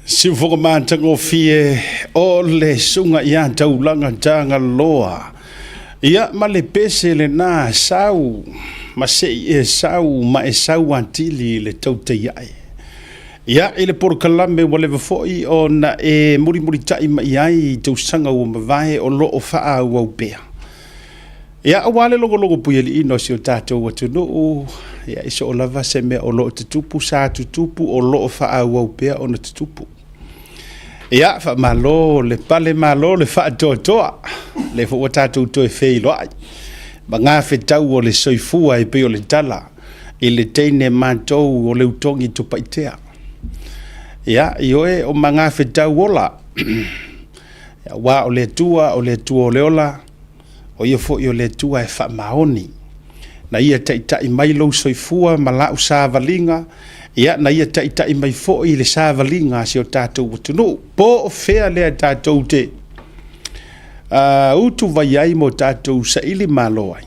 Si whakamātango fie o le sunga ia taulanga tanga loa. Ia ma le pese le nā sau, ma se e sau, ma e sau antili le tau te iai. Ia e le porokalame wa le wafoi o na e muri tai ma iai tau sanga ua mawai o lo o faa ua upea. Ia awale logo puia li ino si o tātou watu nuu, ia iso o lava se mea o lo o tutupu, sa tutupu o lo o faa ua upea o na tutupu. Ia fa malo le pale malo le fa toa le fo tatu to e fei loai ba nga fe tau o le soifua e pe o le tala e le teine mantou o le utongi to paitea ia ioe o manga fe tau ola ia wa o le tua o le ola o ia fo i o le tua e fa maoni na ia tai mai lo soifua mala usa valinga ia na ia tai mai fo i le savalinga si o tātou watunu po o fea lea tātou te utu vai ai mo tātou sa ili maloai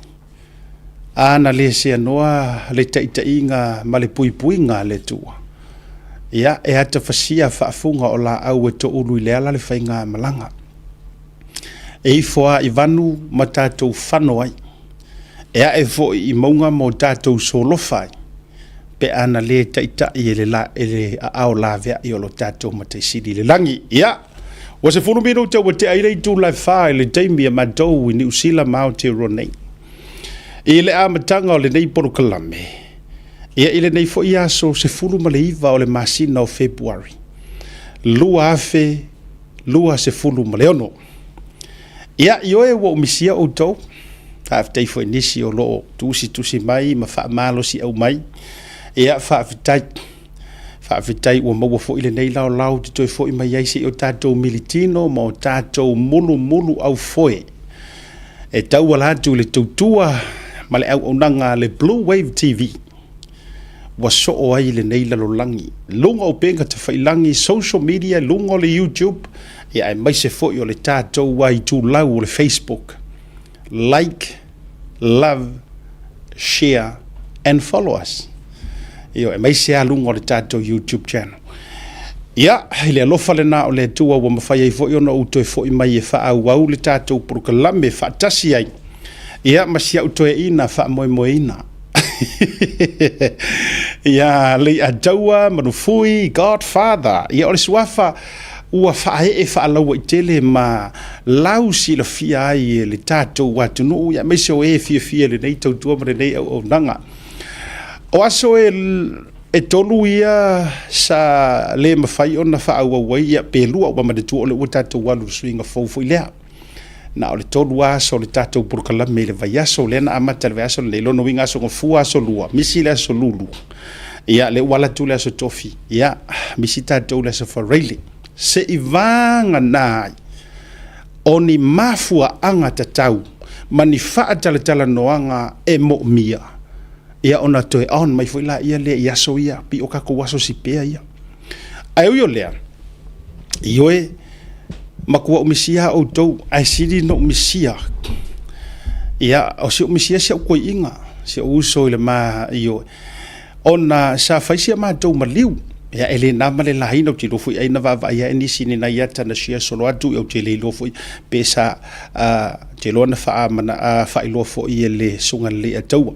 ana le se anoa le tai ma le puipuinga le tua ia e ata fasia faafunga o la au e to ulu i leala le whainga malanga e i foa i vanu ma tātou whano ai ea e fo i maunga mo tātou solofai pe ana le taita i le la ele ao la vea i o lo tatou mate sidi le langi ia wa se funu mino te wa te aire tu la fa le taimi a madou i New Zealand Aotearoa i le amatanga o le nei porokalame ia i le nei fo ia so se funu ma le iva o le masina o February lua afe lua se funu ma le ono ia ioe wa umisia o tau haftei fo inisi o lo tusi mai ma fa malo si au mai ia whaafitai ua maua fo ile nei lau te toi fo i mai aise o tātou militino ma o tātou mulu au foe e tau alatu le tautua ma le au onanga le Blue Wave TV wa so o ai le nei lalolangi lunga o penga te whailangi social media lunga o le YouTube ia e mai se fo i o le tātou wai tu lau o le Facebook like, love, share and follow us. Io e mai se alunga o le tātou YouTube channel. Ia, ile alofa le nā o le tua wa mawhai ai fo i ona uto e fo i mai e wha au le tātou porokalame wha tasi ai. Ia, masi au to e ina wha moe ina. Ia, le a daua, manufui, Godfather. Ia, o le suafa ua wha e wha alaua i tele ma lau si la fia ai le tātou watunu. Ia, mai se o e fia le nei tautua ma le nei au nanga. O aso e tolu ia sa le mawhai o na whaauawai ia pelua o ma tu o le ua tātou walu suinga fau lea. Na o le tolu aso le tātou porokalame le vai aso le na amata le vai aso le lono winga aso ngafua aso lua, misi le aso lulu. Ia le wala tu le aso tofi, ia misi tātou le aso whareile. Se i vanga nai o ni mafua anga tatau ma ni whaatala noanga e mo mia. Ia ona toe on mai foi la ia le ia so ia pi o kako waso si pea ia ai o lea ioe makua o misia o tou ai sidi no misia ia o si o misia si o koi inga si o uso ile ma io ona sa faisia ma tou maliu ia ele na male la hino ti lo foi ai na va ia ni sini na ia tana sia solo atu o te le lo foi pesa te lo na fa mana fa ilo foi ele sunga le atua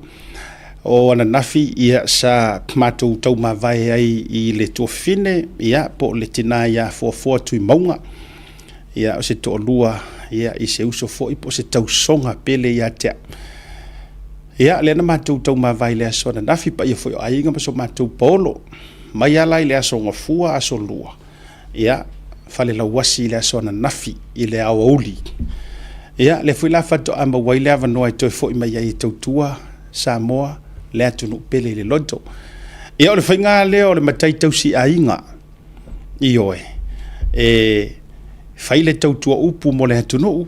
o ana nafi ia sa matou tau mawai ai i le tuafine ia po le tina ia fua tui maunga ia o se to'olua ia i se uso fo'i po se tausonga pele ia tea ia le ana matou tau mawai le aso ana nafi pa ia fo'i o ainga ma so matou polo mai ala i le aso ngafua aso lua ia fale la wasi le aso ana nafi i le awa uli ia le fo'i la fato amba wai le avanoa i toi fo'i mai ai tautua Samoa le atunu pele le loto. Ia o le whainga leo o le matai tausi a inga. Ioe. Whaile tautua upu mo le atunu.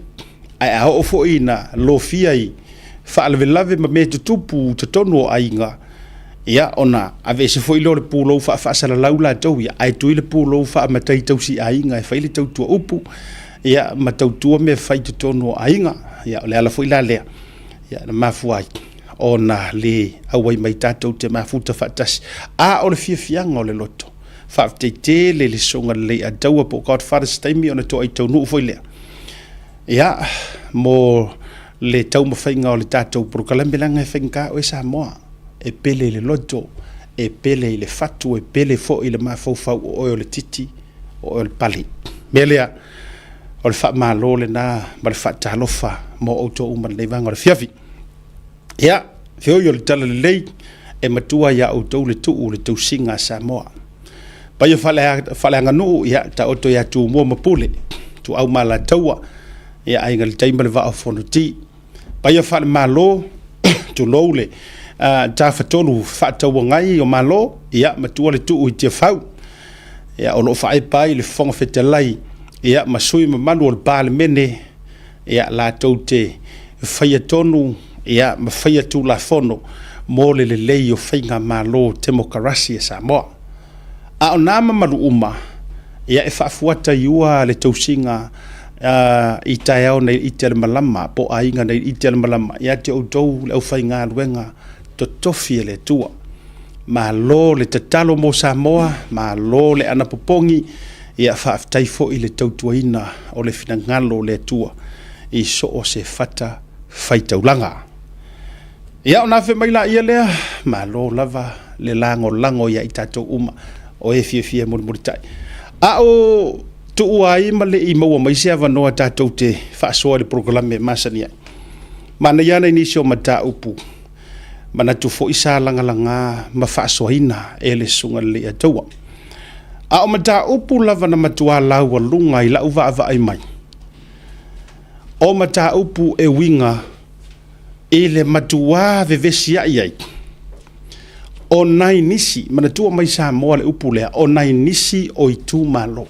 Ai a ofo ina lo fia i. Whaalave ma me tutupu tatonu a inga. Ia ona ave se fo ilo le pulo fa sala laula tau ia. Ai tui le pulo fa matai tausi a inga. Whaile tautua upu. Ia matautua me whai tatonu a inga. Ia o le ala fo ila lea. Ia na mafua ai. Ona le awai mai tātou te mafuta whaatasi. A o le fiafianga o le loto. whaafteite le songa le a daua po Godfather staimi ona to ai tau nuu foi lea. Ia, mo le tau mawhainga o le tātou prokalambilanga e whainga o e Samoa, e pele le loto, e pele i le fatu, e pele fo i le mawhauwhau o le titi, o le pali. Melea, o le whaamalo le nā, ma le whaatalofa, mo auto uma le vanga o le fiafi. Ia, whio i o le tala le lei, e matua ia auto le tuu le tausinga Samoa. Pai o whaleanga nuu, ia, ta oto ia tu mua mapule, tu au mala taua, ia ainga le taima le vaa o whono ti. Pai o whale malo, tu loule, ta whatonu whaataua ngai o malo, ia, matua le tuu i tia whau. Ia, ono whae pai le whonga whetalai, ia, masui mamanu o le pāle mene, ia, la tau te whaia tonu, ia, ma whaia tu la whono, mo le lei o whainga malo temokarasi e Samoa. A o nāma maru uma, ia e whaafuata iua le tausinga i tae au nei i te malama, po a inga nei i te malama, ia te outou le au whainga ruenga to tofi le tua. Ma lo le tatalo mo Samoa, ma lo le anapopongi, ia whaaftaifo i le tautuaina o le finangalo le tua, i so o se fata whaitaulanga. Ia o nafe maila ia lea, ma lo lava le lango ia i tatou uma, o e fia muritai. A o tu uai ma le i maua maise avanoa tatou te whaasoa le programe masani ai. Mana iana inisio mata upu. Mana tu fo isa langa ma whaasoaina e le sunga le ataua. A o mata upu lava na matua lau lunga i lau va ai mai. O mata upu e winga e le matua vevesi ai. O nai nisi, mana tua mai Samoa le upu lea, o nai nisi o i tū malo.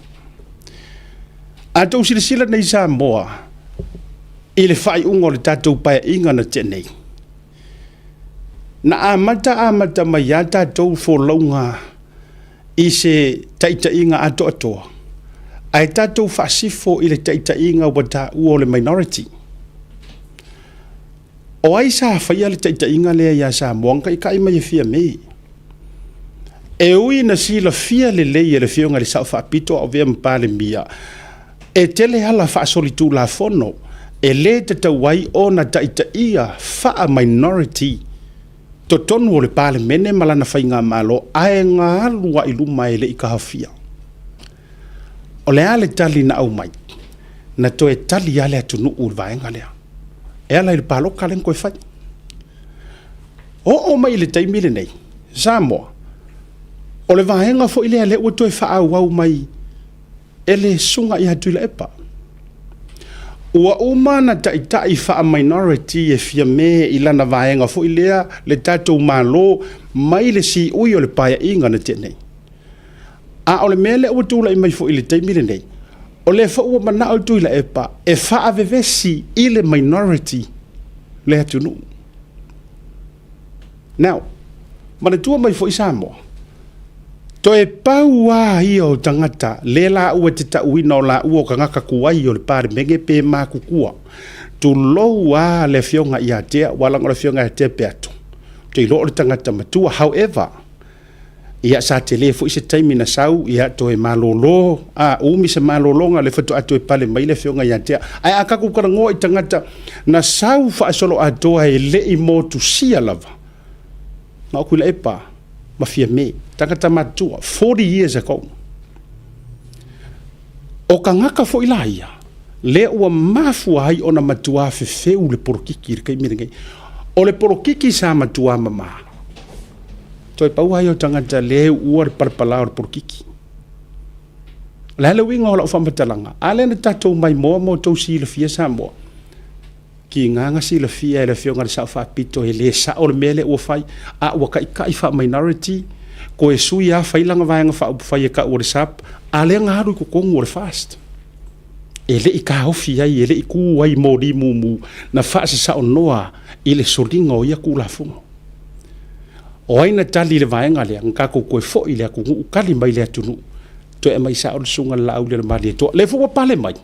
A tau sila nei Samoa, i le whai ungo le tātou paia inga na tenei. Na amata mai a tātou fo launga i se taita inga ato atoa. Ai tātou whaasifo i le taita inga wata ua le minority. O ai sa whaia le taita inga lea ia Samoa, kai kai mai e fia mei. E ui na sila fia le lei e le fionga le sao whaapito o vea mpale mia. E tele hala whaasoli tū la fono, e le te tawai o na taita ia wha minority. To tonu o le pale mene malana whainga malo, ae ngā alua i luma e le i kahawhia. O le ale tali na au mai, na to e tali ale atunu ur vaenga lea. E ala i le palo kalen koe whai. O mai le taimile nei, Samoa. O le vaenga fo ile ale ua toi wha au mai, e le sunga i hatu ila epa. Ua umana tai wha minority e fia me i lana vaenga fo ilea le tatou malo mai le si ui o le paia inga na tenei. A o le mele ua tūla i mai fo ile taimile nei. O le fa ua mana au tu ila epa e wha avevesi i le minority le hatu nu. Now, mana tua mai fo i Samoa. To e pau a i o tangata, le la ua te tauina o la ua o ka ngaka kuai o le pare menge pe mā kukua. Tu lou a le fionga i atea, walang o le fionga i atea pe atu. Tu i loo le tangata matua, however, ia sa te le fu i se taimi na sau, ia to e malolo, umi se malolonga le fatu atu e pale mai le fionga i atea. Ai a kaku kara ngoa i tangata, na sau fa solo atoa e le i mo tu sia lava. Na oku la epa, mafia me. Tangata matua, 40 years ago. O ka ngaka fo ilaia, le ua mafua hai ona matua fefeu le porokiki kai mirengai. O le porokiki sa matua mama. Toi pau hai o tangata le ua le parpala o le porokiki. Le hele winga o la ufamatalanga. Ale na tatou mai moa mo tau si le fia sa moa. Ki nganga si le fia e le fionga le sao whaapito e le sa o le mele ua fai. A ua kai wha minority. Ko e sui a whailanga vaenga whaupwhai e ka ua le sap, a lea ngaru i kukongu o le fast. E le i ka haufi ai, e le i ku ai mōri mumu, na whaase sa o noa i le soringa o ia kula fungo. O aina tali le vaenga lea, ngako koe fo i lea kungu, ukali mai lea tunu, to e mai sa o le sunga la au le mali e toa, le fuwa pale mai.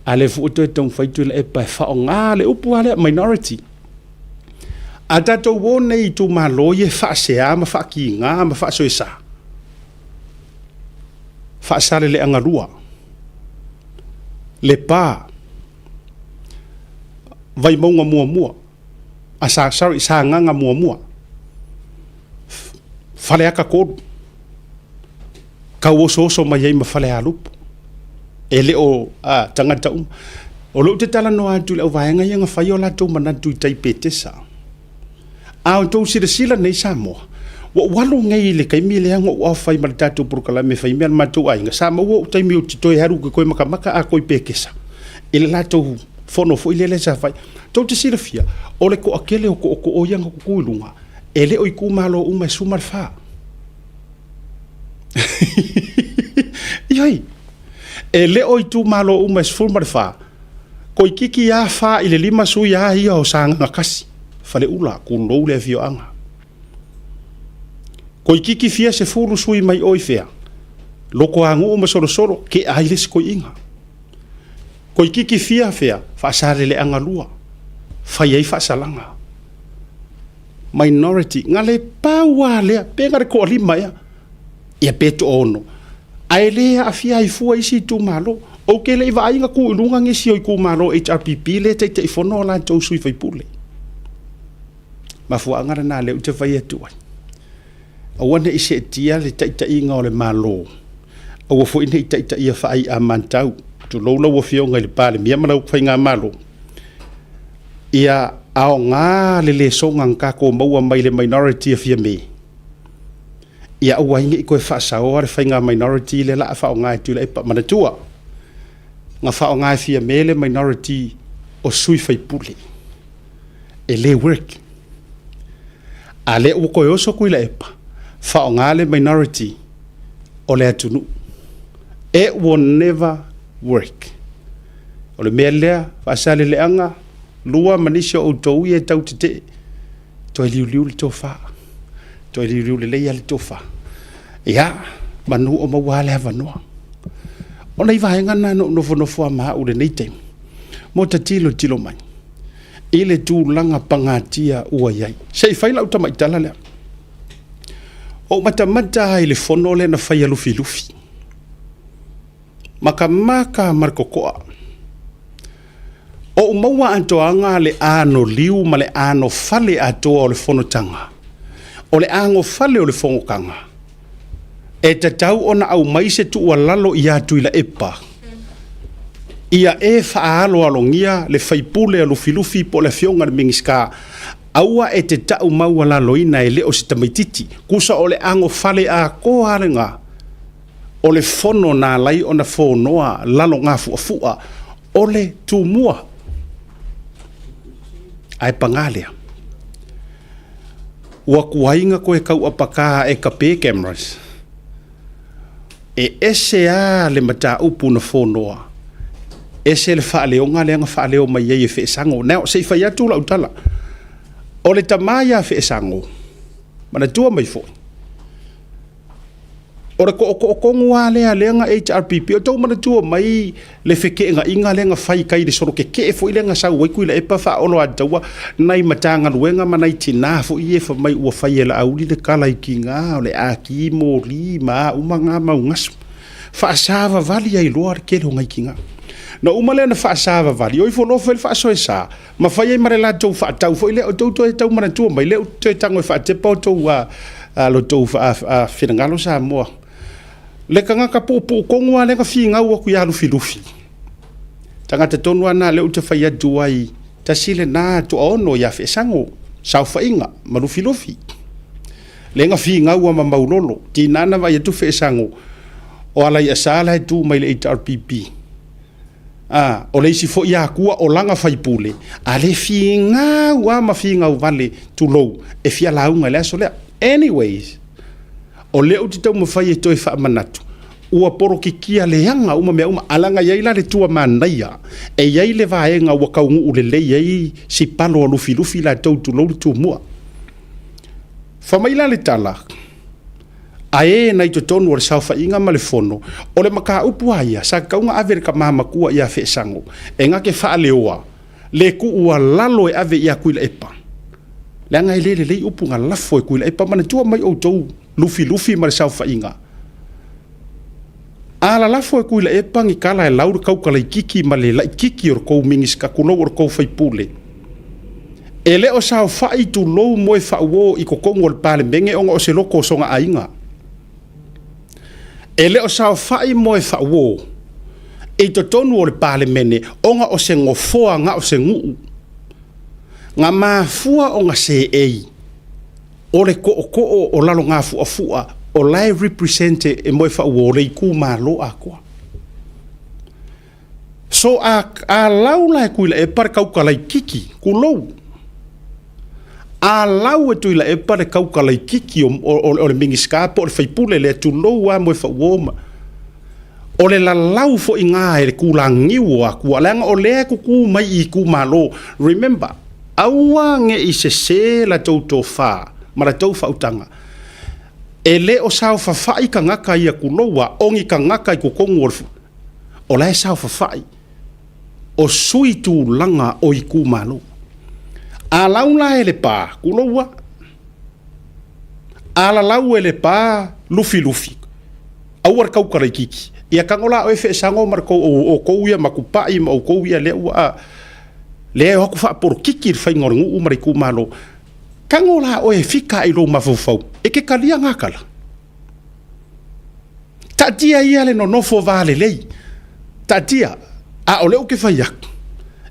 A le fuwa to e tong whaitu le e pai wha o ngā le upu a lea minority. A tatou wone i tu malo ye whaasea ma whaaki ngā ma whaasoe sa. whaasale le angarua. Le pā. Vai maunga mua. Sa nganga mua. Whale aka kōru. Kau oso mai ei ma whale alupu. E le o tangata O lo te tala no atu le au vaenga ia nga whai o la tau manatu i taipe tesa. Ao tau sila nei Samoa. Wa walo ngai le kai mi le anga o whai ma le tatu purukala me whai mea matou ainga. Samoa o taimi o titoi haru ke koe makamaka a koe pekesa. Ile la tau fono fo ile le sa whai. Tau te sila fia. O le ko akele o ko o ianga kukuilunga. E le o i kumalo umai sumar wha. Ioi. E le o i tu malo umai sumar wha. Ko kiki ya fa ile lima su ya ia o sanga kasi fale ula ku lo le fio anga ko kiki fia se fulu sui mai oi fea loko angu o solo ke ailes ko inga ko kiki fia fa sare le anga lua fa ye fa salanga minority ngale pawa le penga ko lima ya peto ono aile afia ifua isi tu malo o ke le vai nga ku lunga ngi si o ku malo HRPP le te fono la to sui fai pule ma fu anga na le te fai tu o wana ise tia le te inga o le malo o fu ine te ia fai a mantau tu lo lo fio nga le pale mi ma fai nga malo ia ao nga le songa ka ko mau mai le minority of me ia o ingi ko fa sa o le fai nga minority le la fa nga tu le pa mana tua nga whao ngai fia mele minority o sui fai pule. E le work. A le uko e oso kui la epa. Whao ngai le minority o le atunu. It will never work. O le mea lea, whaasale le anga, lua manisha o tau e tau te te. Toi liu le tofa. Toi liu le leia le tofa. Ia, manu o mawale hava noa. Ona i vaenga na no fono ma ule nei te. Mo ta tilo mai. Ile tu langa pangatia ua iai. Sei faila uta mai tala lea. O mata ile fono le na fai lufi. Maka markokoa. O maua antoanga le ano liu ma le ano fale atoa o le fono tanga. O le ango fale o le fono kanga. E te tau ona au mai se tu lalo i atu i la epa. Ia e whaalo alongia le whaipule a lufi po le fionga le mingiska. Aua e te tau maua lalo ina e leo si tamaititi. Kusa o le ango fale a ko harenga. O le fono na lai ona fonoa lalo ngā fuafua. O le tūmua. Ai pangalea. Ua kuainga koe kau apaka e kape cameras. E ese a le mata upu na fonoa. Ese le whaaleonga le anga whaaleo mai e wheesango. Nao, se i whai atu lau tala. O le tamaya wheesango. Mana tua mai fo. O le ko lea leanga HRPP. O tau mana tua mai le wheke inga leanga whai kai le soro ke fo i leanga sau waiku i le epa wha olo ataua. Nai matanga luenga manai tina fo i e wha mai ua whai e la auli le kala i ki ngā. O le aki mo li maa umanga mau ngasu. Wha asava vali ai loa ke lo ngai ki ngā. Na umale na wha asava vali. Oi fo lo fel wha asoe sa. Ma whai e mare la tau wha tau fo i le o tau mana tua mai. Le o tau tango e wha tepa o tau lo tau wha whenangalo sa moa. Le kanga ka popo kongoa le ka finga ua ku ya lufi. Tangata tonua na le uta whai atu ai ta sile na to ono ya whesango sau whainga ma lufi. Le nga finga ua ma maulolo ti nana vai atu whesango o alai asala e tu mai le HRPP. O le isi fo ia kua o langa whaipule a le finga ua ma finga uvale tu lou e fia launga le aso lea. Anyways, o leo te tau mawhai e toi wha manatu. Ua poro ki kia leanga uma mea alanga iaila le tua manaia. E iai le vaenga ua kaungu ule le iai si palo a lufi la tau tu lou tu mua. Whamaila le tala. A e nai to tonu o le sauwha inga ma le fono. O le maka upu aia sa kaunga avere ka maha makua ia whesango. E nga ke wha leoa. Le ku ua lalo e ave ia kuila epa. Le anga ele le upu nga lafo e kuila epa mana tua mai o tau lufi ma le sauwha inga. ala la fo ku la e pangi kala e laur kau kala kiki ma le la kiki or ko mingis ka kulo or ko fai pule ele o sa fa i tu lo mo fa wo i ko kongo le pale menge o se loko songa ainga ele o sa fa i mo fa wo e to tonu o le pale mene onga o se ngofoa nga o se ngu nga mafua o nga se ei o le ko o lalo nga fu afua o lai represente e mo fa wo le ku malo akwa so a laula ku le e par kau kala kiki ku lo a lau e tuila e pare kau kalai kiki o le mingi skapa o le faipule le tu loa mo e fa woma o le la lau fo inga e le kulangiu a kua leanga o lea kuku mai i ku malo remember aua nge i se la tauto fa ma la tau fa utanga e le o sao fa fai ka ngaka i a kuloa ongi ka ngaka i kukongu o le sao fa fai o sui tu langa o i ku malo a laula ele pa kuloa ala lau ele pa lufi awar kau kara kiki ia kangola o fe sango marko o ko ia makupa i o ko ia le wa le ho ku fa por kiki fa ngor ngu mari ku malo kangola o e fika i lo mafofau e ke kalia ngakala tatia ia le no fo vale lei tatia a ole o ke fa yak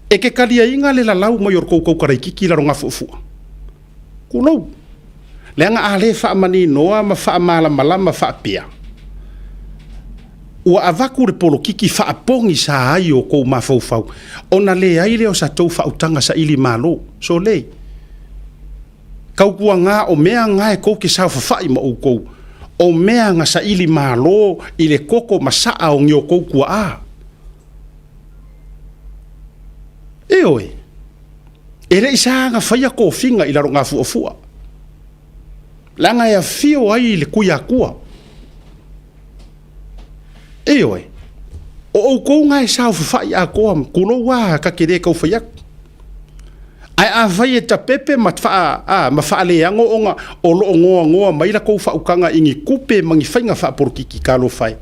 e ke kalia inga le la lau mo yor ko kara kiki la ronga fofu kulo le nga ale fa mani noa ma fa mala ma fa pia ua avaku le polo kiki fa apongi sa ai o ko mafofau ona le ai le o sa tou fa utanga sa ili malo so le kau kua nga o mea nga e ko ke sa fa fa ma o mea nga sa ili malo ile koko masaa o ngio ko kua a oi ele isa nga fa ya ko finga ila ronga fu langa ya fio ai le kuia kua oi o ko nga sa fa ya ko kulo wa ka kire ko fa yak ai a vai ta pepe ma fa le yango onga o lo ngo mai la ko fa ukanga ingi kupe mangi fainga fa por kiki kalo fai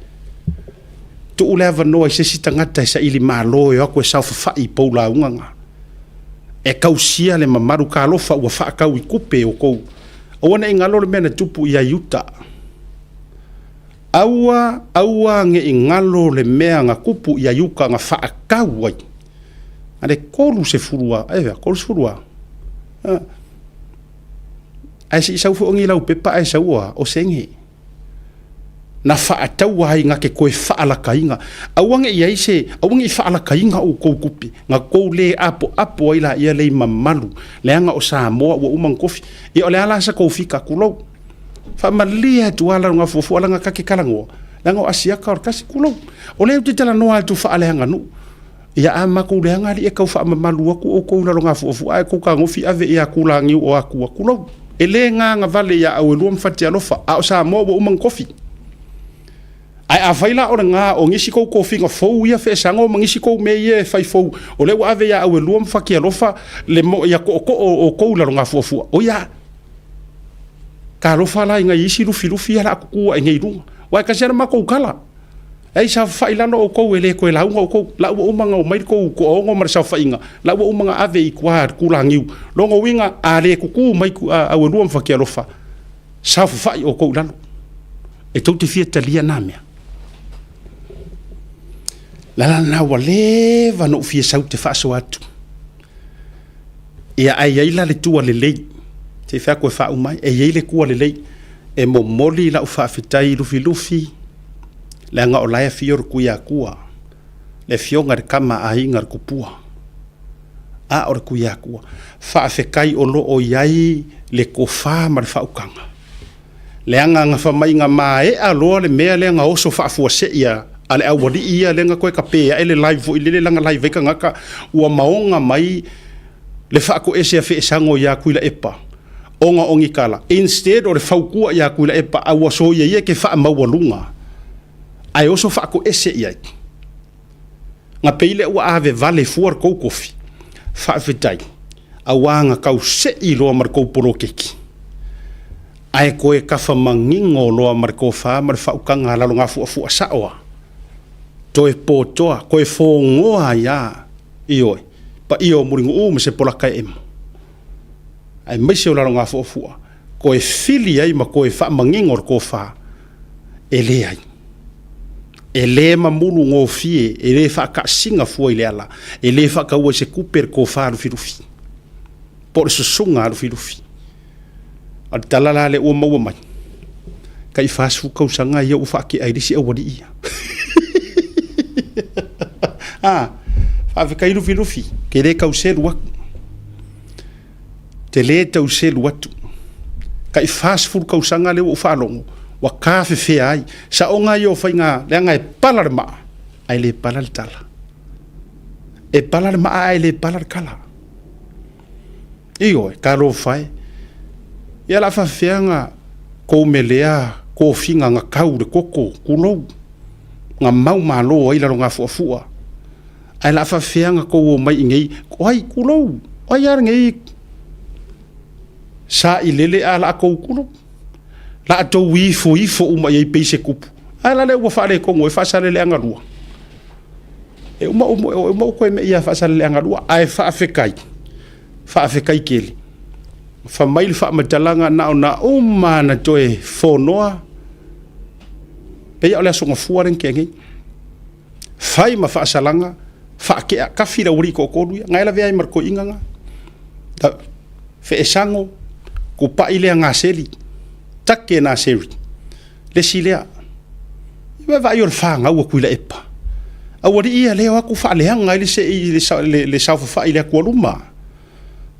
tu uleva no se si tangata sa ili malo yo ko sa fa i pola unga e kausia le mamaru kalo fa wa fa ka wi kupe o ko ona ingalo le mena tupu ia yuta aua nge ingalo le mea nga kupu ia yuka nga fa ka wai ade kolu se furua kolu se furua ai si sau fu ngi lau pepa ai saua o sengi na fa atau ai nga ke koe fa ala kainga awange ia se awange fa ala kainga o ko kupi nga ko le apo ila ia le mamalu le nga o sa mo o umang kofi e ole ala sa kofi ka kulo fa malia tu ala nga fofu ala nga ka ke kalango nga o asia ka kasi kulo ole tu tala no al tu fa ala nga nu ia ama ko le nga li e ka fa mamalu ko o ko la nga fofu ai ko ka ngofi ave ia kulangi o aku kulo ele nga vale ya o luam fatia lofa a sa mo o umang kofi ai a faila o nga o ngisi ko finga fo ia fe sango mangisi ko me ye fai fo o le wa ave ya o luam fakia lofa le mo ya ko la nga fofu o ya ka lofa la nga isi lufi ala ku ngai lu wa ka sera ma ko kala ai sa faila no ko ele ko la ko la o manga o mai ko o mar sa fainga la o manga ave i kwa ku la ngiu lo ngo winga ale ku mai ku a o luam fakia lofa sa fa o ko la e to te fieta lia namia la na wale va no fie sau te fa so atu ia ai la le tua le lei te fa ko fa umai e ye le ku le lei e mo moli la fa fitai lufi la nga o la fior ku ya ku le fionga kama ai ngar kupua a or ku ya ku fa fe kai o lo o yai le ko fa mar fa ukanga le nga fa mai nga mai a lo le me le nga o so fa fu se ia ale au wadi ia lenga koe kapea ele live ile langa live ka ngaka ua maonga mai le fa ko ese fe sango ya kuila epa onga ongi kala instead o le faukua ya kuila epa au so ye ke fa mawalunga ai oso fa ko ese ia nga peile ua ave vale fuar ko kofi fa fitai awanga kau se i lo mar ko porokeki ai koe kafa mangingo lo mar ko fa mar fa ukanga la longa fu sawa toe potoa, koe fongoa ia, ioi, pa io muringu me se polaka emo. Ai maise o lalo ngā fuafua, koe fili ai ma koe wha mangingor ko wha, ele ai. Ele ma mulu ngō fie, ele wha ka singa fua i le ala, ele wha ka ua se kuper ko wha rufi. Pore susunga rufi. Adi talala le ua maua mai. Kai whaasfu kausanga ia ufa ki airisi awari ia. Whawhikai rufi. Ke re kauseru aku. Te le tau selu atu. Kai whaasfu kausanga le ufa alongo. Wa kafe fea ai. Sa o ngai o whainga le ngai palar maa. Ai le palar tala. E palar maa ai le palar kala. Iyo e karo whai. Ia la whawhianga ko melea ko finga nga kau de koko kulou. Nga mau malo ai laro nga fuafua. Ai la whawhianga ko o mai ingei. Ai kulou. Ai ar ngei. Sa i lele a la kou kulou. La ato ifo uma iei peise kupu. Ai la le ua whaare kongo e whaasare le angarua. E uma koe me ia whaasare le angarua. Ai whaafekai. Whaafekai kele. Whamaili whaamadalanga na na toe whonoa. Pea ole asonga fuaren kengei. Whai ma whaasalanga. Whaakea kawhira uri ko koruia. Ngaila vea i marko inganga. Wheesango. Ko pailea ngā seri. Take nā seri. Le silea. Iwa vai or whaanga ua kuila epa. Awari ia leo aku whaaleanga le saufa wha ilea kualuma.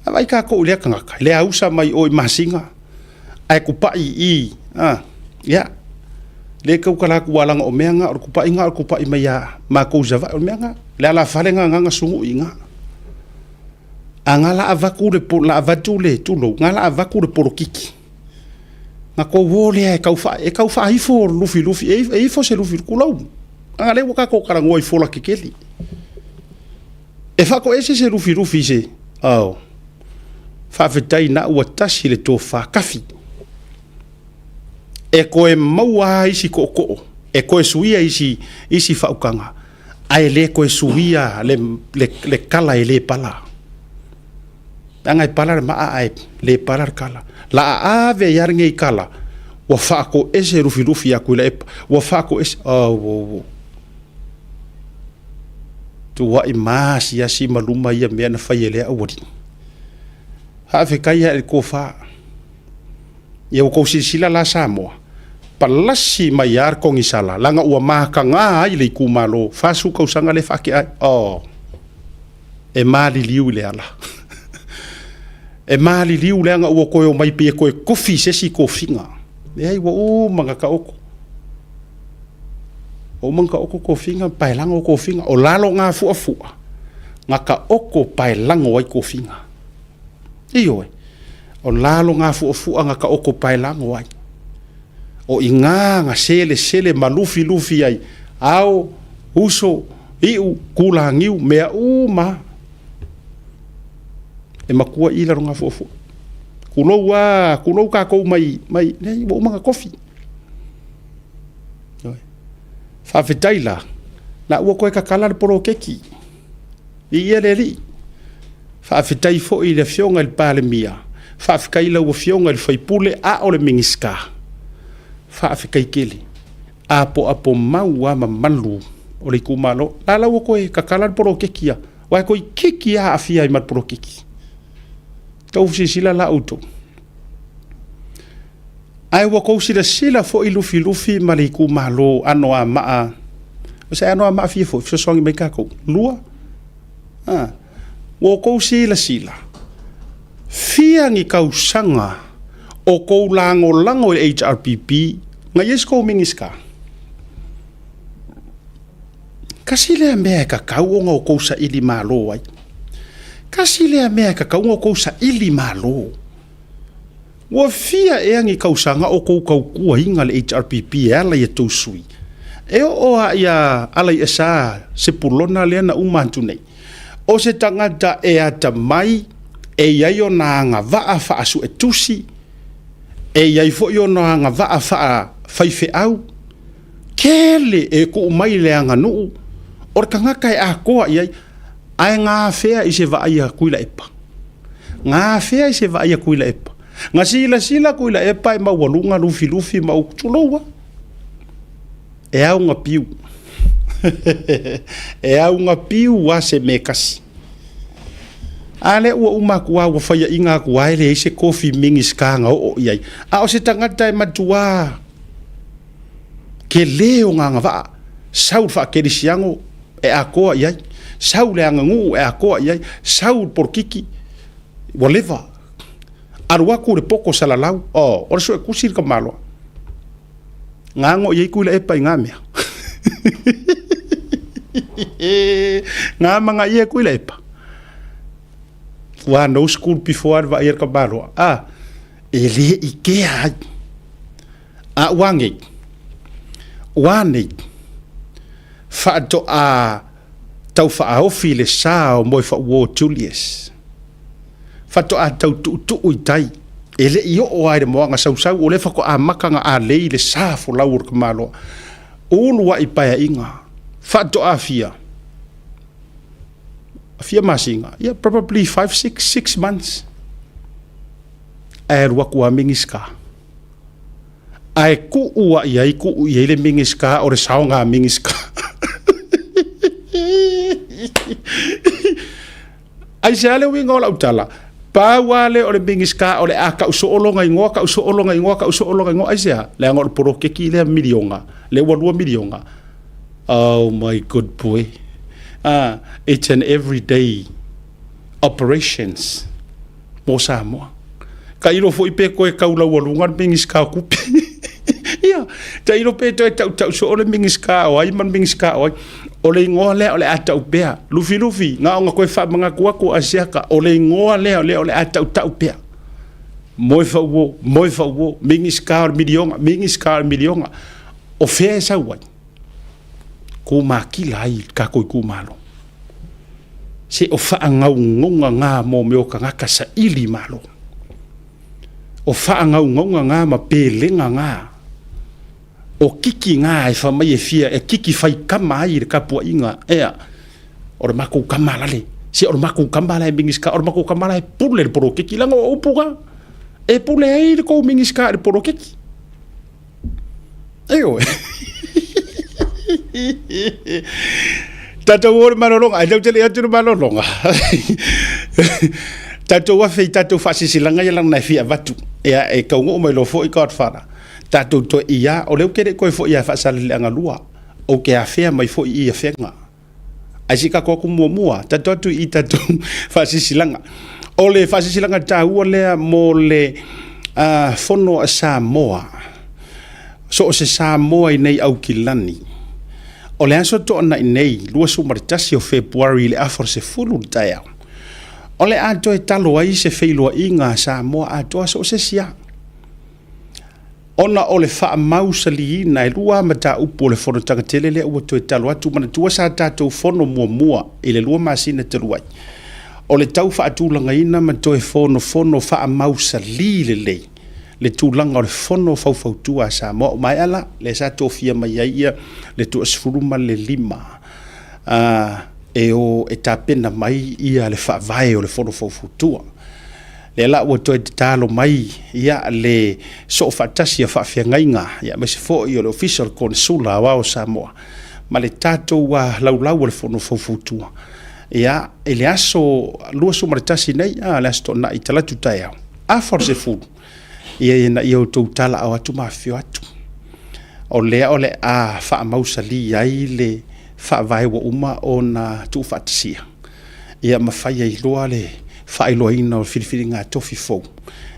Awai ka ko ulea kangaka. Le ausa mai oi masinga. Ai kupai i. Ya. Le kau kalaku walanga o meanga. Or kupai nga or kupai mai a. Ma kou zava o meanga. Le ala whalenga nganga sungu inga. Angala avaku la avatu le tulo. Ngala avaku le porokiki. Nga ko wole e kau wha hifo lufi. E hifo se lufi kulau. Anga le waka ko karango i fola kekeli. E whako ese se lufi se. Au. Whawhetai na ua tasi le tō whakafi. E koe maua isi ko. E koe suia isi whaukanga. Ai le koe suia le kala e le pala. Angai pala maa ai le pala kala. La ave yaringe i kala. Wa whako ese rufi aku le epa. Wa whako ese. Tu wa i maasi asi maluma ia mea na whaielea awari. Hawhekai e ko wha. Ia ko sila la Samoa. Palasi mai ar kongi sala. Langa ua maka ngā i le iku malo. Fasu kau sanga le whake ai. E maali liu le ala. E maali liu le anga ua koe o mai pia koe kofi sesi ko finga. E ai wa manga ka oko. O manga oko ko finga. Pailango ko finga. O lalo ngā fuafua. Ngā ka oko pailango ai ko finga. Iyo e. O lalo ngā fuafua ngā ka oko pailango ai. O inga ngā sele malufi ai. Ao, uso, iu, kulangiu, mea ma. E makua ila ronga fuafua. Kulou ka kou mai, nei, wa umanga kofi. Whawhetai la. Na ua koe ka kala le poro keki. Ia le li. Whawhetai fo i le fionga il pale mia. Whawhekai la ua fionga il whaipule a o le mingiska. Whawhekai kele. Apo mau ama malu o le kumalo. La ua koe ka kala le poro keki a. Wai koe keki a afia i mat poro keki. Tau sila la auto. Ai wa kou sila fo i lufi ma le kumalo ano a maa. O se ano a maa fia fo. Fio songi mai kako. Lua. Wa kou sila. Fiangi kau sanga o kou lango i HRPP nga yes kou mingiska. Kasi lea mea kakau o nga o kou sa ili malo ai. Kasi lea mea kakau o kou sa ili malo. Wa fia e angi kau sanga o kou kau kua hinga le HRPP ala ia tau sui. E o a ia ala ia sa se pulona lea na umantu nei. O se tangata e ata mai e iai o na anga vaa faa su e tusi. E iai fo i o na anga vaa faa faife au. Kele e ko umai le anga nuu. o kanga kai a ko ia ai nga fea i se va ia kuila epa nga fea i se va ia kuila epa nga sila kuila epa ma walunga lufi ma tulowa e au nga piu e au nga piu wa se mekasi ale ua umakua ua faia inga kua ele se kofi mingi skanga o iai a o se tangata e matua ke leo nga va saul fa ke disiango e a koa iai saul e ngu e a koa iai saul por kiki whatever arua ku le poko salalau o so e kusir ka malo ngango iai ku le e pa ngamea ngama nga ie ku le e pa wa no school before va ir ka balo ele ikea a wangi fa to tau fa ofi le sa o moi fa wo Julius fa to tau tu uitai ele io o ai mo nga sau o le fa ko a makanga a le sa fo laur ka malo ulu wa ipa inga fa to afia masinga yeah probably 6 months wa ku mingiska ai ku ua iai ku iai le mingiska o le saunga mingiska ai sale winga ola utala pa wale o le mingiska o le aka uso olonga ingoa ka uso olonga ingoa ai sia le ngol poro ke ki le milionga le 2 milionga oh my good boy it's an everyday operations mo Samoa ka ilo fo ipe ko e kaula walunga mingiska kupi ia ta ilo pe to ta so ole mingiska o ai man mingiska o ole ngole ole ata upea lufi nga ko fa manga ku asiaka ole ngole ole ata upea moi fa wo mingiska milionga o fe sa wa ko makila ai ka ko ku malo se o fa ngonga nga mo me o ka ngaka sa ili malo o fa ngonga nga ma pelenga nga o kiki nga e fa mai e fia e kiki fai kama ai ka po inga o re mako kamala le se o mako kamala e mingiska o mako kamala e pule por kiki langa o puga e pule ai ko mingiska por kiki Tato wor malolonga ai tele atu malolonga tato wa fei tato fasi silanga yalang na fia vatu e ka ngo mo lo fo I Godfather tato to ia o le kere ko fo ia fa sala nga lua o ke afia mai fo ia fenga asika ko ku mua tato tu I tato fasi silanga o le fasi silanga ta u le mo le fono Samoa so se Samoa nei au kilani o le aso to na nei lua sumaritasi o February le afor se fulu taya o le ato e talo ai se feilo inga Samoa ato so se sia ona o le fa mausali na lua mata upo le fono tagatele le o to e talo atu mana tua sa tato fono mua ile lua masina te luai o le tau fa atu langa ina ma to e fono fa mausali le tūlanga o le fono faufautua sa mo mai ala le sa tofia mai ia le tu asfuruma le 5 e tapena mai ia le faavae o le fono faufautua le la o to talo mai ia le so fatasi fa fiangaiga ia me se fo i o le official consula wa o Samoa ma le tato wa laulau o le fono faufautua ia ele aso lua sumaritasi nei le asto na italatu taia a forse fu ia na ia to tala au atu mafio atu o le a fa mausali ai le fa vai wo uma ona tu fatsia ia mafai ai loa le fa i loina o filifilinga tofi fo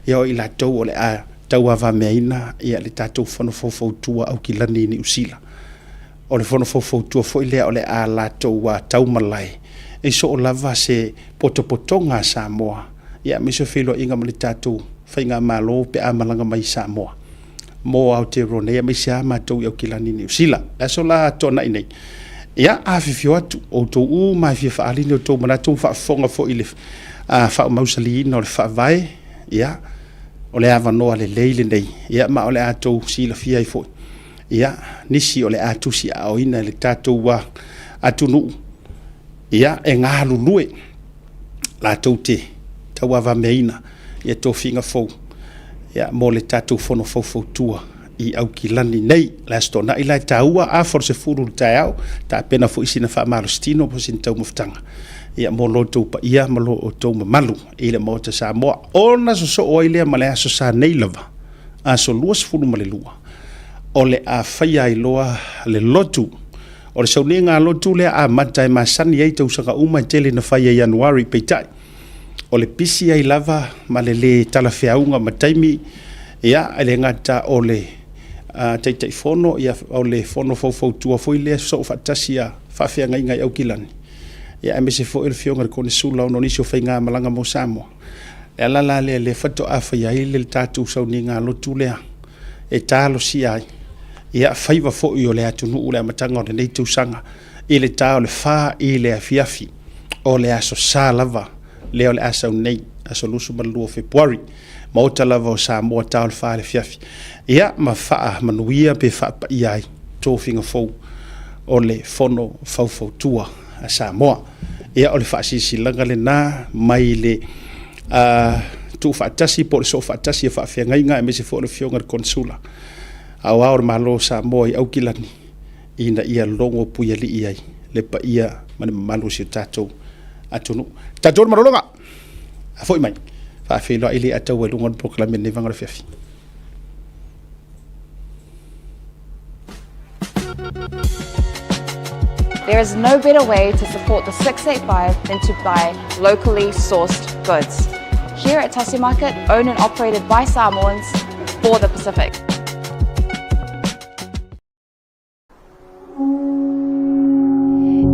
ia o ila to o le a tau ava meina ia le tatou fono fo tua au kilani ni usila o le fono fo tua fo ile o le a la to wa tau malai e so o lava se potopotonga Samoa ia me so filo inga mali tatou fainga malo pe amalanga mai Samoa mo Aotearoa me sia matou au kilani ni usila aso la tona nei ia afifio atu o to u mai fi fa ali no to mana to fa fonga fo ile fa mausali no le fa vai ia o le ava no ale leile nei ia ma o le ato sila fia i fo ia nisi o le atu si a oina le tatou wa atunu ia e ngā lulue la te taua va meina ia tō finga fau ia mo le tātou fono fau tua i au ki lani nei la stona i lai taua a for se furu tau ta pena fo isina fa malostino po sin tau muftanga ia mo lo tau pa ia mo lo tau malu i le mo te Samoa ona so o ile ma le aso sa nei lava a so luas fulu ma le lua o le a faia i loa le lotu o le sauni ngā lotu le a matai ma sani ei tau sanga uma tele na faia Januari peitai o le pisi ai lava ma le talafeaunga ma taimi ia ele ngata o le teitai fono ia o le fono fau tua foi le so fatasia fafia ngai au kilani ia me se fo el fionga ko ni sula no ni so fainga malanga mo Samoa la le fato afa ia le tatu sauni ngā lotu le e talo si ai ia faiva fo i o le atunu le matanga o le nei tausanga i le tau le fa i le afiafi o le aso sa lava leo le asa nei aso lusu malua Februari ma o lava o Samoa tau le fa le fiafi ia ma faa manuia pe fa pa iai tō finga fau o le fono fau tua a Samoa ia o le fa sisi langa le na mai le tu fa tasi po le so fa tasi fa fia ngai me se fo le fionga konsula au au malo Samoa i au kilani ina ia longo puia li iai le pa ia mane malo si tatou atunu tatou marolonga a foi mai fa filo ili atau e lungon proclame ne vanga fiafi There is no better way to support the 685 than to buy locally sourced goods. Here at Tasi Market, owned and operated by Samoans for the Pacific.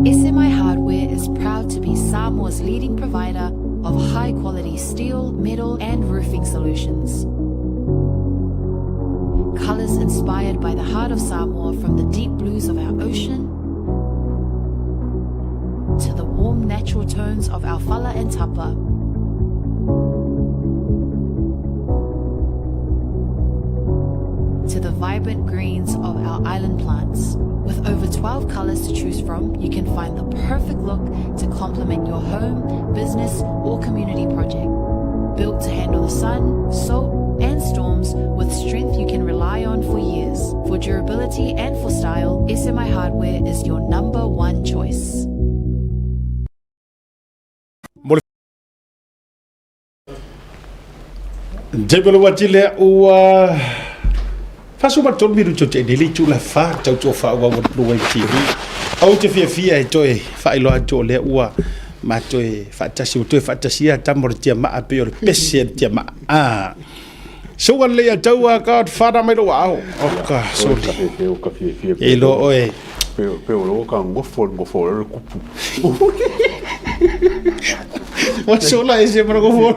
SMI Hardware is proud to be Samoa's leading provider of high-quality steel, metal and roofing solutions. Colours inspired by the heart of Samoa, from the deep blues of our ocean to the warm natural tones of our fala and tapa. To the vibrant greens of our island plants. With over 12 colours to choose from, you can find the perfect look to complement your home, business or community project. Built to handle the sun, salt and storms with strength you can rely on for years. For durability and for style, SMI Hardware is your number one choice. Jebelo watile ua fasuma ton miru chote deli chula fa tau fa wa wa TV au te fia e toe fa ilo ato le ua ma toe fa tasi toe fa tasi ta mortia ma ape o pese tia ma so wan le tau a God Father mai lo au oka so ilo oe pero lo ka ngofo le kupu Wasola ese para go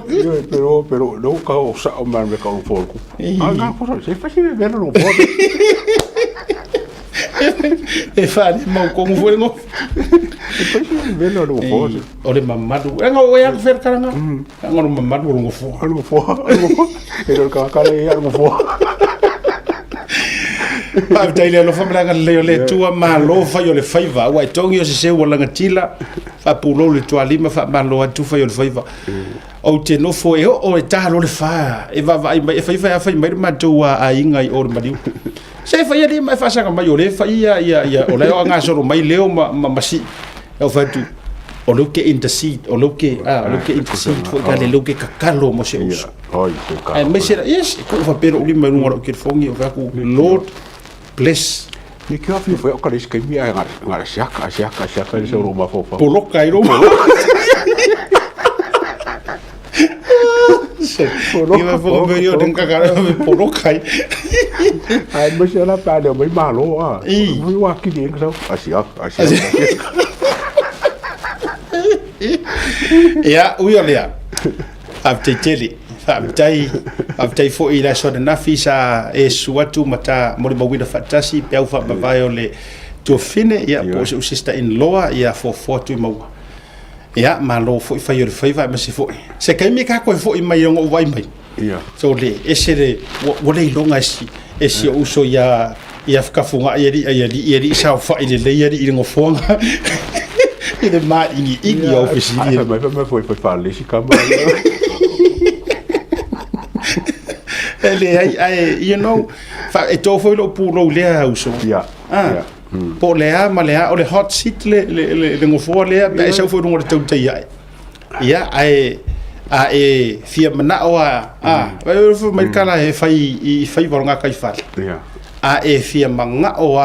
pero no ka o sa o man me ka o for ku aga por se fa se ver no por e fa mo como foi no se fa se ver no por ore mamadu e ngo ya fer karanga ngo mamadu ngo fo pero ka le ya ngo fo pa taile lo fa mranga le tua ma lo fa yo le faiva wa tongi o se wala ngatila fa pulo le tua lima fa ma lo tu fa yo le faiva o te no fo e o e ta lo le fa e va vai e faiva fa mai ma tu a inga i or madiu se fa ia di mai fa sanga mai o le fa ia o le nga so mai leo ma si o fa tu o lo ke intercede o lo ke intercede fo ga le lo ke kakalo mo se uso ai me se yes ko fa pero uli mai no ke fongi o ka ku lord bless ni que foi o cara que me ngara siaka ele se roma fofa poloka i roma Iba fo me yo den kakara me poloka ai me se la pa de mai malo muy wa ki bien so asiaka ya uyolia afteteli Aftai fo ila so na fisa e suatu mata mo mawina fatasi pe au fa babayo le to fine ya po se sister in law ya fo tu mo ya ma lo fo fa yo fa me se fo se kai me ka ko fo mai yo vai mai ya so le ese de wo le longa si ese uso ya ia whakafunga ia ri sao wha i le leia ri i ringo whuanga i le maa ingi au whisi Ai mai foi whalesi kama. ele ai you know fa e to foi lo pulo le uso Ja. po le ma le o le hot seat le ngofo le e sa foi no te te ia ai a e fia mana o vai fo mai kala e fai volga kai fal Ja. a e fia manga o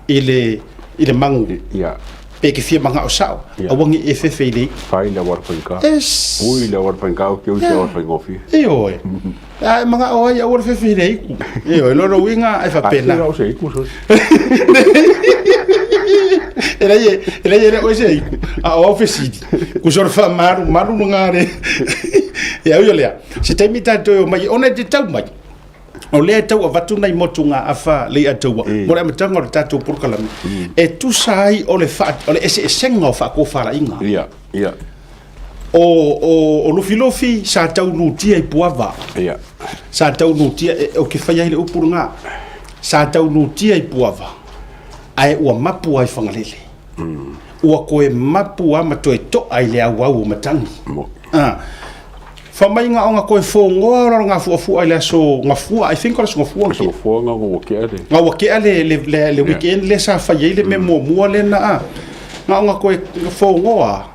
ile mangu Ja. pe ke fia manga o sao Ja. a wangi e fe fele Fai le war panka. es Ui le war panka o ke o se war pangofi. e oi a manga o ia o fe fele e oi lo winga e fa pena Pena. Ai, sei ku so. ele o sei a office ku sor fa maru ngare e au lea se te mita to mai ona te tau mai o le tau a vatu nei motunga afa le tau mo le matanga o tatu por kala e tu sai o le fa o le ese senga fa ko fala inga Ja. Ja. o lo filofi sa tau nu tia i puava Ja. sa tau nu tia o ke fa ile upurunga sa tau nu tia i puava ai ua mapu ai fangalele ua koe mapu ama toe to ai le au matangi Mo. fa mai nga onga koe fongoa ora nga fu ai le so nga fu I think ora so nga fu So fonga go ke ale. nga wa ke le weekend le sa fa ye le me mo le na nga onga koe fongoa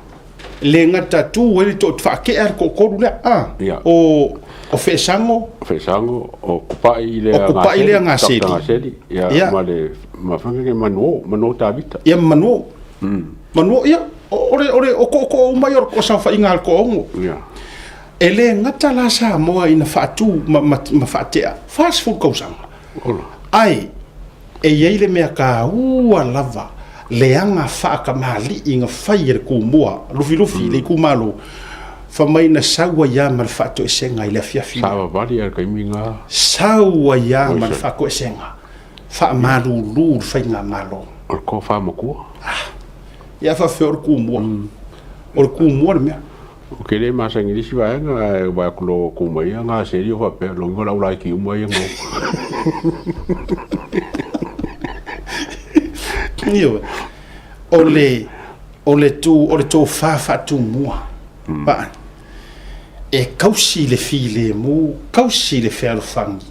le nga tatu we to fa ke ar ko le Yeah. o fe sango Fesango o kupai le O kupai le nga sedi. Ja. Ja. Ma le ma fanga ke mano tabita. ia manu ia ore o ko maior ko sa fa ingal ko ongo Ja. ele ngata la sa mo ina fatu ma fatea fast food ko sang Ola. ai e yeile me ka lava le anga fa ka mali inga fair ku mua lufi le ku malo fa mai na sawa ya mal fatu esenga ile fiafi Sava vali ar kai minga. sawa ya mal fa ko esenga fa malu lu fa inga malo Or ko fa mo ku. ya fa fer ku mua or ku mua me O ke le ma sangi si va nga va ko ko mai nga serio fa pe lo ngola ula ki mo yengo. Io ole tu fa tu mua ba e kausi le file mu kausi le fer fangi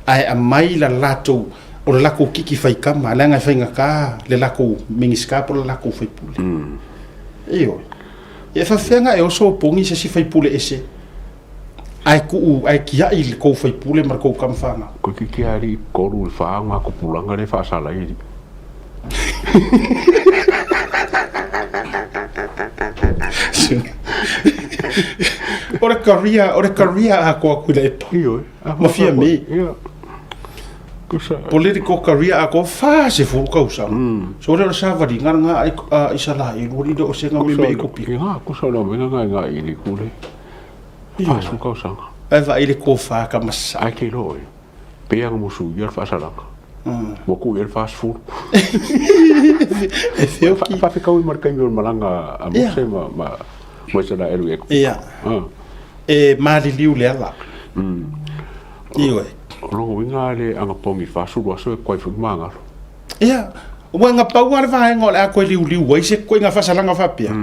ai a mai la lato o le lako kiki fai kama langa fai ngaka le lako mingiska po le lako fai pule io e fa fenga e oso pongi se si fai pule ese ai kia il ko fai pule mar ko kam fanga Ko ki ari ko ru fa nga ko pulanga le fa sala i. ore career a ko kule Io. Ma fia me. Ja. Kusa. political career a ko fa se fu ko sa so le sa va di nga isala i ru do se nga me ko pi Ja, kusa no me nga i ni kule. Fa su ko sa. ai va ile ko fa ka masa Ai ke lo. Pe ang mo su yer fa sala. Mo ku yer fast food. e feo ki Fa ka ui marka mi malanga a mo Yeah. se ma mo se la eru e. ia e mali liu le ala io Rongo winga le anga pongi fa su wa so ko fu manga. ia o nga pa wa va ngol a ko liu wai se ko nga fa sala nga fa pia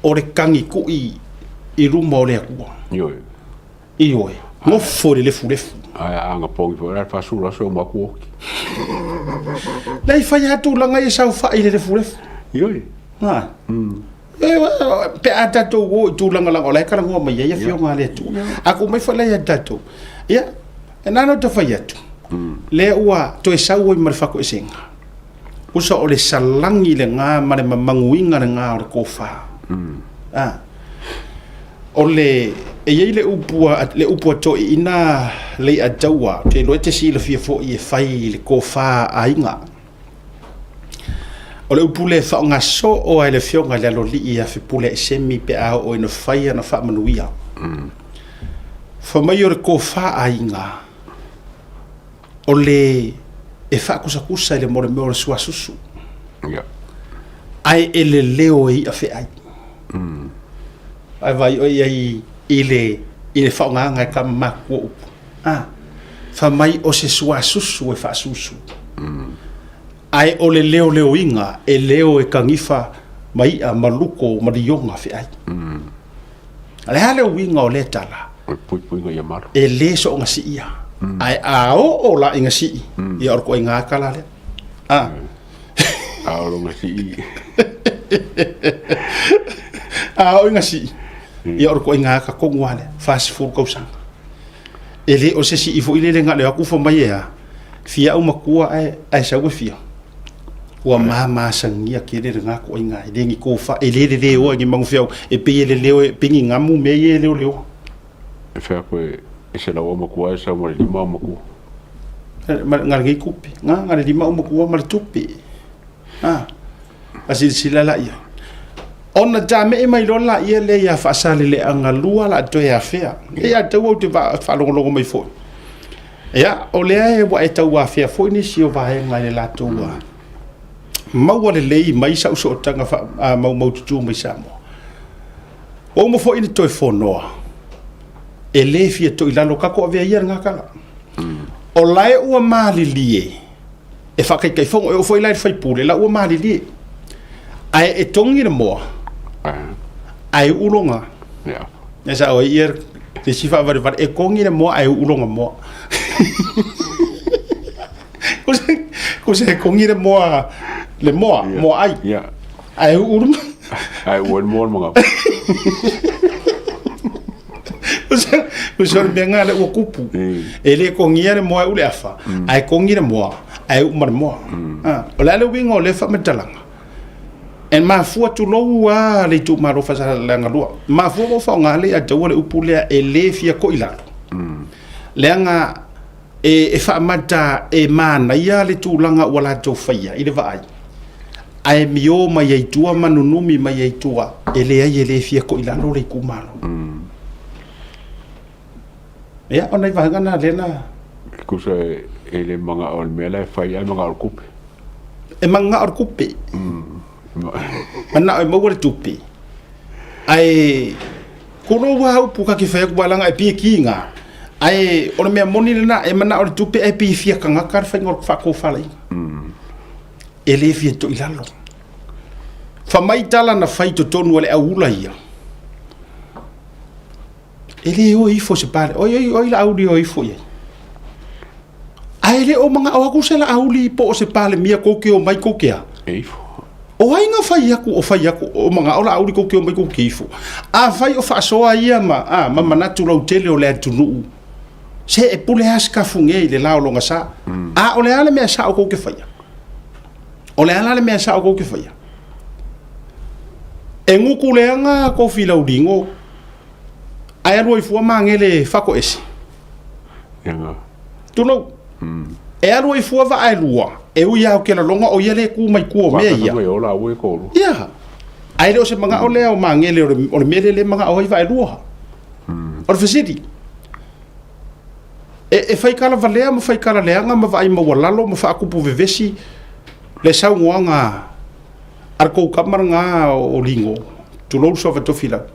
o le kangi ku i ru mo le ku Yo. io mo fo le fu Ai anga pongi fa su wa so ma ku. lei fa ya tu langa i sa fa ile le fu Yo. ha pe ata to wo tu langa langa la kala ngo mai ya fio nga le tu aku mai fa la ya tato ya nano to fa ya tu le ua to e sa wo mar fa ko singa usa o le salangi le nga mare manguinga le nga o ko fa o le e ye le upua to ina le atawa te lo te si le fia fo i fai le ko fa ainga o le upule fa nga so o ai le fio nga le lo li ia fe pule semi pe a o ina fai na fa manuia fa mai o ko fa ainga o le e fa kusa le more me o sua susu Ja. ai ele leo i a fe ai ai vai o i ile fa nga ka ma ko fa mai o se sua susu e fa susu ai o le leo inga e leo e kangifa mai a maluko marionga fi ai ale hale winga o le tala pui ngai mar e le so nga si ia ai a o la inga si ia or ko inga kala le a o nga si a o inga si ia or ko inga ka ko ngwale fast food ko sang ele o se si ifo ile nga le aku fo mai ya fia uma kua ai sa go fia wa mama sangia kele nga ko inga ile ngi ko fa ele le o ngi mangu fia e pe ele le pingi ngamu me ye le o e fa ko e se la o mo kua sa mo li mo ku ngal ngi kupi ngal di ma mo kua mal tupi asil sila la ia ona jame e mai lo la ia le ya fa sale le anga lua la to ya fea e ya te wo te fa lo mai fo ya o le e wa e tau wa fea fo ni si o va e ngai la to wa mau le lei mai sa so tanga fa mau tu mai sa mo o mo fo ini to fo no e le fia to ila lo ka ko ve ia nga kala o lai o mali lie e fa kai fo o fo ila fa pule la o mali lie ai e tongi le mo ai ulonga ya sa o ia te sifa va e kongi le mo ai ulonga mo Kuse kongi le mo mo ai ai ulunga ai won mo Kuse benga le o kupu ele kongi le mo ai ule afa ai kongi le mo ai umar mo o la le wingo le fa metalanga en ma fu tu lo wa le tu maro fa sa la ngalua ma fu mo fa ngale a tawale upulea ele fia ko ilalo le nga e fa mata e mana ia le tu langa wala to faia ile va ai mio mai ai tua manunumi mai ai tua ele ai ele fia ko ilalo le kumalo ya ona va ngana lena kusa ele manga on mela fai ai manga orkupe e manga orkupe mana e mo le tupi ai kono wa u puka ki fa ku balanga e pi kinga ai ona me moni na e mana o tupi e pi fia kanga kar fa ngor fa ko fa lai ele fia to ilalo fa mai tala na fai to tonu le aula ia ele o ifo se pare oi la audio ifo ia ai le o manga o ku se la auli po se pale mia ko ke o mai ko ke ifo o ai nga fai aku o manga ola auli ko ke o mai ko kifo a fai o fa so ia ma mana tu lo tele o le tunu se e pule aska funge le la o longa sa o le ale me sa o ko ke fai o le ale me sa o ko ke fai e nguku le nga ko fila udingo ai alo i fu mangele fa ko esi yanga tu no e alo i fu va ai lua e u ia o ke la longa o ia le ku mai ku o me ia o la o ko ia ai le o se manga o le o mangele o le mele le manga o i vai lua o le fasiti e fai kala valea mo fai kala leanga ma vai ma walalo ma fa kupu vevesi le sau ngoanga ar ko kamar nga o lingo tu lo so va to fila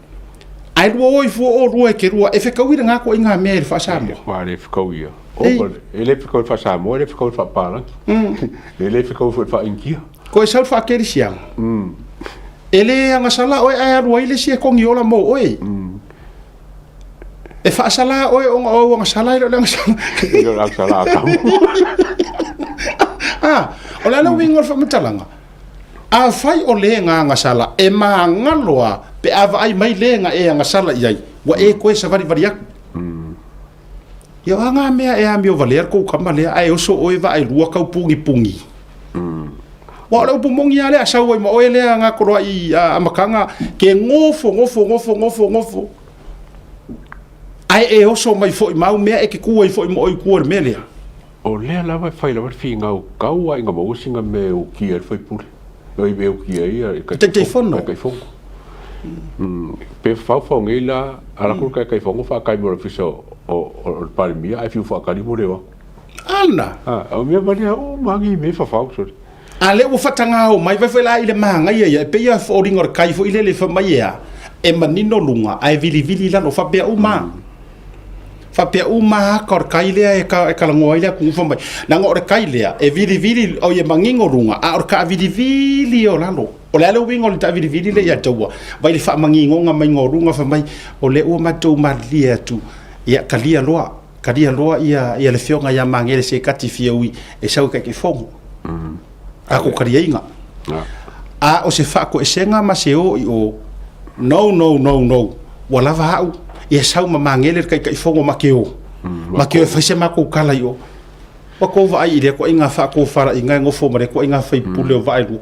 ai lua o i fu o lua ke lua e fe kawira nga ko inga me fa sa mo wa le kawia ele ficou fa sa mo ele ficou fa pala ele ficou fa inkia ko e sau fa ke risiang ele anga sala o ai lua ile si ko ngiola mo oi e fa sala oi o anga sala ile anga sala ka o la no wingor fa matalanga a fai o le nga sala e ma ngaloa pe ava ai mai le nga e anga sala iai wa e ko sa vari vari yo anga mea e amio valer ko kamale ai o so oi va ai lua ka pungi wa le pumongi ale asa oi mo ele nga ko ai amakanga ke ngofo ai e o so mai foi mau mea e ke ku foi mo oi ku mele o le la vai fai la fi nga o kau ai nga mo singa me o ki foi pule oi be o ki ai te fono pe fa ngila ala ku kai fongo fa kai mo fiso o palmia ai fiu fa kali mo lewa ana o me vale o mangi me fa so ale o fatanga o mai vai la ile manga ia pe ia fo ringor kai fo ile le fa mai ia e manino lunga ai vili la no fa be o ma fa pe uma kor kailea e ka ngoile ku fa mai na ngore kailea e vili o ye mangingo runga a or ka vili o lalo o le alo wingo le ta vili le ya tawa vai le fa mangingo nga mai ngorunga fa mai o le o matou malia tu ia kalia loa ia le fionga ya mangele se katifiaui e sau ka ke fongo a ko kariinga a o se fa ko esenga ma se o no wala va au ia sau ma mangele ka fongo makeo fa se ma ko kala yo o ko va ai le ko inga fa ko fara inga ngofo mare ko inga fa pule va ai ku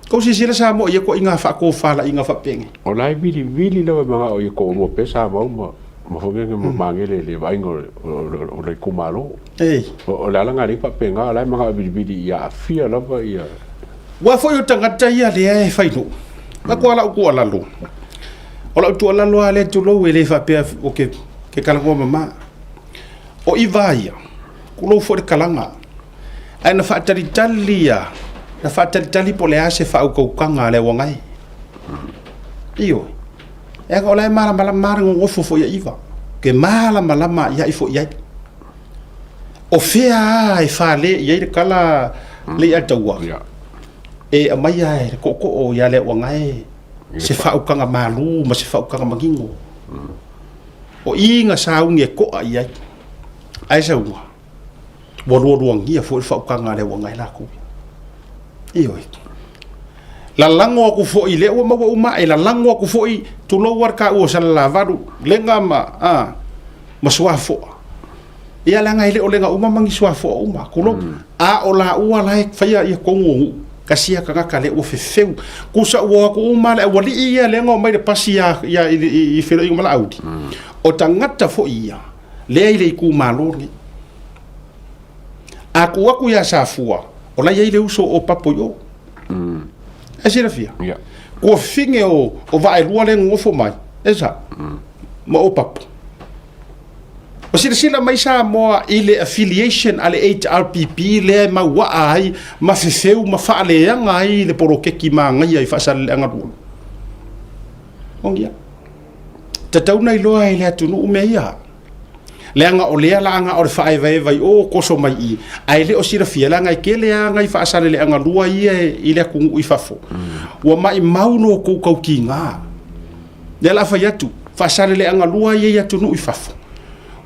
ko si sila sa mo ia ko inga fa ko fala inga fa penge o lai vili lo ma o ko mo pesa mo fo nge mo mangele le vai ngo o le kumalo o la nga ri pa penga la ma vili ya fia la va ia wa fo yo tangata ia le fa ino ma ko ala lo o la tu ala lo ale tu lo le fa pe o ke kala ngo mama o ivaia ku lo fo de kalanga ai na fa tali talia na fa tali po le ase fa ko kanga le wangai iyo e ko le mala ngo fo ya iva ke mala ya ifo ya o fea e fa le ya kala le atawa e amaya ko o ya le wangai se fa kanga malu ma se fa kanga magingo o inga saunge ko ai sa wa wo ngia fo fa kanga le wangai la ko iyo la lango ku fo ile o ma la lango ku fo I tu lo war ka o sala lavaru lenga ma swafo ia langa ile o lenga uma mangi swafo uma ku lo a o la ua la fa ia ko ngu kasia ka ka le o fefeu ku sa o ku uma le wali ia lenga mai de pasia ia I fero I mala audi o tangata fo ia le ile ku malori a ku ya safua o la ia ile uso o papo yo Asira fia. Yeah. Ko finge o vai lua le ngofo mai. Esa. Ma o papo. O sila mai sa mo ile affiliation ale HRPP le ma wa ai ma fefeu ma fa le nga ai le poroke ki ma ngai ai fa sa le nga ru. Ongia. Tatau nai loa ile atunu meia. Leanga o lea langa o le fai vai o koso mai I ai le o sira fia langa I ke lea ngai fa asale le anga lua I le kungu I fafo wa mai mauno ko kau ki nga le la fa yatu fa asale le anga lua I atu nu I fafo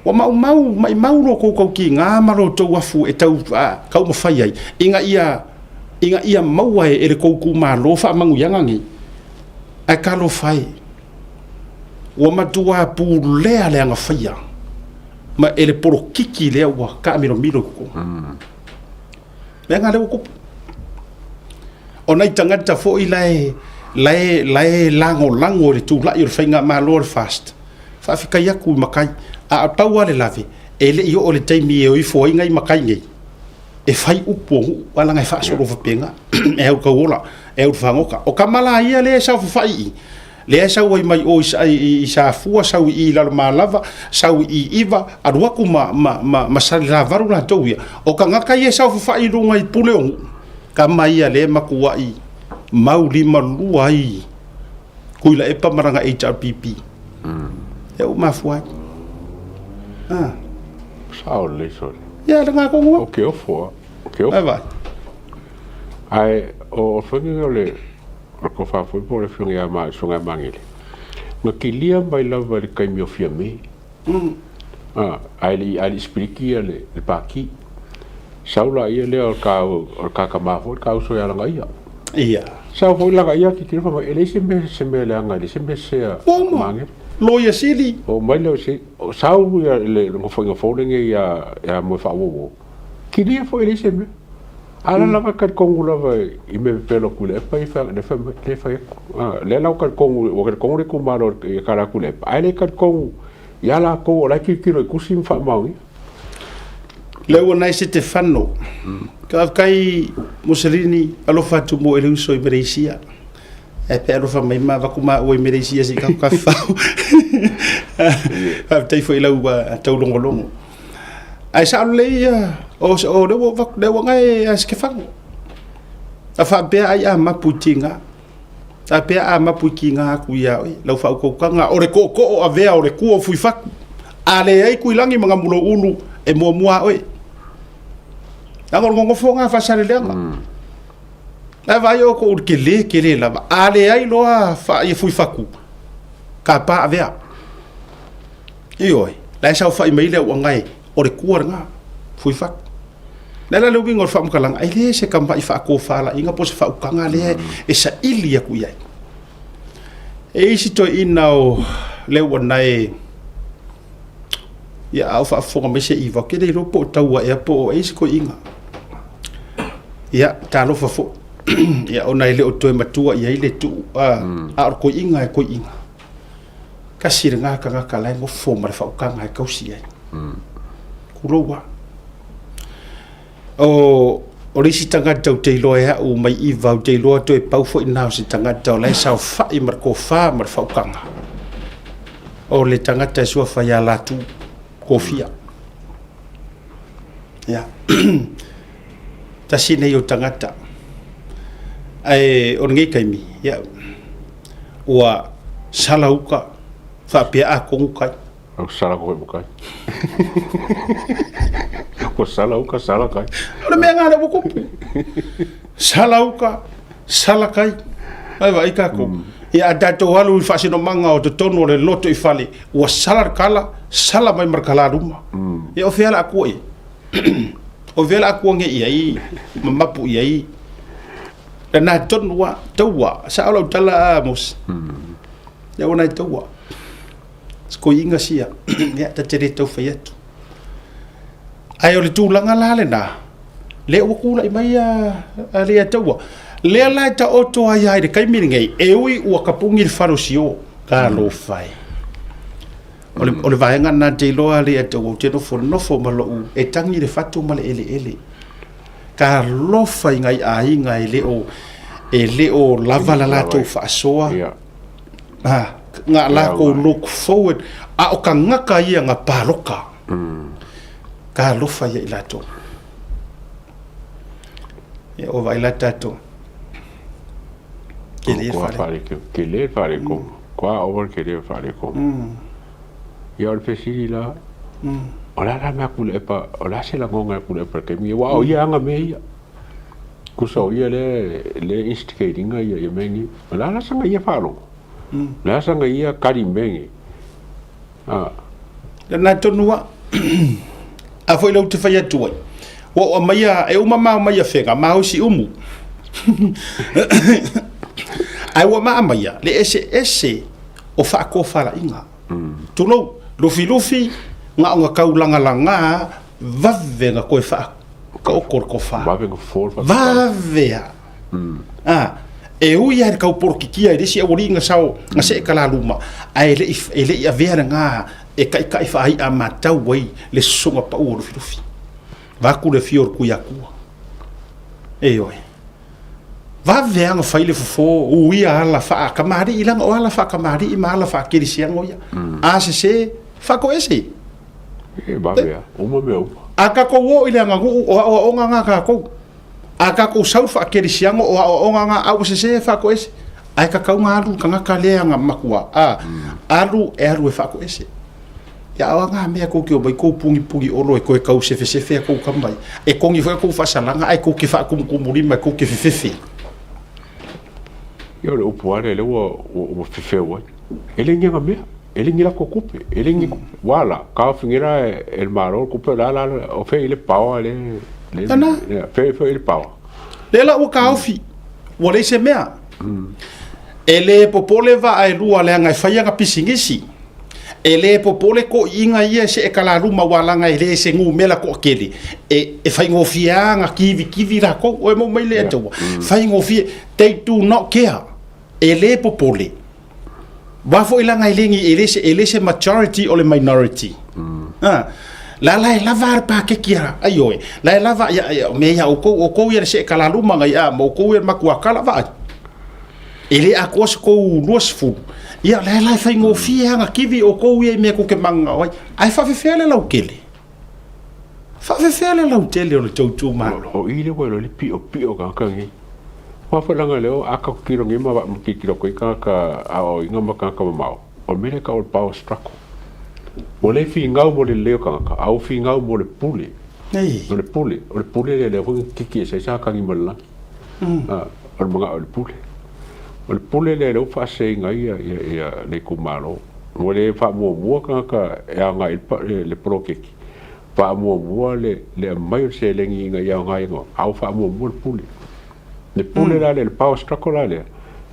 wa mai mauno ko kau ki nga maro to wafu e tau kau ma fai ai inga ia maua e le kouku ma lo fa mangu yanga ngi ai kalo fai wa matua pu lea le anga fai ma ele poro kiki le wa ka miro ko venga le ko ona itangata fo I lai lango le tu la ir fenga ma lord fast fa fika yaku makai a tawa le lave ele yo o le taimi e o fo inga I makai ngai e fai upo wala ngai fa so ro fa penga e o ka ola e o fa ngoka o kamala ia le sa fai le sa wai mai o I sa fua sa I la malava sa I iva arua ku ma sa la varu la toia o ka ngaka ia sa fa I runga I pule o ka mai le makua I mauli malua I kuila e pa maranga HRPP e o mafua sao le so ya nga ko ngo okay o fo vai ai o fenga le ko fa foi por finga ma songa mangile no kilia mai lava le kai mio fia me ai expliquia le paki saula ia le o ka ma fo ka so ya langa ia sa fo langa ia ki tira fa ele se me langa le se me se mangile lo ia sili o mai lo se sau ia le no fo le ia mo fa wo kilia fo ele se me ala lava ka kongu lava I me pelo kule pa I fa le fa le la ka kongu o ka kongu le kumaro e kara kule ai le ka kongu ya la ko la ki kilo kusim fa mau le wona I Stefano ka kai Mussolini alo fa tu mo ele so I Malaysia e pe alo fa mai ma va kuma o I Malaysia si ka fa fa tai foi la uba tau longolongo ai sa le o le ngai askefang a fa be ai a maputinga ku ya lau fa ko kanga o le ko a vea o le ku o fui fa ale ai kuilangi mga mulo ulu e mua oi angor ngo fonga fa sare lenga la vai o ko kele la ale ai loa fa e fui faku ka pa avea ioi la sa fa email o ngai o re kuaranga fui faku la le wingo fa mkalang ai le se kamba i fa ko fa la inga po se fa ukanga le e sa ili ya ku ia e isi to inao le wonai ya au fa fonga me se iva ke le po taua e po e isi ko inga ya ta lo fa fo ya ona ile o toe matua ia ile tu a ko inga kasir nga ka kala mo fo ma fa ka nga ka usia kurowa o risi tanga tau te loa o mai i vau te loa to e pau fo ina si tanga tau lai sa fa i mar ko fa mar fa ka nga o le tanga te so fa ya la tu kofia ya ta sine yo tanga ta ai on ngai kai mi ya wa salauka fa pia a ko kai au sala ko kai ko salauka sala kai ole me ngale bu ko salauka sala kai ai vai ka ko ya dato walu fa sino manga o to tono le loto i fali wa sala kala sala mai mar kala duma ya o fiala ko i o vela ko nge i mapu i na ton wa tawa sa ala tala mos ya ona tawa ko inga sia ya ta tere to fayet ai o le tu langa lale na le o kula mai le tawa le la ta oto ai ai de kai miringai e ui o kapungi farosio ka lo fai o le vai ngana te lo ale te o te no fo malo e tangi le fatu male ele ka lo fai ngai ai ngai le o lava la to fa soa nga la ko look forward a o ka ngaka ia nga paloka ka lo fai ia lato e o vai la tato ke le fare ko qua over ke le fare ko ya o pesiri la ola la ma kule pa ola se la ngonga kule pa ke mi wa o ia nga me ia ku so ia le instigating ia mengi ola la sanga ia falo la sanga ia kari mengi na tonua a foi lo te fai atu o maia e uma maia fega mau si umu ai wa maia le ese o fa ko fala inga tu lo filufi nga nga kaulanga langa vave nga ko fa ka o ko fa vave nga for fa vave e u ia ka por kikia ide si ori nga sao nga se kala luma ai le ia vera nga e kai fa ai amata wai le songa pa o filufi va ku le fior ku ya ku e oi va ver nga faile fo o ia ala fa kamari ilang o ala fa kamari i mala fa kiri siang o ia se fa ko ese e va ver uma meu aka ko wo ile nga o nga ka ko aka ko sau fa kiri siang o nga au se fa ko ese ai ka ka nga alu ka ka le nga makua alu e fa ko ese ya nga me ko ki o bai ko pungi o lo e ko ka se ko kambai e ko ngi fa ko fa salanga ai ko ki fa ko muri ma ko ki fe yo le upuare le o fefewa ele ngi ngabe ele ngi la kokupe ele ngi wala ka fingira el maro kupe la o fe ile pawa le fe ile pawa le la o ka ofi o le se mea ele popole va ai lua le ngai faia nga pisingisi ele popole ko inga ia se kala ruma wala ngai le se ngu mela ko kele e fai ngofia nga kivi ra ko o mo mai le to fai ngofia they do not care ele popole wa fo ila ngai lengi ele se majority o le minority la var pa ke kira ayo la va ya me ya o ko ia se kala ruma ngai mo ko ia makua kala va ele akos ko luas fu ia la fai ngofia nga kivi o ko ia me ko ke manga oi ai fa fele la ukele fa fele la utele o tu ma o ile wo le pi o ka ngi wa fa langa leo aka kiro ngi ma ki kiro ko ka a o inga ma ka ma o mele ka o power struggle mo le fi ngau mo le leo kanga au fi ngau mo le pule nei o le pule le fu kiki se sa kangi mo la o mga o le pule le fa se ngai ya le kumalo mo le fa mo kanga ya ngai le prokeki fa mo le mai se le ngi ngai ya ngai ngo au fa mo le pule la le power structure le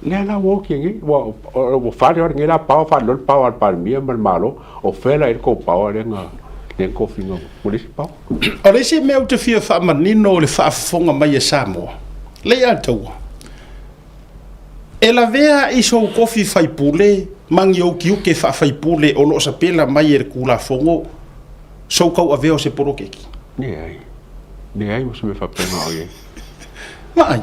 la walking o fa de ngi la power pa mi malo o fela il ko power le nga le ko fingo polisi pa o le se meu te fia fa manino le fa fonga mai e Samoa le ya tau e la vea i so kofi fai pule mangi o kiu ke fa fai pule o lo sa pela mai e kula fongo so kau aveo se porokeki ne ai mo se me fa pena o ye mai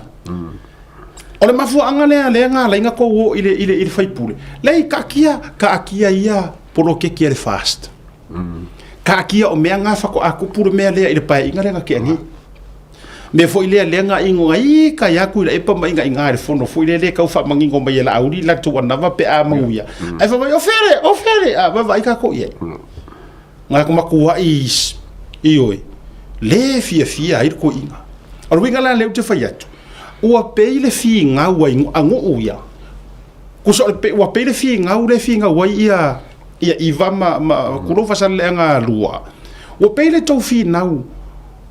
o le mafuanga le nga le nga ko o ile fai pule le ka kia ia porokeki le fast ka kia o mea nga fa ko aku pure mea le ile pai inga le ke ani me foi le nga ingo ai ka ya ku le pa mai nga le fono foi le ka fa mangingo mai la auri la tu wana va pe a manguia ai fa mai ofere a va vai ka ko ye nga ko makua is ioi le fia ai ko inga o winga la le te fa yatu o pe le fi nga wa ango uia ko so pe o pe le fi nga wa ia iva ma kulo fa sa le nga lua o pe le to fi nau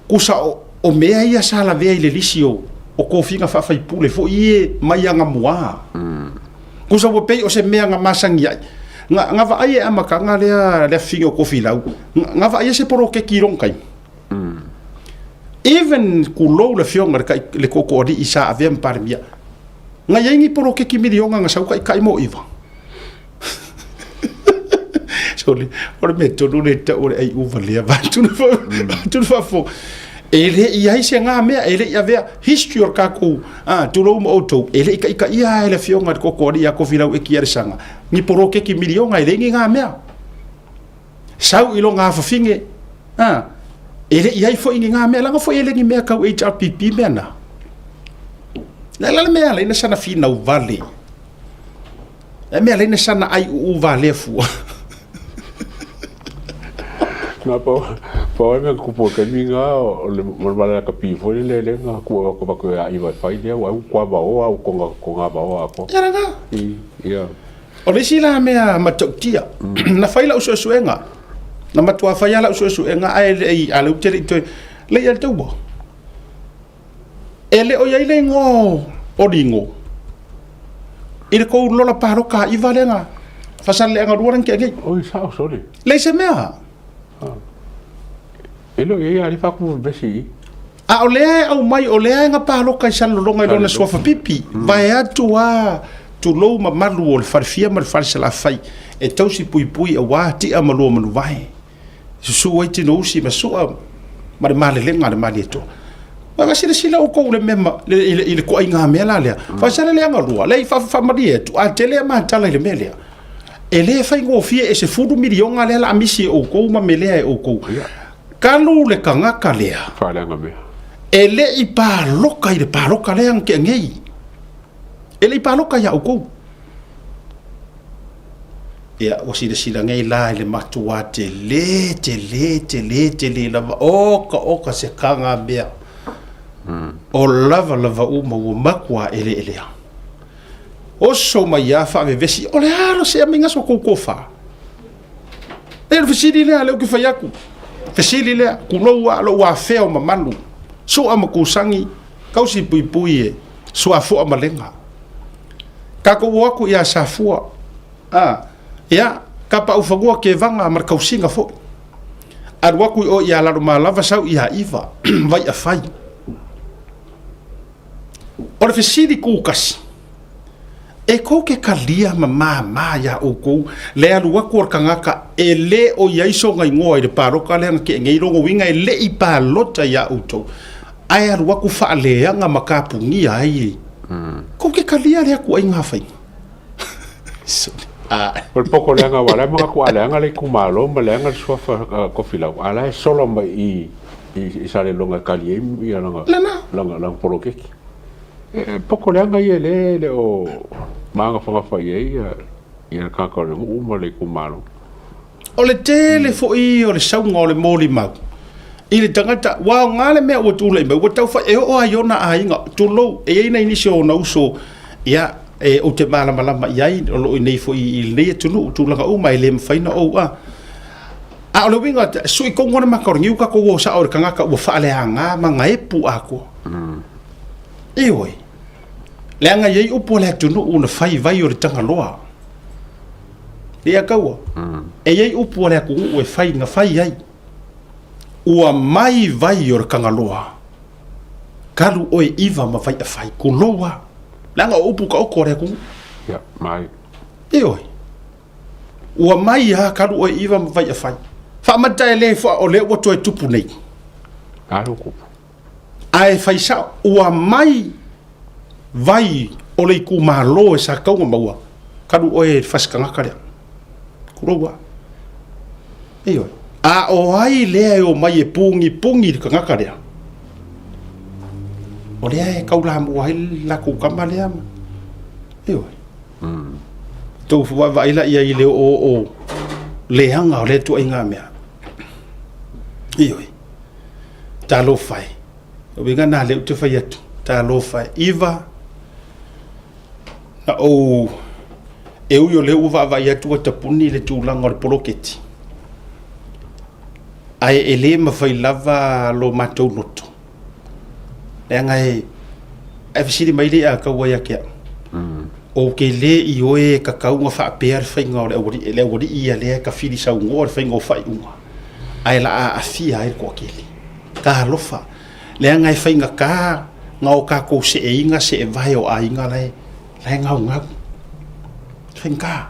ku sa o mea ia sala vea ile lisio o ko finga fa fai pule fo ie mai anga mua ku sa o pe o se mea nga masangi ai nga va ai ama ka nga le finga ko fi lau nga va ai se poro ke kirong kai even ku lo le fionga le koko di isa ave par mia nga yengi poro ke kimilionga nga sau kai mo iva soli o me to le ta o ai uva le va tu fa fo ele ia se nga me ele ia vea history or kako tu lo mo auto ele ka ia ele fionga koko di ko fi lau e kier sanga ni poro ke kimilionga ele nga me sau ilo nga fa finge ele ia fo inga me langa fo ele ngi me ka HRPP mena la me ala ina sana fina u vale me ala ina sana ai u vale fu na po me ku po ke minga o le mala ka pi fo le nga ku ko ba ko ai va fai dia wa ku ba o ko nga ba o ko yaranga ia o le sila me ma tokia na faila uso suenga na matua fai ala uso nga ai ala utele to le ya tubo ele o yai le ngo o dingo ile ko lola paro ka i valenga fasal le nga ruan ke o sa sorry le se mea elo ye ali fa ku besi a ole au mai ole nga paro ka sal longa lona sofa pipi vai atua tu lo ma malu o farfia ma farsala fai e tausi pui wa ti amalo manu vai su wai te no si ma so ma de male lenga de male to ma sila o ko le mema le ko inga mela le fa sala le nga lua le fa ma di tu a tele ma tala le mele ele fa ngo fie e se fudu milionga le la misi o ko ma mele o ko kalu le kanga kalea fa le nga me ele i pa loka i pa loka le ang ke ngei ele i pa loka ya o ko ya o si de sila ngai la le matua te le lava oka se kanga bea o lava uma o makua ele o so mai ya fa ve vesi o le aro se aminga so ko fa e fesili le ale ki fa yaku fesili le ku lo wa feo mamalu so ama ku sangi kausi pui e so afo amalenga ka ko wa ku ya safua ya kapa ufagua ke vanga mar kausinga fo ar waku o ya la malava sau ya iva vai afai or fesili ku kas e ko ke kalia mama ya o ko le alu waku or kangaka ele o ya iso ngai ngoi de paroka le ke ngai rongo winga le i pa lota ya uto ai alu waku fa le nga makapungi ai ko ke kalia le ku ai ngafai por poco le nga wala mga ku ala nga le kumalo ma le nga sofa ko filau ala solo mai i sale longa kalie ia langa porokeki poco le nga le o manga fanga fa ia ka ka le uma le kumalo O le tele fo I o le saunga o le mōli mau. I le tangata, wao ngale mea ua tūla I mai, ua tau wha e o aiona a inga, tūlou, e eina inisi o na uso, ia, o te malama iai, o lo I nei fo I nei tunu, tūlanga uma, I le mwhaina o a. A o le winga, sui kongona makaorangi, uka ko o sa o le kangaka, ua whaale a ngā, ma ngā epu a ko. E oi. Le anga iei upo le tunu, una whai vai o le tangaloa. Le a kaua. E iei upo le kungu, e whai nga whai ai. Ua mai vai o le kangaloa. Kalu oe iwa ma vai a whai kuloa. Langa upu ka oko rea kungu. Ya, mai. E oi. Ua mai ha kalu oe iwa ma vai a whai. Wha mata e le fua o le watu e tupu nei. Aro kupu. Ae whai sa ua mai vai o le ku malo e sa kaunga maua. Kalu oe whaskangaka rea. Kuloa. E oi. A o ai lea o mai e pungi le kangaka rea. O lea e kaula mua ai la kukama lea ma. E oi. Tau fuwa vaila ia I leo o leanga o le tu inga mea. E oi. Ta lo fai. O winga na leo te fai atu. Ta lo fai. Iwa. Na o e ui o leo uwa vai atu a tapuni le tūlanga o le poloketi. Ai e le mawhai lava lo mātou noto. Le anga e fisiri mai le a kaua ia kia. O ke le I oe ka kaunga whaapea re whainga o le awari ia le ka whiri sau ngoa re whainga o whai unga. Ai la a fia ai kua kele. Ka halofa. Le anga e whainga ka ngau ka kou se e inga se e vai o a inga lai. Lai ngau ngau. Whainga.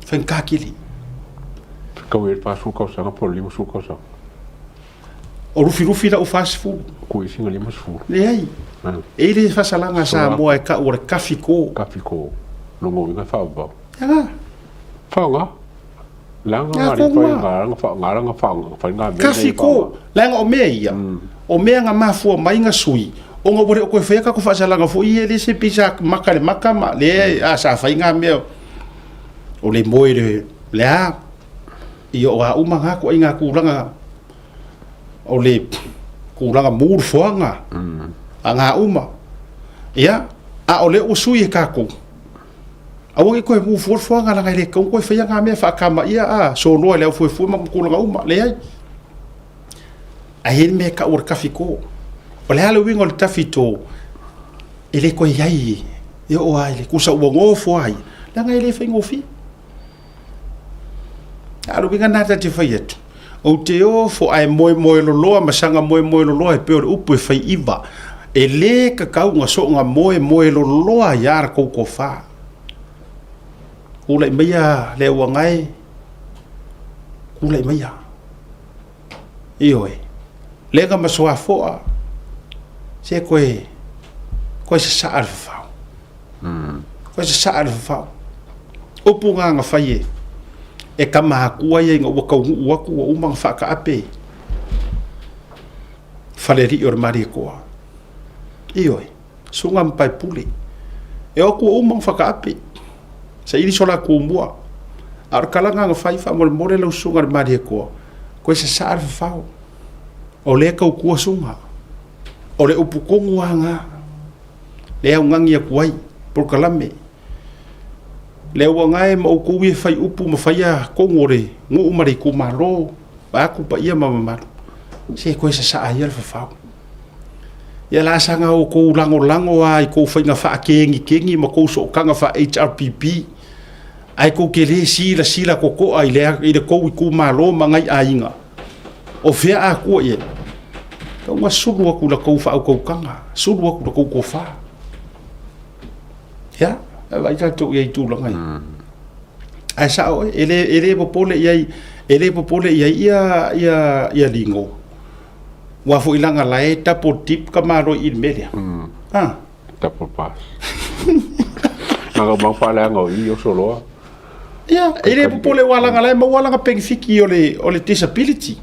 Whainga kili. Kau e pa su kau sanga po lima su kau sanga. O rufi la o fast food. Ku singa lima su. Le ai. E le fasalanga sa moa e ka o le kafiko. Kafiko. Longo inga fa ba. Ya. Fa nga. Langa ngari fa nga fa nga me. Kafiko. Langa o mea ia. O mea nga mafua mai nga sui. O nga wore o koe wheka ko fasalanga fo I le se pisa maka le maka ma. Le a sa whai nga mea. O le moe le a. I o a umanga ko inga kulanga o le kulanga mur foanga a nga uma ia a o le usui e kako a wangi ko e mu foanga la le ko fe nga me fa kama ia a so no le fu ma kulanga uma le ai a hin me ka ur kafiko o le halo wingo le tafito ele ko iai e o ai le kusa o ngo fo ai la nga le fe ngofi Aro winga nata te whai atu. O te o fo ai moe lo loa, masanga moe lo loa e peo upu e whai iwa. E le ka kaunga so nga moe lo loa iara kou ko wha. Kula I meia le wangai. Kula I meia. Ioi. Le ka masua foa. Se koe. Koe se saar whau. Koe se saar whau. Upu nga whai e. E ka mahakua ia inga ua kaungu uaku ua umanga whaka ape. Whaleri o mari koa. Ioi, sunga mpai puli. E oku ua umanga whaka ape. Sa iri sola kumbua. Aro kalanga nga whaifa more lau sunga mari koa. Koe sa saar whau. O le kau kua sunga. O le upukongu anga. Le au ngangi a kuai. Porkalame. Le wangai ma o kuwi fai upu ma fai a kongore ngu umari ku malo ba ku pa ia mama se ko sa ayer fa fa ya la sanga o ko lango ai ko fai nga fa kengi ma ko so kanga fa HRPP ai ko kele sila ko ai le ko ku malo ma ngai ainga o fe a ku ye ko ma sulu ku la ko fa ko kanga sulu ku ko fa ya vai ka tu ye tu langai ai sa ele popole ia lingo wa fo ilanga lai tapo tip kamaro il media tapo pas nga ba fa la ngo I o solo ya ele popole wala nga lai ma wala nga pengfiki o le disability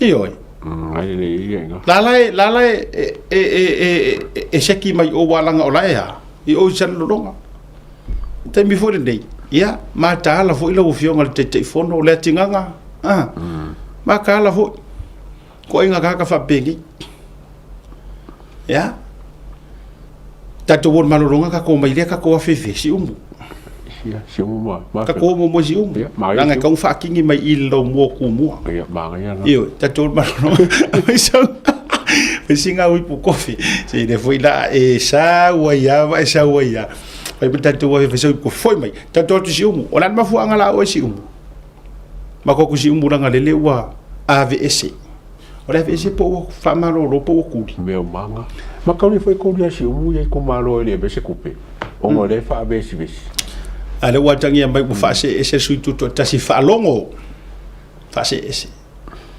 ioi ai le ia lalai e seki mai o wala nga o lai I o san longa te mi fo dei ia matala fo ilo fionga le te fono le tinganga makala fo ko inga ka fa bengi ia tato won malolonga ka ko mai le ka ko fefe si umu ia si umu ma ka ko mo si umu nga ka fa kingi mai ilo mo ku mo ia ma ia io tato malolonga so singa ui pu kofi se le foi la e sa wa ya ai tato wa fe so ko foi mai tato si umu ona ma fu anga la o si umu ma ko si umu nga lele wa AVS ora fe se po fa malolo po ku meu manga ma ka ni foi ko dia si umu ye ko malo ele be se kupe o mo le fa be si ale wa tangi mai bu fa se ese su tu ta si fa longo fa se ese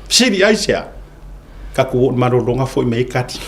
si di aisia ka ko malolo nga foi mai kati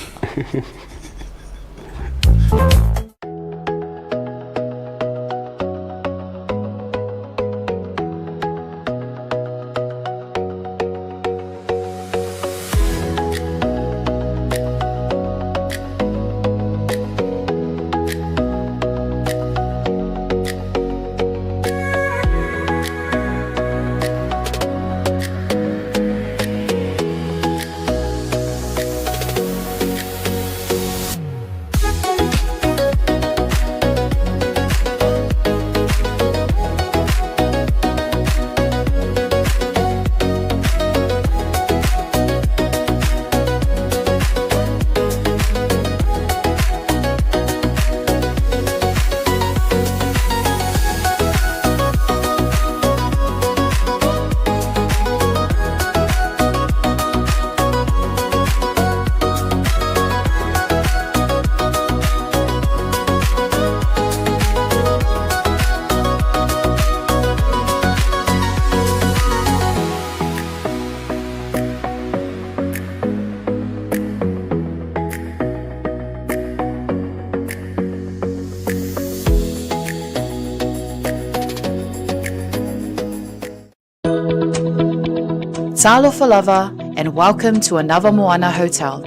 Talofa lava and welcome to Anava Moana Hotel.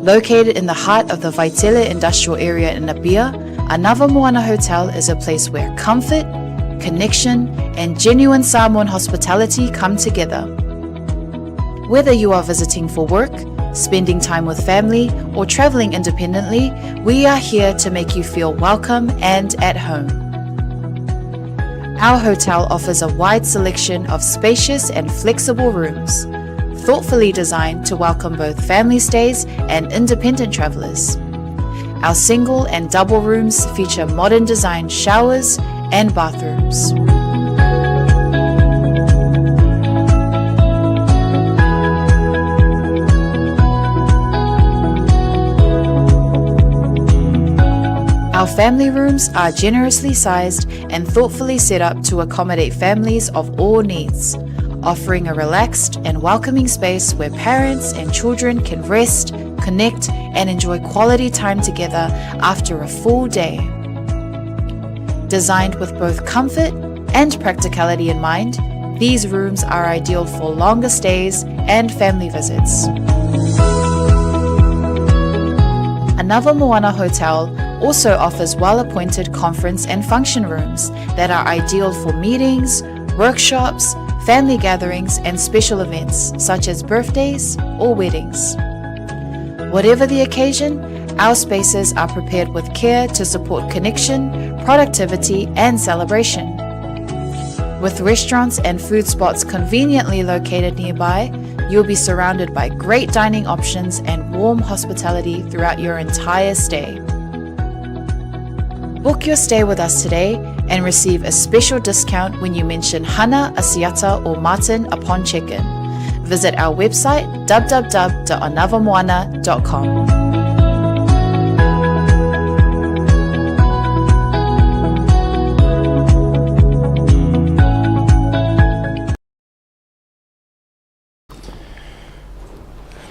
Located in the heart of the Vaitele industrial area in Nabia, Anava Moana Hotel is a place where comfort, connection, and genuine Samoan hospitality come together. Whether you are visiting for work, spending time with family, or traveling independently, we are here to make you feel welcome and at home. Our hotel offers a wide selection of spacious and flexible rooms, thoughtfully designed to welcome both family stays and independent travelers. Our single and double rooms feature modern designed showers and bathrooms. Our family rooms are generously sized and thoughtfully set up to accommodate families of all needs, offering a relaxed and welcoming space where parents and children can rest, connect, and enjoy quality time together after a full day. Designed with both comfort and practicality in mind, these rooms are ideal for longer stays and family visits. Anava Moana Hotel also offers well-appointed conference and function rooms that are ideal for meetings, workshops, family gatherings, and special events such as birthdays or weddings. Whatever the occasion, our spaces are prepared with care to support connection, productivity, and celebration. With restaurants and food spots conveniently located nearby, you'll be surrounded by great dining options and warm hospitality throughout your entire stay. Book your stay with us today and receive a special discount when you mention Hana, Asiata, or Martin upon check-in. Visit our website www.anavamoana.com.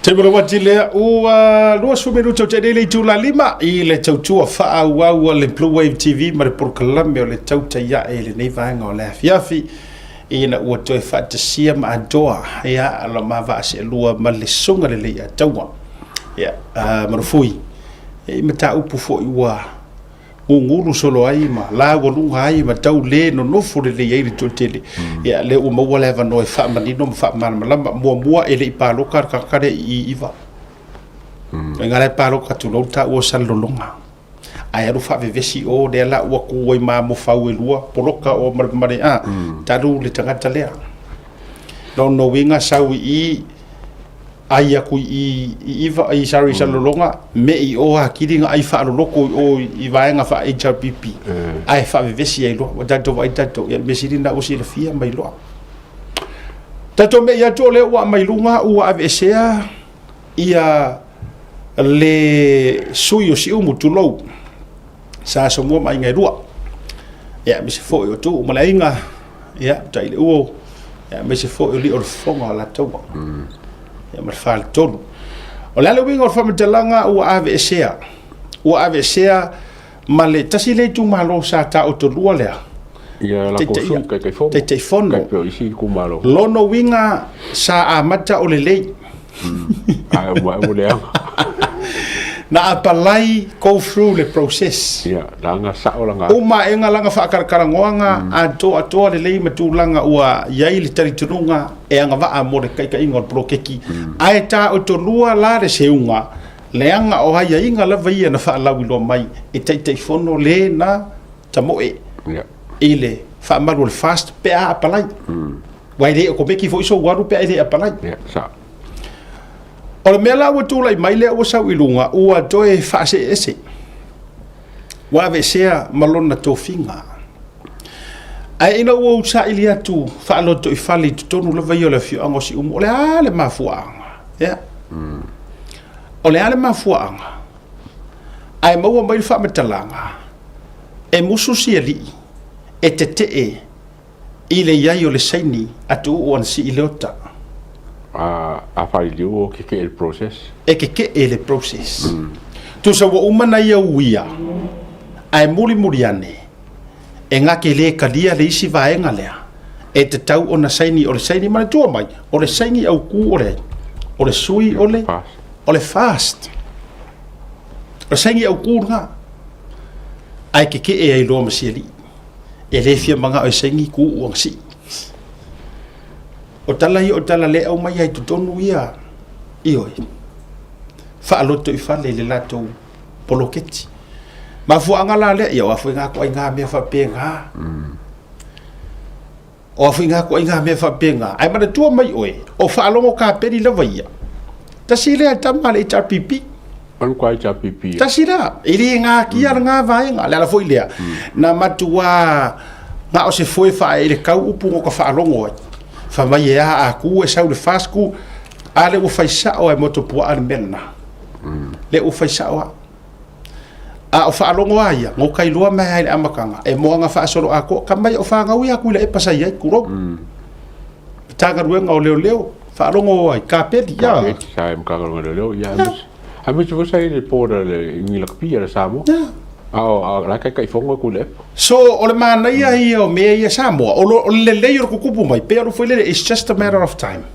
Te mara wati lea ua lua sumiruto te dele tu la lima I le tautua faa ua le Blue Wave TV ma le Porkalame o le tauta ia e le nei vaenga o le afiafi ina ua toe whaatasia ma adoa ia ala mawa ase lua ma le sunga le lea taua ia marufui e mata upu fo ua ngulu solo ai ma la golunga ai ma tau le no fo le ai le totele ya le o mo wala va no fa ma no fa ma la mo ele I palo kar kare I iva ngale palo ka tu no ta o salolonga ai ru fa vesi o de la o ku o ma mo fa o lua poloka o ma a taru le tangata le no winga sau I ai aku iva ai sari salolonga me I o akiringa ai fa loko o I vaenga fa HRPP ai fa vesi ai lo dato vai dato ya mesirina o sila fia mai lo dato me ya tole wa mai lunga o avesea ia le suyo si o mutulo sa so mo mai ngai lua ya me se fo o tu malainga ya tai le o ya me se fo o li o fonga la to ya mar fal tolu o la winga o famatalanga o avesea male tasile tu malo sa ta o to lua le ia la ko su kai fo te fono kai pe isi ku malo lono winga sa amata o le lei ai mo le na apalai go through the process ia langa sa o langa uma enga langa fa karakarangoanga ato le lei matulanga ua yai le taritunga e anga va mo le kai ingo prokeki ai ta o to lua la de seunga le anga o hai inga la vai na fa lawi lo mai e tai fono le na tamoe ia ile fa malu le fast pe a apalai wai le ko beki fo iso waru pe ile apalai ia sa o le mea laua tūlai mai lea ua sau ilunga ua toe whaase ese. Wa avesea malona tōwhinga. Ai ina ua usa ili atu whaaloto I whali tutonu la vai o le fio angosi o le ale mafuanga. Yeah. O le ale mafuanga. Ai maua mai whamatalanga. E musu sia li. E te I le iai o le saini atu uan si I leota. a fai liu ke el process e ke ele process tu sa wo umana ia uia ai muri ane e ngake le kalia le isi vaenga lea e te tau ona saini o le saini mana tua mai o le saini au ku o le sui o le fast o le saini au ku nga ai ke e ai lo masiali e le fia manga o saini ku uang si o tala le au mai ai tutonu ia ioi fa aloto I fale le lato poloketi ma fu angala le ia wa fu nga ko nga me fa penga o fu nga ko nga me fa penga ai ma tu mai oi o fa longo ka peri le vai tasile ta male HRPP an ko HRPP tasira ili nga kia nga vai nga la foi le na matua nga o se foi fa ile ka upu ko fa longo fa mai a ku e sau le fasku ale o faisa o e moto po al menna le o faisa o a fa longo ai ngo kai lua mai ai amakanga e mo nga fa solo ako kamai o fa nga uia ku le e pasai ai ku ro tanga ruenga o leo fa longo ai ka pedi ya sa em ka longo leo ya a mi tu sai le por le ni la pia le samo la kai fongo ku le so o le mana ia o me ia Samoa o le leio ko kupu mai pero foi le it's just a matter of time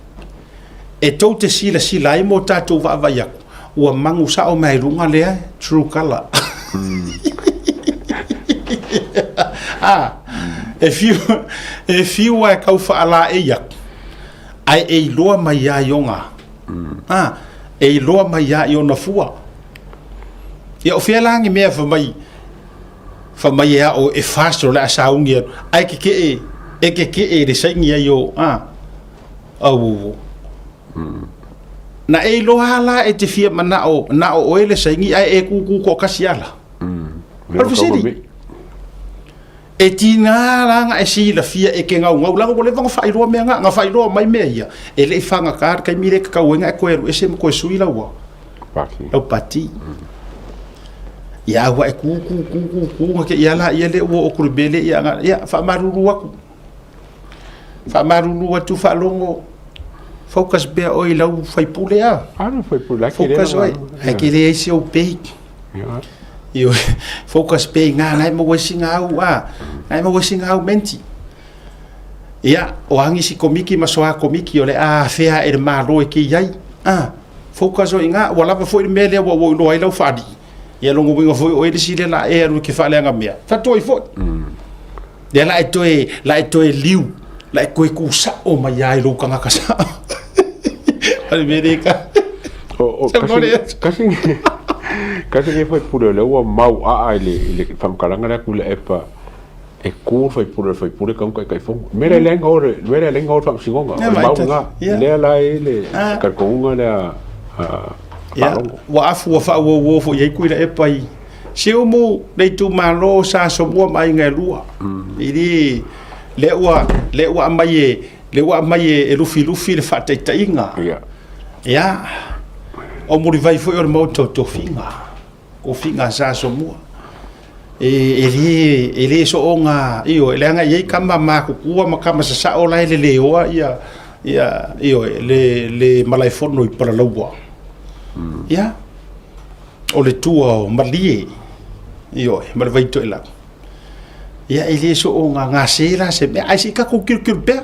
e to te sila ai mo tatu va ya o mangu sa o mai runga le true color if you wa ka fa ala e ya ai e loa mai ya yonga e loa mai ya yo na fua ia o fialangi mea fa mai ya o e fast la saungia ai ke le saingia yo au na e lo hala e te fia mana o na o ele saingi ai e ku ko kasiala e tina langa e si la fia e ke ngau la ko le vanga fai ro me nga fai ro mai me ia e le fanga kar kai mire ka wenga ko e se ko suila wa pati ya wa e ku ke ya la ya le wo ku bele ya fa maruru tu fa longo focus be o i lau fai pule a no foi por lá que focus oi é que ele esse o pei eu focus be nga nai mo singa au menti ya o angi si komiki masoa komiki ole a fea e malo e ke yai focus oi nga wala fa foi mele wo lo ai lau fadi ia longo winga foi o ele si le la e ru ke fa le nga mea fa toi foi le la e toi liu la e koe ku sa o mai ai lo kanga ka sa ale mereka o kasi foi pure le o mau a le fam kalanga le kule epa e ku foi pure kam kai fo mera lenga o fam singonga mau nga le la ele ka ko nga le ya wa afu wa fa wo fo ye kuila e pai se o mo le tu malo sa so mo mai ngai lua ili le wa mai e lufi le fa te tainga ya o mo vai fo o mo to finga o finga sa so mo ele so onga io ele nga ye kama ma ku ma kama sa o lai le o ia io le malai fono i para laua ya o le tua o malie io ma vai to ela ya ele so onga nga sela se me ai si ka ku kir pe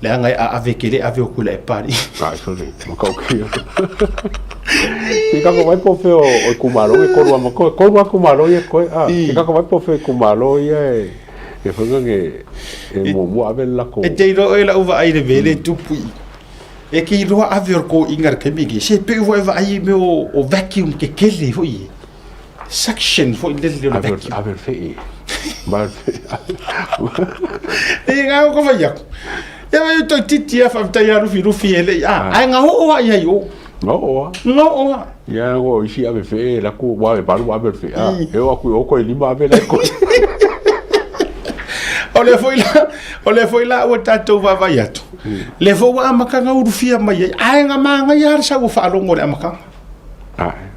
le nga avec ele ave o kula e pari so le ko ki si ka ko vai po fe o kumaro e ko wa kumaro e ko si ka ko vai po fe kumaro e fanga e mo ave la ko e te ro ela uva ai le vele tupui e ki roa ave ko ingar ke migi se pe vo eva ai me o vacuum ke kele foi suction foi le vacuum ave fe mas e nga ko vai ya e vai to titi a fa ya rufi ele ai nga ho ya yo no ya go isi ave fe la ku wa baru ave fe e o ko lima ave la ko ole foi la o tatou vai atu le fo wa makanga urufia mai ai nga manga ya sa o fa longo le makanga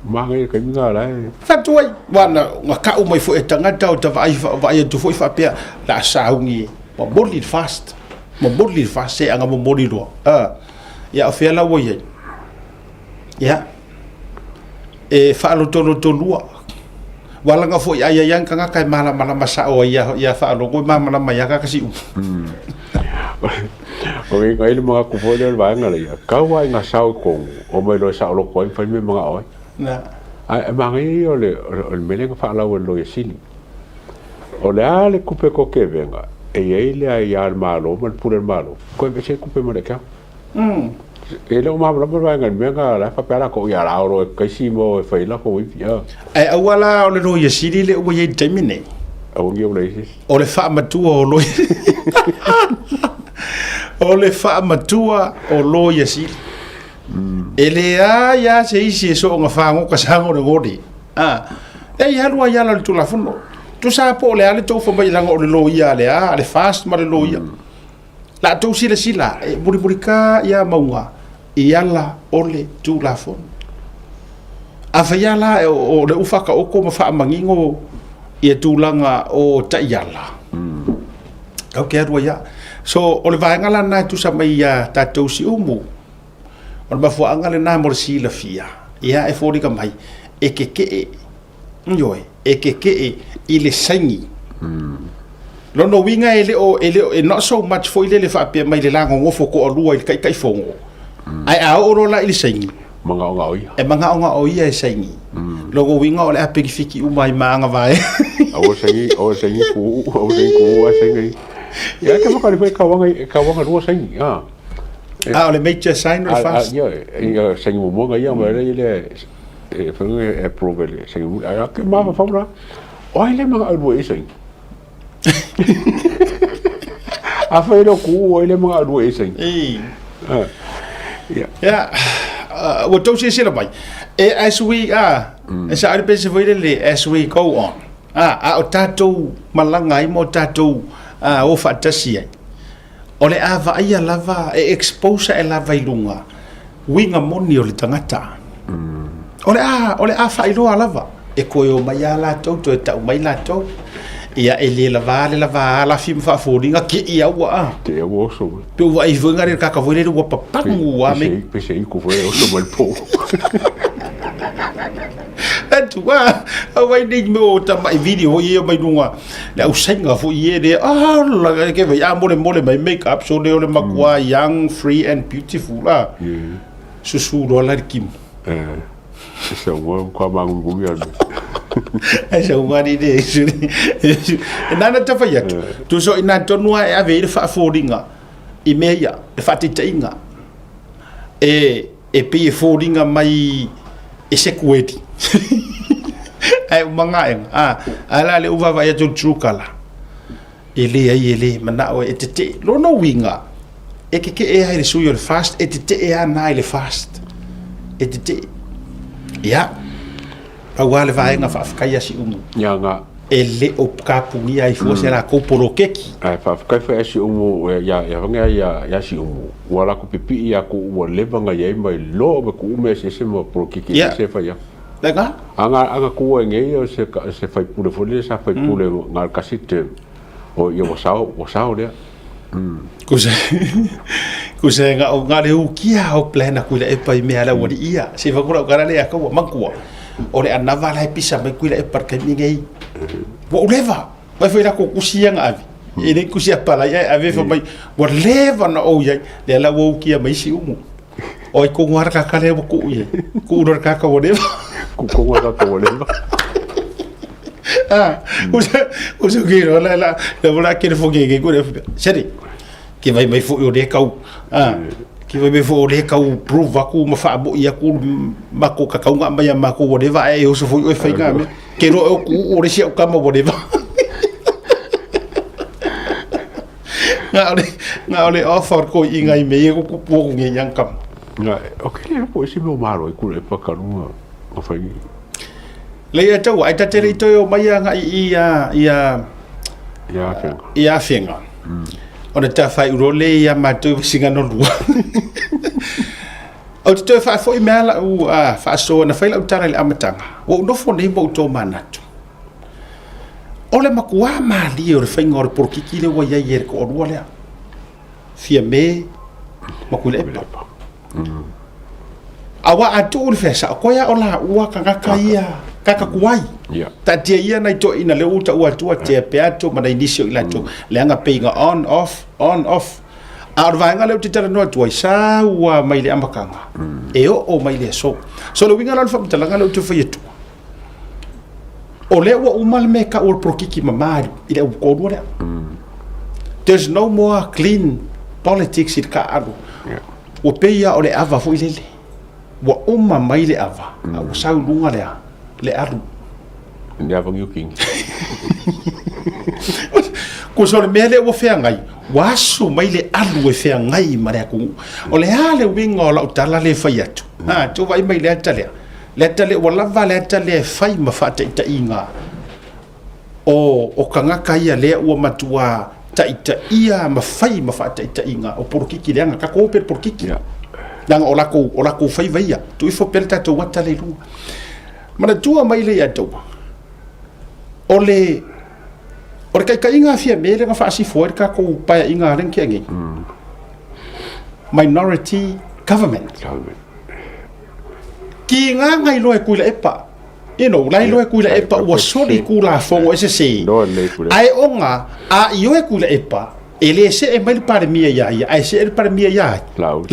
manga e ka minga la fa toi wana nga ka o mai fo e tanga tau ta vai tu foi fa pe la saungi mo bodily fast se anga mo body do ya fe la wo ye ya e fa lo to lua wala nga fo ya yang kanga kai mala masa o ya fa lo ko mala maya ka kasi o ngai le mga ku fo le ba nga le ka wa nga sao ko o mai lo sao lo ko fa me mga o na ai mangi o le melenga fa la o lo yesili o le ale kupe ko ke venga e ele ai al malo mal pure malo ko be se kupe mo le ka ele o mabla ba nga menga la fa pera ko ya la ro ka si mo e fa ila ko wi ya ai awala o le no yesili le o ye termine o ngi o le isi o le fa matua o lo o le fa matua o lo yesili ele ya se isi so nga fa ngo ka sango le godi e ya lo ya la tu la funo tu sa po le ale to fo mai la o le lo ya le ale fast ma le lo ya la tu sila e buri ka ya maunga iala ole tu la fon afayala o le ufaka o ko fa mangingo e tulanga o taiala okay ro ya so o le vaenga la na tu sa mai ya tatou si umu o le mafu anga le na mo si la fia ia e fori ka mai e ke njoi e ke ile sangi lono winga ele not so much for ile le fa pe mai le lango ngofo ko o lua kai fongo ai a oro la ile sangi manga onga o ia sangi logo winga o le apiki fiki umai manga vai o sangi ku a sangi ya ke mo ka wanga ro sangi o le major sign o fast ya sangi mo nga ya ma le e fa e probele sangi a ke ma fa ra o ile manga o e sangi a fa ilo ku o ile manga o e sangi yeah what do you say about as we as I basically as we go on o tatou malanga I mo tatou o fantasia o le ava ia lava e expose e lava ilunga winga moni o le tangata o le a fa ilo lava e koe o mai ala tau to e tau mai la tau ia ele lava la fim fa foringa ki ia wa te wo so pe wa I vanga re ka voile wa papangu wa me pe se ku foi o so mal po tu wa vai ding mo ta mai video ye mai dunga le au senga fo ye de la ke vai amore mai make up so le makwa young free and beautiful la susu do la kim So kwa mangu ya. Ai so ngani de su. Nana ta fai atu. Tu so ina tonua e ave ile fa foringa. I meia e fa titainga. E pe foringa mai e se kueti. Ai manga ala le uva vai atu trukala. Ele mana o e te lo no winga. E ke e ai le su yo fast e te e ana ile fast. E te ya. Awale vai nga fa afkai si umu. Nga Ele o kapungi ai fo se la ko porokeki. Ai fa afkai fa si umu ya nga ya si umu. Wala ko pipi ya ko wa levanga ya mai lo ba ko me se mo porokeki se fa ya. Lega? Anga ko nge yo se fa pule fole sa fa pule ngal kasite. O yo wasao le. Kusa nga o nga le ukia o plena kuila e pai me ala wori ia. Se fa kura kara le aka wa mankua. Ore anava la pisa me kuila e parka ngai. Wa uleva. Vai foi la ko kusia nga avi. Ele kusia pala ia ave fa mai. Wa leva na o ia le la wo ukia mai si umu. Oi ko ngara ka kale wa ku ia. Ku ur ka ka whatever. Ku ngara ka whatever. Usa kiro la bola kire foge ke kure seri ke vai mai fo o de kau ke vai mai fo o de kau prova ku ma fa bo ia ku ma ko ka kau nga mai ma ko de va e o so fo o fai nga me ke ro o ku o re sia ka ma bo de va nga ole offer ko inga i me ko po nge yang kam nga okay po si mo maro ku le pa kanu ma fai le ia tau ai tatere to o mai nga ia fenga ona ta fai role ia mato singa no lua o te fa foi mela u fa so na fai la utara le amatanga o no fo nei mo to manatu ole makua mali o fai ngor por kiki le wa ia yer ko o le fia me makule pa awa atu le fesa ko ya ola ua kaka kaka kuai ta dia ia na to ina le uta ua tua te peato mana inisio ila to le anga peinga on off ar vanga le uta no tua sa ua mai le amakanga e o mai le so le winga lan fa talanga le uta fayetu o le ua umal me ka ur prokiki mamari ile u ko dua there's no more clean politics it ka aru o peia o le ava fo ile wa umma mai le ava o sa lunga le aru ya vangu king ko so le mele o fe ngai wasu mai le alu e fe ngai mare ku o le ale winga o la utala le faiatu tu vai mai le tale wala vale tale fai ma fata ita inga o kanga kai le o matua ta ia ma fai ma fata ita inga o porkiki le anga ka ko per porkiki dang o la ko fai vaia tu ifo pelta to wata le lu mana tua mai le atu ole kai inga fia mele nga fa si for ka ko pa inga ren ke ngi minority government ki nga ngai loe kuila epa lai loe kuila epa wa sori kula fongo ese se ai onga a ioe kuila epa ele se e mai para mia ya ai se e para mia ya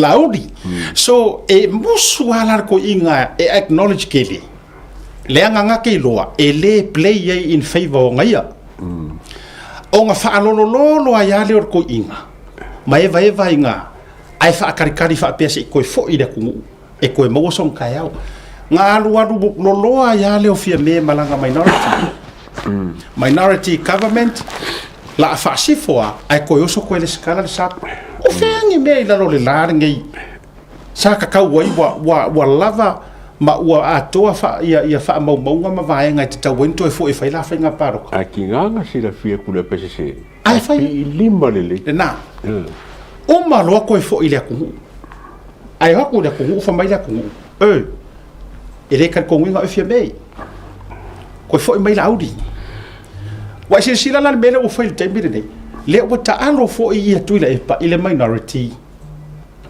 laudi so e musu alar ko inga e acknowledge kele le anga ke loa ele play in favor ngaia onga fa lolo ai ale or ko inga mai vai inga ai fa karikari fa pese ko fo ida ku e ko mo son kayao nga lu lolo ai ale o fia me malanga minority government la fa sifoa ai ko yo so ko le skala le sa o fengi me la lo le la ngai sa ka wai wa lava ma ua atoa fa ia fa mau ma vai ngai te tauento e fo e fai la fa nga paro a kinga si la fia ku le pese ai fai limba le na o ma lo ko e fo ile ku ai ha ku le ku fa mai la ku ele kan ko winga e fia me ko fo mai la audi wa se sila la mele o fai te mire nei le o ta alo fo ia tu ile pa ile minority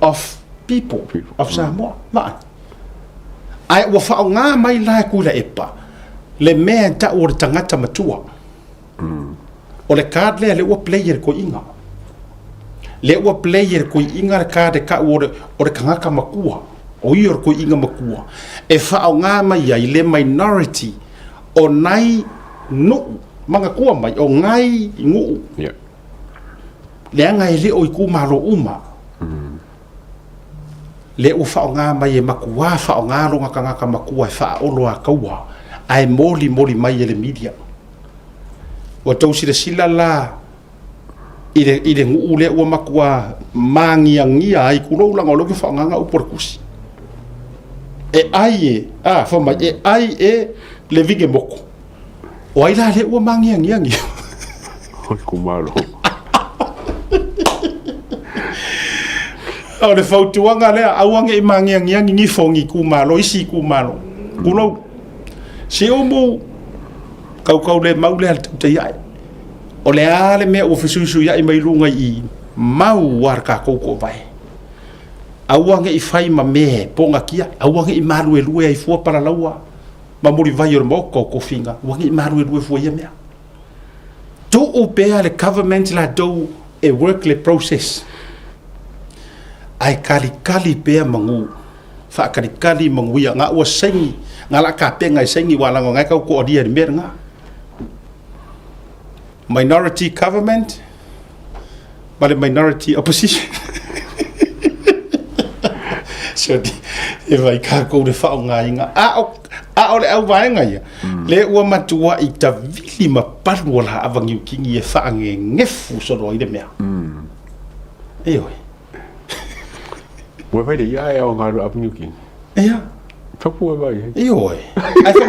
of people of Samoa ma ai wa fa nga mai la ku la epa le me ta o tangata matua o le card le o player ko inga le o player ko inga card ka o kanga makua o i or ko inga makua e whaonga mai ai le minority o nai no manga kua mai o ngai ngu le ngai le o i ku malo uma le u whaonga mai e makua whaonga ronga kangaka makua e whaolo a kaua ai moli mai e le media o tau sila la ire ngu le ua makua mangiangia ai kulo langa o loki whaonganga uporkusi e ai whamai e ai e le vige moko o ai la le ua mangiangia Hoi kumalo. o le fautuanga lea auanga i mangiangia ngi fongi kumalo isi kumalo kulo si omu kau le maule al tautai ai o le ale mea ua fesuisu ia i mai lunga i mau warka kouko vai auanga i fai ma me ponga kia auanga i maru e lue ai fua para laua ma muri vai o moko ko finga auanga i maru e lue fua ia mea to upea le government la do e work le process ai kali pea mangu fa kali mangu ia nga ua sengi nga la ka penga i sengi wala ngai ka ko dia mer nga minority government but a minority opposition so e vai ka ko de fa nga inga o le au vai nga ia le ua matua i ta vili ma paru la avangi kingi e fa ngefu so ro ide mea e oi Wa vai de ia e o ngaru Avenue King. ia Tapu e vai. e oi ai fa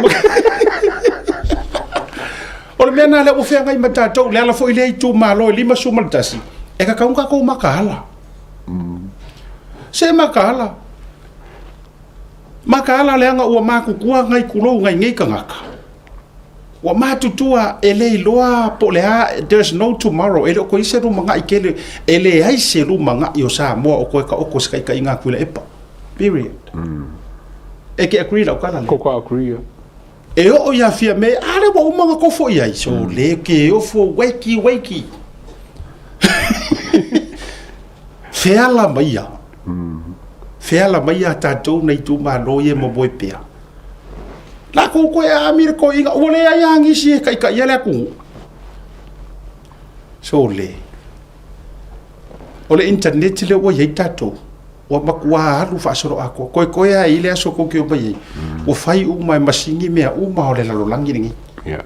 o le mea na le ua whenga i matatou le ala fo i le i tū malo i lima sumaltasi e ka kaunga kou makahala se makahala le anga ua makukua ngai kulou ngai kangaka ua matutua e le iloa po le a there's no tomorrow e le ko ise ru manga ikele e le ai se ru manga i o sa mo o ko ka oko skai ka inga kule epa period e ke agree la kala le Ko agree. e o ia fia me ale wa umanga ko fo ia so le ke o fo wakey feala maia tatou nei tu malo ye mo boy pea la ko ya mir ko inga o le ai angi si kai ia le ku so le o le internet le o ye tatou o makua alu fa soro ako ko ya ile aso ko ke o bai o fai uma masingi mea uma o le lalolangi ngi Yeah.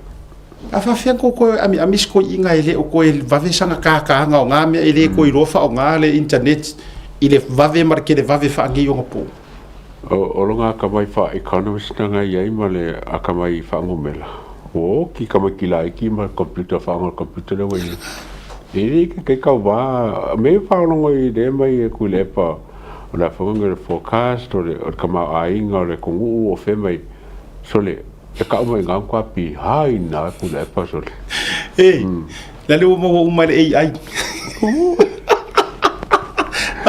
afa fia ko ami sko inga ile o ko el vave sanga ka nga o nga me ile ko i rofa o nga le internet ile vave marke le vave fa ngi o po O longa ka mai fa economist nga ia ma le aka mai fa ngomela. O ki ka mai kila ki ma computer fa ngol computer le wai. E ke ka va me fa longa i de mai ku le pa la fa ngol forecast o le ka ma ai nga le kongu o fe mai so le e ka mai ngam kwa pi hai na ku le pa so le. la le mo uma le AI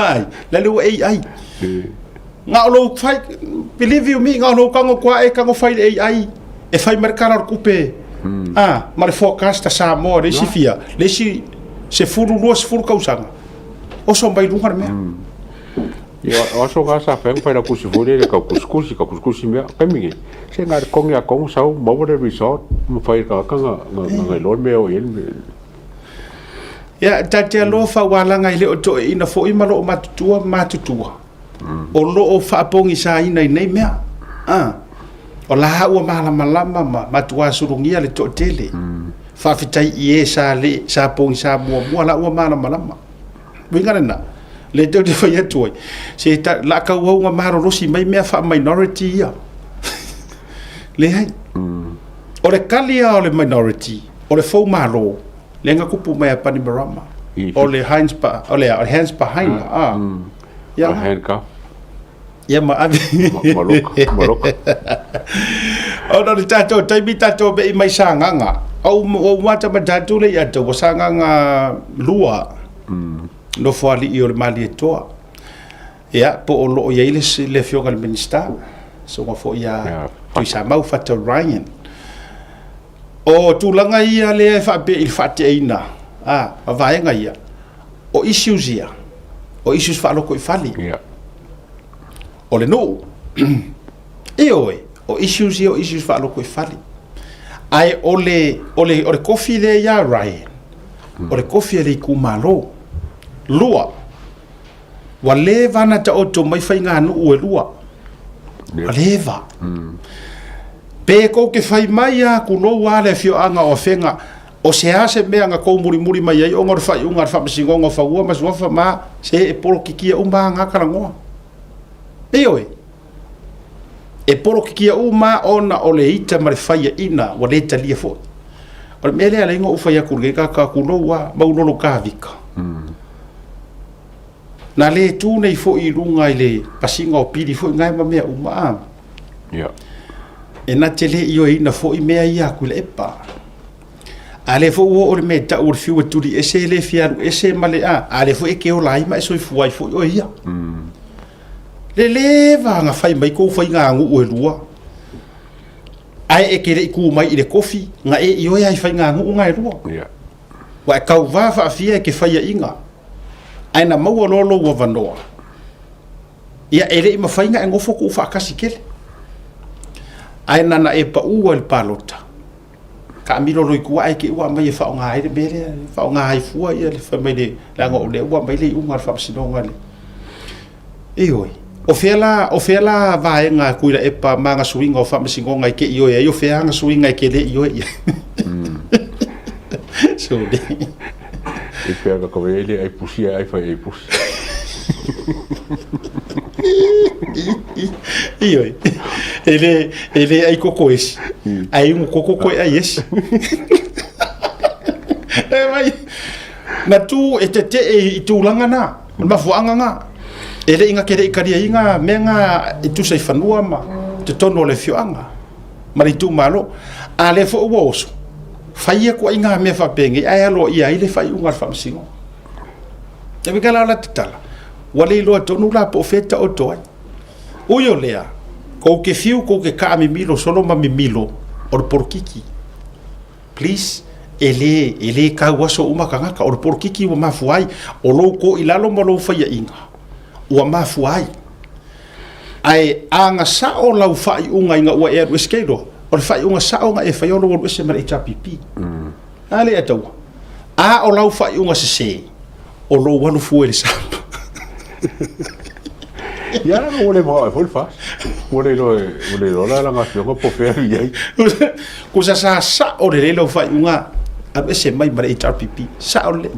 ai la le AI nga lo fai believe you me nga lo kango kwa e kango fai AI e fai mercado kupe ma le forecast sa mo le si fia le si se furu los furu kausanga o so bai lungar me o so ga sa feng para ku se vole le ka kuskusi me ka mi se nga kong ya kong sau mo le resort mo fai ka nga lo me o yen ya tatia lo fa wala ngai le o to ina fo i malo matutua o lo o fa pongi sa ina nei mea o la ha ua malama matua surungia le to tele fa fitai ie sa le sa pongi sa mua la ua malama winga na le to te fai atu se ta la ka ua maro rosi mai mea fa minority ia le hai o le kalia o le minority o le fo malo le nga kupu mai pani marama o le hands behind ya handcuff ya ma malok o no le tato taimi tato be mai sanganga o mata matatu le ya to sanganga lua no fali i o le mali toa ya po o lo ye le fio gal minister so ngo fo ya tu sa mau fata Ryan o tulanga ia le fa be il fate ina vai nga ia o issues fa lo ko fali o le no o issues fa lo ko fali ai o le coffee le ya Ryan o le coffee le ku malo lua wa leva na ta o to mai fai nga no e lua wa leva pe ko ke fai mai a ku no wa le fio anga o fenga o se ase mea nga kou muri mai ai o ngor fai ungar fa msingonga fa ua mas wa fa ma se e polo kikia uma nga karangoa e polo kikia uma ona o le ita ma le faia ina wa le talia fo o le mele ale ngo ufa ya kurge ka kuno wa maunolo ka vika na le tu nei fo i runga i le pasinga o pili fo ngai ma mea uma e na tele io ina fo i mea ia ku le epa ale fo o le meta o fiu tu di ese le fiaru ese male ale fo e ke o lai ma so i fu ai fo o ia le leva nga fai mai ko fai nga ngu o lua ai e kere ku mai i le kofi nga e io ai fai nga ngu nga lua wa ka va fa fia ke fai inga ai na mau lolo wa vanoa ia ele ma fai nga ngofo ku fa kasikele ai na e pa u el palota ka milo lo ku ai ke wa mai fa nga ai bele fa nga ai fu ia le fa mai le la ngo le wa mai le unga fa sino nga le o fela vai nga kuila e pa manga swing o fa msingo nga ke io e io fe nga swing nga ke le io ia so de e pega ko ele ai pusia ai fa e pus ele ai koko es ai un koko ko ai es e vai na tu e te e tu langa na ma fuanga nga ele inga kere ikaria inga menga itu sai fanua ma te tono le fioanga mari tu malo ale fo woso faia ko inga me fa penge ai alo ia ile fai unga fa msingo te bigala la tala wale lo tonu la profeta o toi uyo lea ko ke fiu ko ke ka mi milo solo ma mi milo or porkiki please ele ka waso uma kanga ka or porkiki wa mafuai o lo ko ilalo mo lo faia inga ua mafuai ai anga sa o lau fai unga inga ua e skelo o le fai unga sa o nga e fai o lo ese mara ita pipi ale atau o lau fai unga se o lo wanu fu ele samba ya no ole mo foi fa ole lo la nga fio po fer ye ku sa o le lo fai unga a ese mai mara ita pipi sa o le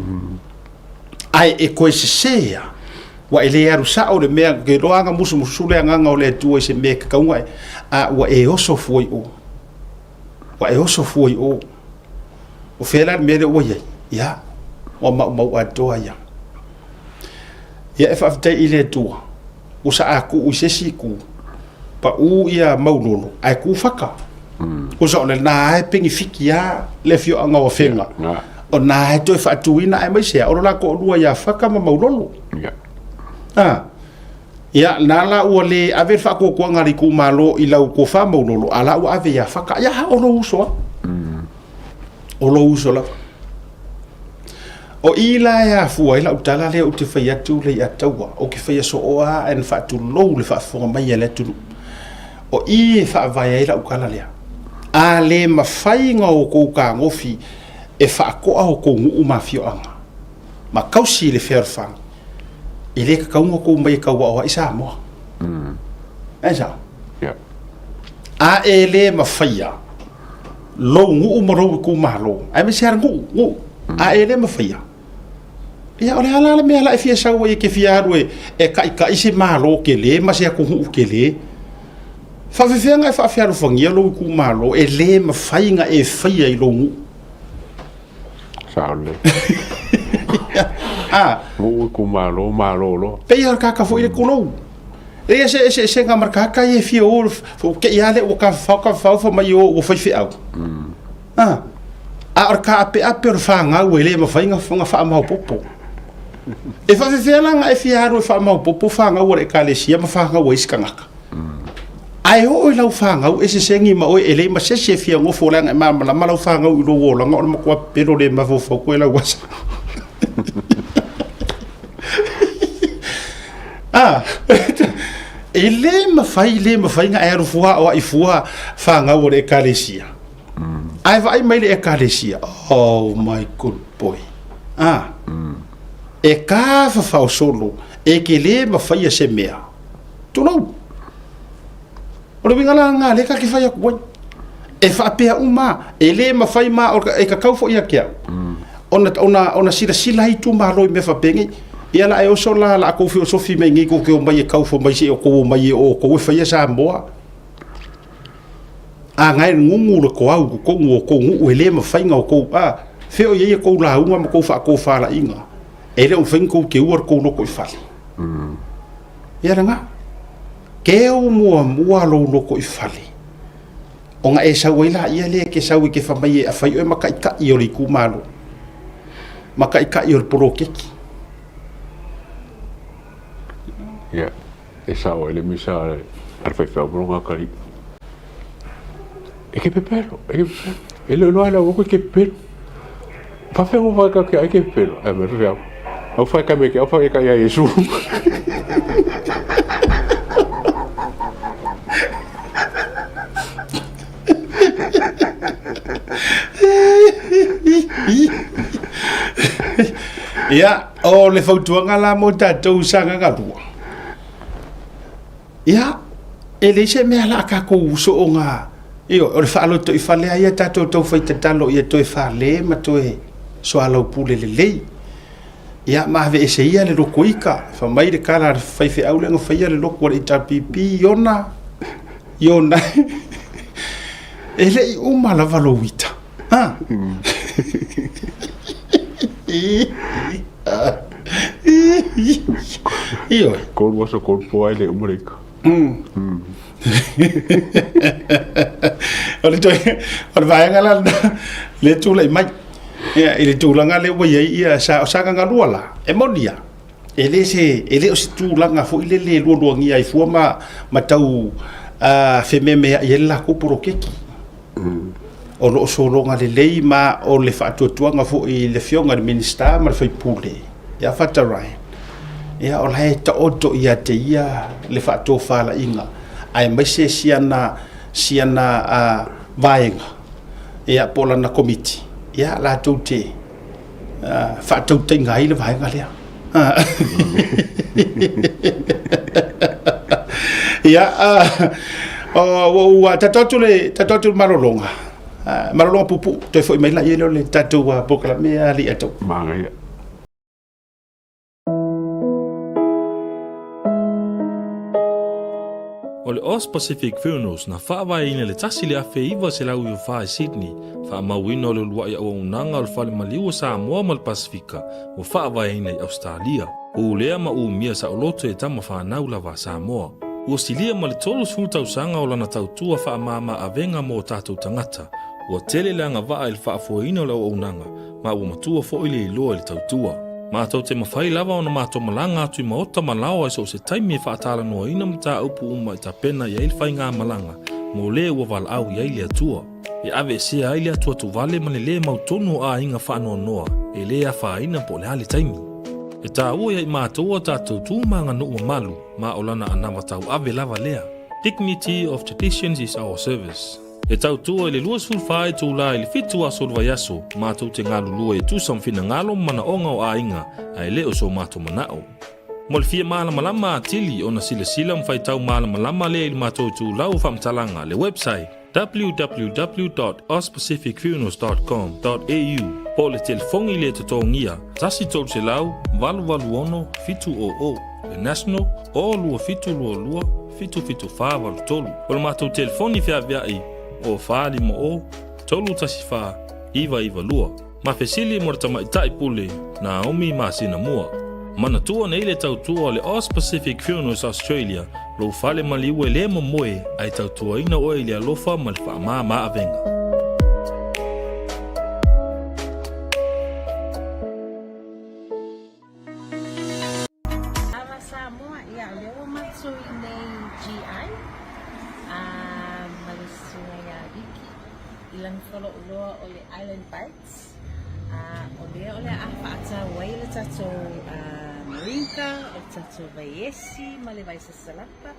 ai e ko se wa ele aru sa o le mea ke roanga musu le anga o le tu ese me ka unga wa e oso foi o fela me le oye ya o ma atoa ya e fa fta ile tu o sa aku o se siku pa u ia maulolo ai ku faka o sa le na e pingi fikia le fio anga o fenga o na e to fa tuina ai mai se o la ko lua ya faka ma maulolo ya nala o le ave fa ko ngari ku malo i lau ko fa maulolo ala o ave ya faka ya o lo uso la o ila ya fu ila utala le o te fa ya tu le ya tawa o ke fa ya so o a en fa tu lo le fa fo mai ya le tu o i fa va ya ila ukala le a le ma fai nga o ko ka ngofi e fa ko a ko ngu ma fio anga ma kausi le fer fa ile ka kaunga ko mai ka wa isa mo esa a ele ma faia lo ngu mo ko malo ai me ser ngu a ele ma faia ia ole ala me ala fia sa wo ke fia ro e ka isi malo ke le ma se ko ke le fa fe nga fa fia ro fangia lo ko malo ele ma fainga e faia i lo ngu saule o ku malo lo pe ia ka fo ile kulo e se nga marka ka e fio fo ke ia le o ka fa mai o fa fi au ar ka pe fa nga o ele ma fainga fa ma popo e fa fe nga e fia ro fa ma popo fa nga o re ka le sia ma fa nga o iskanga ai o lau fa nga o ese sengi ma o ele ma se fia ngo fo la ma lau fa nga o lo wo la ngo ma ko pero le ma fo ko la wasa ele mafai nga e rufua o ifua fanga o le ekalesia ai vai mai le ekalesia oh my good boy e ka fa solo e ke le mafai se mea tu no o le ngala nga le ka ki fai ko e fa pe uma ele mafai ma e ka kau fo ia kia ona sila hitu ma roi me fa pengi ia la e so la ko fi so fi me ngi ko ke mai kau fo mai se ko mai o ko fa ia sa moa a ngai ngungu le ko au ko ngu ele mafai nga ko fe o ye ko la uma ma ko fa la inga ele o fen ko ke ur ko no ko fa ia nga ke o mua lo no ko ifali o nga e sa wela ia le ke sa ke fa mai a fa yo ma ka i o ri ku malo ma ka i o pro ke ya esa o ele misa al fa fa bro nga kali e ke pepero ele lo ala o ke pepero fa fa mo va ka ke pepero a me ria o fa ka me ke o fa ka ya yesu ia o le fautuanga la mo tatou sanga galua ia ele se me ala ka ko so nga io o le falo to ifale ia tatou to fai tatalo ia to ifale ma to so alo pule le ia ma ve se ia le rokoika fa mai de kala fai fe au le nga fai le loko le tapipi yona ele uma la valovita io ko was ko po ai le umrika ole vai ngala le tu le mai ia ile tu langa le wa ia sa nga luala e monia ele o tu langa fo ile le lo ngia i fu ma tau fe meme ia la ko pro keki o no so longa le lei ma o le fa tuanga fo i le fionga minister ma fa pule ya fata rai ya o lai ta oto ia te ia le fa to fala inga ai mai se siana vaenga ya pola na committee ya la to te fa to te ngai le vaenga le ya o tatotu marolonga marolonga pupu te foi mai la yelo le tatu wa bokala me ali ato manga O le Oz Pacific Funerals na whaawaina le tasi le awhi iwa se lau i whae Sydney. Whaamawina o le lua i au unanga o le whale maliwa sa Samoa ma le Pasifika o whaawaina i Australia. O lea ma mia sa o loto e tama whanau lawa Samoa. Ua silia ma le tolu sanga o lana tautua whaamama a venga mo tātou tangata. Ua tele leanga waa i le whaafuaina o le au unanga ma ua matua fo ile i loa i le tautua. Mātou te mawhai lawa o na mātou malanga atu i maota malao ai so se taimi e whaatala noa ina mta upu uma i ta pena i ailwhai ngā malanga mo le ua wala au i aile atua. E ave se aile atua tu vale mane le mautonu a inga whaanoa noa e le a whaina po le hali taimi. E tā ua i mātou a tātou tūmanga nua malu ma o lana anawa tau ave lava lea. Dignity of traditions is our service. E tau tua le luas fulfai tu la ili fitu aso lwa yaso, mātou te ngā lulua e tu samfina ngalo mana onga o ainga, ai leo so mātou manao. Mo le fia māla malama atili o na sila mwhai tau māla malama le ili mātou tu lau whamtalanga le website www.ozpacificfunerals.com.au po le telefongi le tatongia, tasi tolu se lau, valu ono, fitu o, le national, o lua fitu lua, fitu wha valu tolu. O le mātou telefoni fia viai, o whaali mo o, tolu tasi wha, iwa lua. Ma fesili mo rata maitai pule, na omi ma sina mua. Mana tua na ile tautua le Oz Pacific Funerals Australia, lo whale maliwe le mo moe, ai tautua ina oe ile alofa ma le wha maa avenga. Ilang follow uloa o le Island Bites. O le a whaata wai le tato Marinka, o tato Vaiesi, ma le Vaisa Salapa.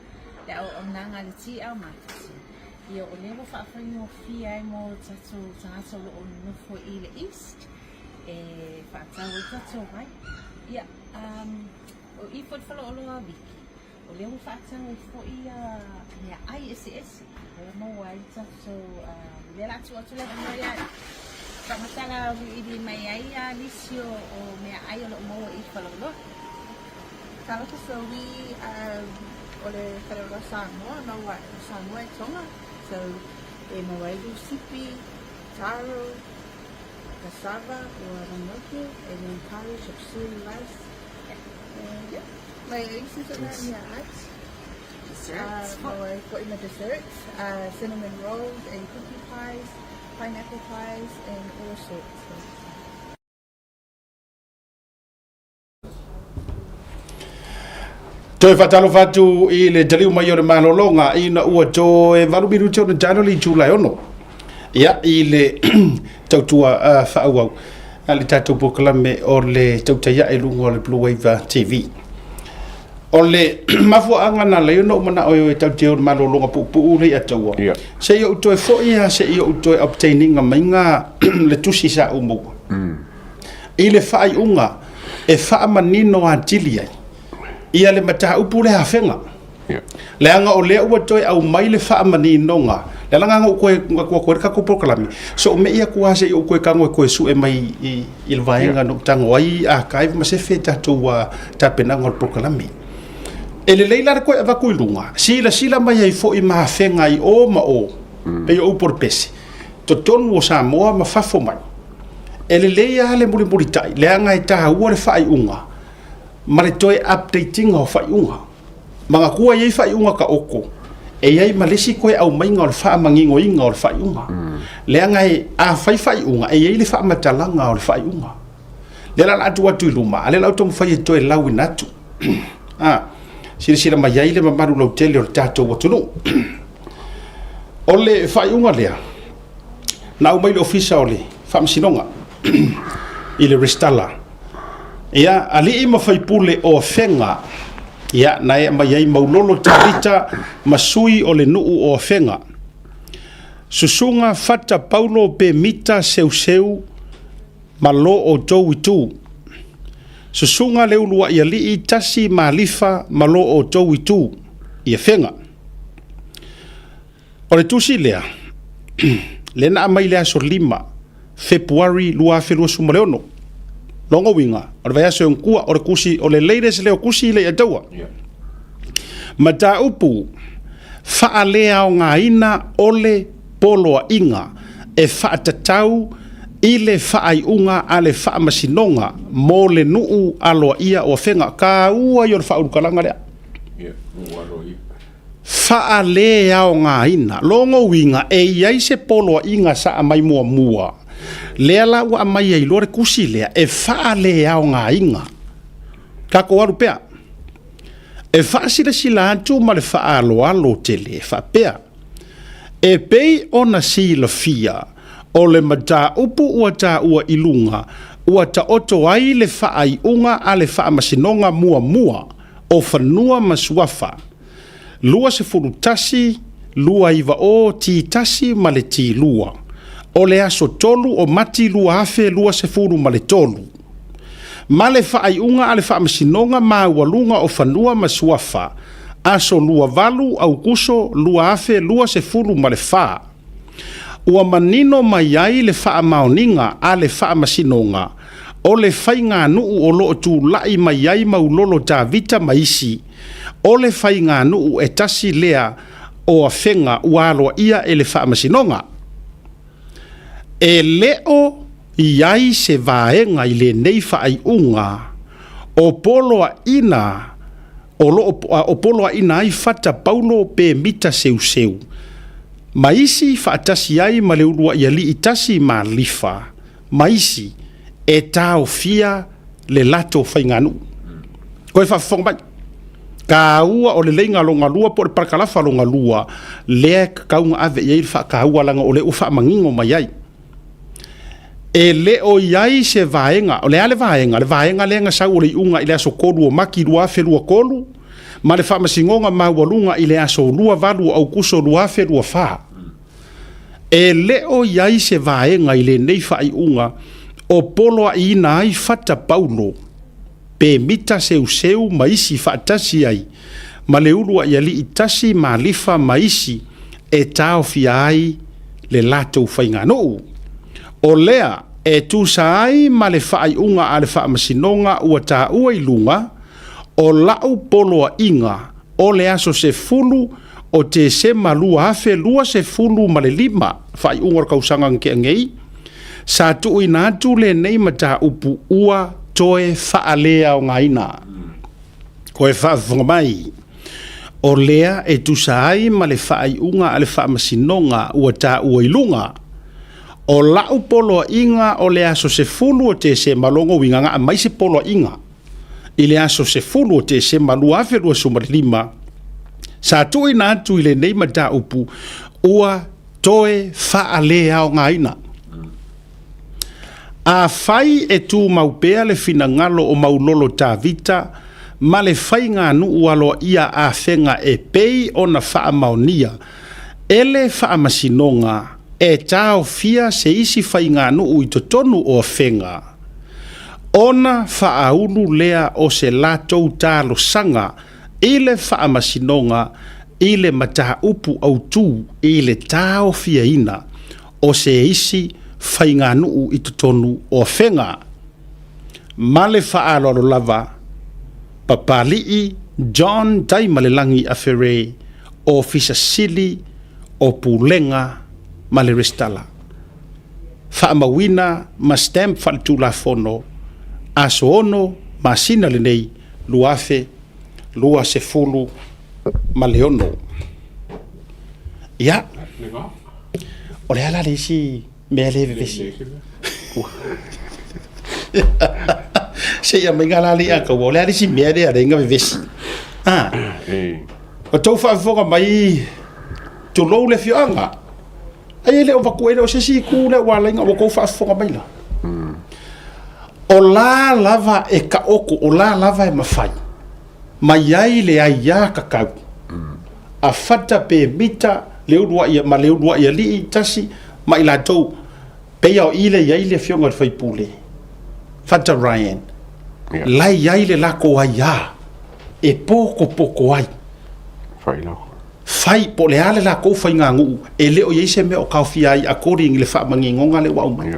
le au nanga le ti au matasi. Ia o le whawhawhingo fia mo tatu tangata lo o nufo I le East. Whaatau I tatu mai. Ia, o I whawhalo o loa wiki. O le whaatau I fo I mea ai esi. O mo wai tatu le latu atu le mai ai. Whamatala I di mai ai lisio o mea ai o lo mo I whalolo. Kalaka so we o le wharewa Samoa, no wa Samoa e tonga. So e mawailu sipi, taro, cassava, or rangoku, and then curry, chop suey, rice. And yeah, my aces are around your eyes. Desserts. My for in the desserts, cinnamon rolls and cookie pies, pineapple pies, and all sorts. Toi fatalo fatu I le taliu mai o le malolonga ina ua to e valu biru tau na January July ono. Ia I le tautua whaauau. Ali tātou pokalame o le tautaya e lungo o le Blue Wave TV. O le mafua na le ono mana o e tauteo o le malolonga pupu le ataua. Se i o toi foia se I o toi obtaining a mainga le tusi sa umu. I le whaai unga e wha manino a tili ai. Ia le mata upu le hafenga. Le anga o le ua toi au mai le wha manino nga. Le langa nga koe kako pokalami. So me ia kuase I o koe kango koe su e mai I le vaenga no tango ai a kaiv ma se fe tatou tapenanga o pokalami. E le leila koe ava koe lunga. Sila mai ai fo I mahafenga I o ma o. Pe o por pesi. To tonu o Samoa ma fafo mai. E le leia le muri tai. Le anga e taha ua le whaai unga. Ma le toi updating o whaai unga. Manga kua iei whaai unga ka oko. E iei malesi koe au mainga o le wha mangingo inga o le whaai unga. Le anga e a whaai unga. E iei le wha matalanga o le whaai unga. Le la atu I luma. Ale lau tomu whai e toi lau inatu. Sira mai iei le mamaru lau tele o le tātou watunu. O le whaai unga lea. Na au mai le ofisa o le wha masinonga. I le Restala. Ia, ali I mawhaipule o whenga. Ia, na e mai ai maulolo tarita masui o le nuu o whenga. Susunga fata paulo pe mita seu malo o tau I tū. Susunga leulua ia li tasi malifa malo o tau I tū. Ia whenga. O le tusi lea. Lena amai lea so 5 February lua whenua sumaleono. Longo winga. O le vayase o nkua o le kusi o le leires leo kusi le ataua. Mata upu faa lea o ngā ina o le poloa inga e faa tatau I le faa iunga a le faa masinonga mo le nuu aloa ia o whenga ka ua I o le faa urukalanga lea. Faa lea o ngā ina longo winga e iai se poloa inga sa amai mua mua. Lea la ua mai ai lore kusi lea e faa lea o ngā inga. Kako waru pea. E faa sila atu ma le faa alo tele e faa pea. E pei ona sila fia o le mata upu ua ta ua ilunga ua ta oto ai le faa iunga a le faa masinonga mua mua o fanua masuafa. Lua se furu tasi, lua iwa o ti tasi ma le ti lua. O le aso tolu o mati lua afe lua se furu ma le tolu. Ma le faa iunga a le faa masinonga ma walunga o fanua masuafa. Aso lua valu au kuso lua afe lua se furu ma le faa. Ua manino mai ai le faa maoninga a le faa masinonga. O le fai ngā nuu o loo tu lai mai ai maulolo ta vita maisi. O le fai ngā nuu e tasi lea o a whenga ualoa ia e le faa masinonga. E leo iai se vaenga I le nei fai unga o poloa ina o poloa ina ai fata paulo pe mita seu. Maisi faatasi ai ma le urua ia li itasi ma lifa. Maisi e tau fia le lato whainganu. Koe whawhong mai. Ka ua o le leinga longa lua po le parakalafa longa lua lea kaunga ave iai wha ka ua langa o le uwha mangingo mai ai. E leo iai se vaenga, o le ale vaenga lenga sau o le unga I le aso kolu o maki lua fe lua kolu. ma le whaamasingonga maualunga i le aso lua valu au kuso luafe lua wha. E leo iai se vaenga i le nei whaiunga o poloa i ina ai fata paulo. Pe mita seu maisi whaatasi ai. Ma le ulua i ali itasi ma lifa maisi e tau fia ai le latou whaingano. O lea e tu sai ma le whaiunga a le whaamasinonga ua tā ua i lunga o lau poloa inga o le aso se fulu o te se malua afe lua se fulu ma le lima whaiunga o kausanga nke ngei sa tu ina atu le nei ma tā upu ua toe whaalea o ngaina ko e whaafunga mai o lea e tu sai ma le whaiunga a le whaamasinonga ua tā ua i lunga o lau poloa inga o le aso se fulu o te se malongo winganga a mai se poloa inga i le aso se fulu o te se malua afe lua sumarilima sa tui na atu i le nei mata upu ua toe whaalea o ngaina a whai e tu maupea le fina ngalo o maulolo tā vita ma le whai ngā nuu aloa ia a whenga e pei o na wha maonia ele wha masinonga e tau fia se isi whai ngā nuu i totonu o whenga. Ona whaaunu lea o se latou tālo sanga i le whaamasinonga i le mata upu au tū i le tau fia ina o se isi whai ngā nuu i totonu o whenga. Ma le whaalolo lava papalii John Taimalelangi a Ferre o Fisasili o Pulenga ma le restala. Whaamawina ma stamp whaletula fono a so ono ma sina le nei luafe lua se fulu ma le ono. Ia. O le ala le isi mea le vevesi. Se ia mai ngala li aka o le ala isi mea le arenga vevesi. O tau whaafonga mai tu lou le fioanga. Ai le o vakuere o se si ku le walainga o kou whaafonga mai la. O la lava e ka oko, o la lava e mawhai. Mai ai le ai ia kakau. A fata pe mita leurua ia, ma leurua ia li i tasi, ma ila tau peia o ile iai le fionga le whaipule. Fata Ryan. Lai iai le lako ai ia. E poko ai. Whai lako. Fai po le ale la ko fai nga ngu e leo ye se me o ka fi ai according le fa mangi ngonga le wa mai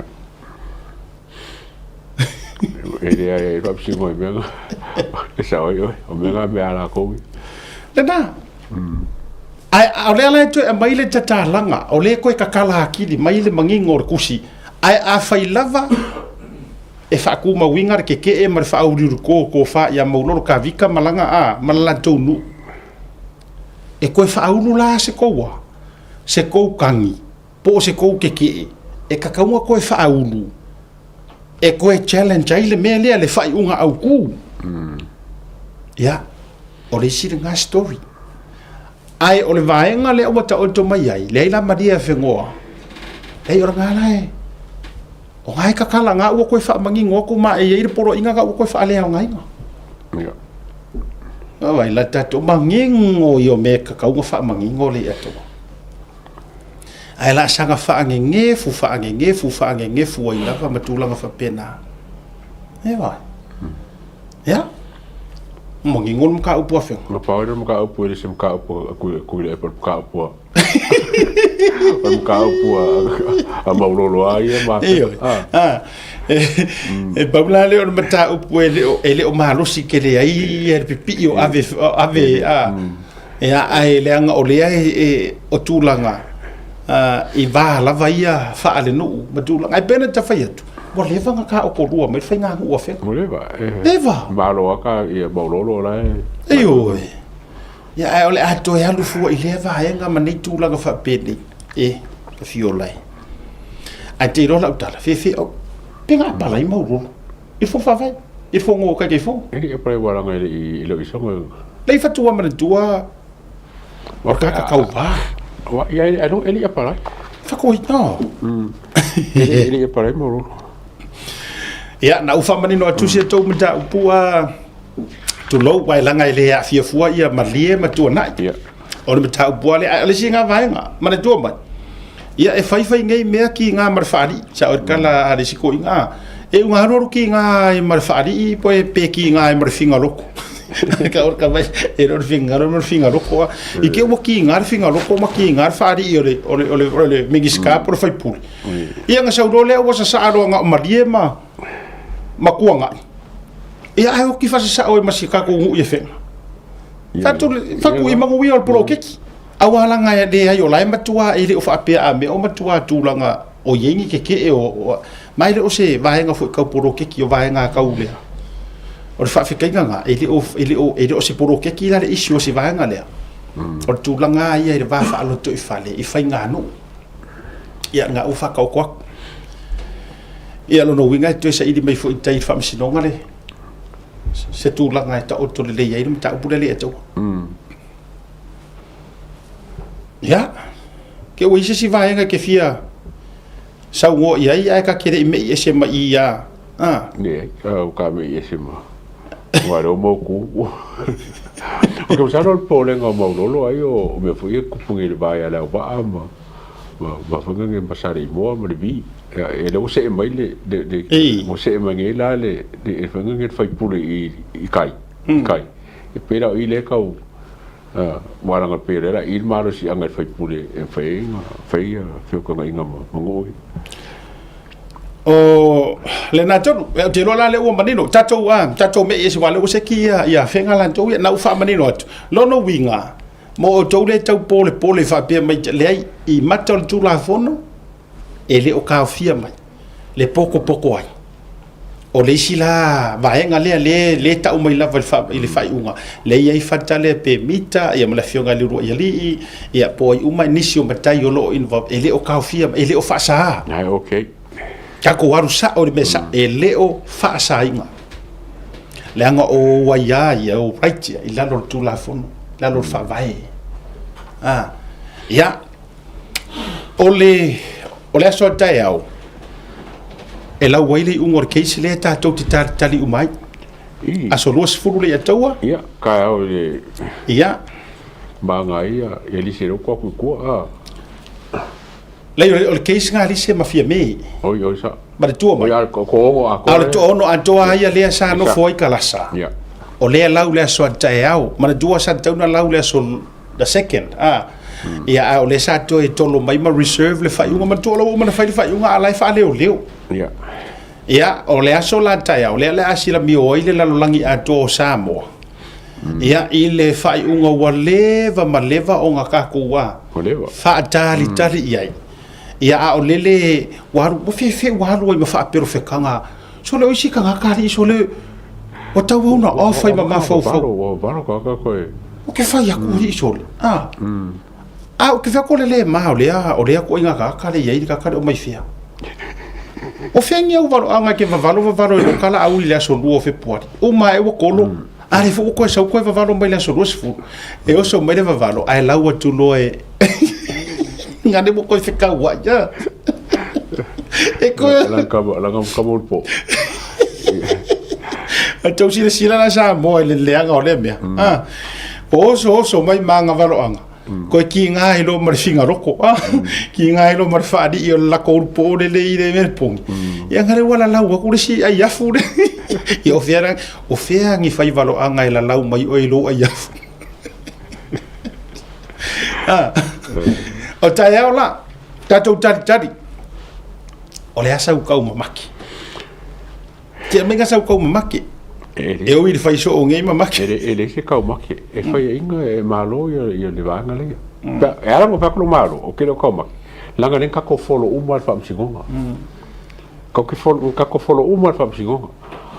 e rap si mo me e sa o me nga me ala ko na ai le ala to e mai le tata langa o le ko ka kala akili mai le mangi ngor kusi ai a fai lava e fa ku ma winga ke e mar fa uri ko fa ya mo lo ka vika malanga a malala tonu e koe whaunu la se koua, se kou kangi, po se kou keke, e kakaunga koe whaunu, e koe challenge ai le mea lea le whai unga au ku. Ia, o le siri ngā story. Ai, o le vaenga le awata o to mai ai, le aila maria whengoa, le ora ngā lai, o ngai kakala ngā ua koe whaamangi ngoko ma e eire poro inga ngā ua koe whaalea o ngā inga. Ia. Ai la tato mangingo yo me ka ka fa mangingo le ato. Ai la sanga fa ngenge fu ai la fa matula fa pena. E vai. Ya? Mangingo mka upo fa. Ma paulo mka upo le sim ka upo ku le por ka upo. Mka upo a maulolo ai ma. E babla le on mata upo ele o malusi ke le ai e pipi o ave e ai le anga o le ai o tulanga i va la vaia fa ale no matulanga ai pena ta faiatu mo le vanga ka o ko rua me fainga o fe mo le va eva ma lo aka e maulolo la e o ya ai ole ato ya lu fu i le va nga ma nei tulanga fa pedi e fiolai ai te ro la utala fe o penga palai mauro il faut fa il faut ngo ka ke fo e e pre wala ngai i lo iso lei fa tua mana tua o ka ka va wa ia e no eli apa lai fa ko no eli apa lai mauro ya na ufa mani no tu se to mata pua tu lo wai langa ile ya fia fua ia malie ma tu na ia o le tau bua le singa vaenga ma le tu mai ia e fai ngai mea ki ngā marwhaari sa o kala a risiko i ngā e ngā roru ki ngā i marwhaari i po e pe ki ngā i marwhinga loko ka or ka vai e roru whinga loko i ke ua ki ngā whinga loko ma ki ngā whaari i ole mingiska por fai puli ia ngā sau role ua sa aro ngā marie ma kua ngā ia ai o ki fasa sa o e masika ko ngu i e whenga faku i mangu i o poro keki awala nga de ayo lai matua ile o fa pe a me o matua tulanga o yengi ke o mai le o se vai nga fu ka poro ke ki o vai nga ka ule o fa fe ka nga ile o se poro ke ki la le issue se vai nga le o tulanga ia va fa lo to ifale i fa nga no ia nga o fa ka ko ia lo no winga to sa idi mai fu tai fa msinonga le se tulanga ta o to le ia i ta pule le to ya ke o ise si vai nga ke fia sa ngo ia ia ka kere me ise ma ia ne o ka me ise ma wa ro mo ku o ke sa ro pole nga mo lo ai o me fu e ku pungi vai ala ba ma fa nga pasare mo ma vi e lo se mai le de mo se ma nge la le de fa nga fai pule i kai e pera i le ka waranga perera il maro si anga fai pule e fai fio ko ngai ngam ngoi o le na to te lo la le o manino tato me ese wale o se ki ia fenga lan to na u fa manino lo no winga mo to le tau pole fa pe mai le i matol tu la fono e le o ka fia mai le poco ai o le sila vaenga le ta o mai lava ile fai unga le ia fata le pe mita ia mala fionga le ro ia li ia po i uma inisio matai o lo involve ele o kaufia ele o fa sa ai okay ka ko waru sa o le mesa ele o fa sa inga le anga o waia ia o right i la lo tu la fono la lo fa vai ia o le so tai au e la waile ungor keisi le ta to tali umai a so los furu le taua ia ka o le ia manga ia e li se ro ko le o keisi nga li se mafia me oi sa ba tu oi al ko to ono antoa ia le sa no foi kalasa ia o le lau le so tai au ma dua sa tau na lau le so the second ia o le sa to e tolo mai ma reserve le fai unga ma tolo ma fai unga ala fa leo ia ia o le aso la tai o le asila mi o ile la langi a to Samoa ia ile fai unga wa leva ma leva o nga ka ku wa fa tali ia o lele waru bo fe waru i ma fa pero fe kanga so le o si kanga kali so le o tau una o fai ma fo varo ka o ke fai aku ri so o ke fa ko le ma o le ko inga ka kali ia ka ka o mai fia o fengia o valo anga ke valo no kala au le so luo fe pori o mai o kolo ale fu ko sa ko valo mai le so fu e o so mai le valo ai la o tu lo e ngane mo ko fe ka wa ja e ko la ka mo po a tau sila na sa mo le anga o le mea o so mai manga valo anga ko ki nga ilo marfinga roko ki nga ilo marfadi io la corpo de le merpong ya ngare wala la wa kurisi ai afu de io fera ngi fai valo anga ila la mai o ilo ai afu o ta ya la tato tadi o le asa ukau mamaki te menga sa ukau mamaki e o il fai so o ngai mamaki ele se kau maki e fai inga e malo ia le vanga le e ala mo paklo malo o kilo kau maki langa len kako folo uma fa msingonga kako folo uma fa msingonga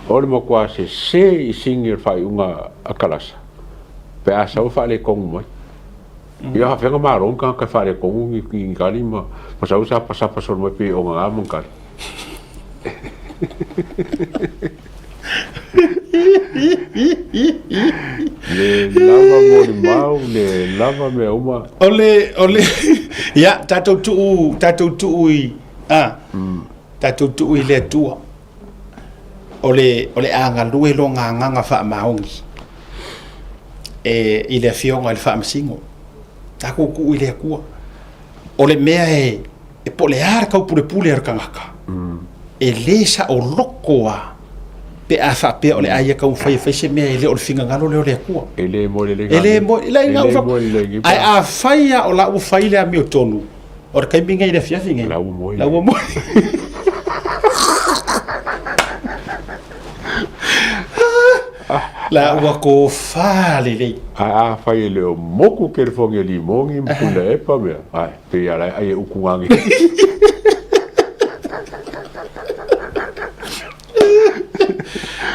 o le mo kwa se i singi fai unga akalasa pe asa o fa le kong mai ia fa nga malo ka fa le kong i kali ma sa usa pasa so mo pe o nga mon kali le lava mo le mau le lava me uma ole ya tato tu i tato tu i le tua ole anga lue lo nga fa maongi i le afionga i le whaamasingo. Tako ku i le akua. O le mea e po le ara kau pule ar kangaka. E le sa o loko a pe a whapea o le aia kau whai se mea e le o le finga ngalo le o le akua. E le mo le E le mo le inga ufa. Ai a whai a o la u whai le a mio tonu. O le kaiminga i le fiafinga. La u moi. La u moi. La ua ko fale lei. A fai le o moku ke le fongi limongi mpula e pa mea. Ai, pe ala ai e ukuangi.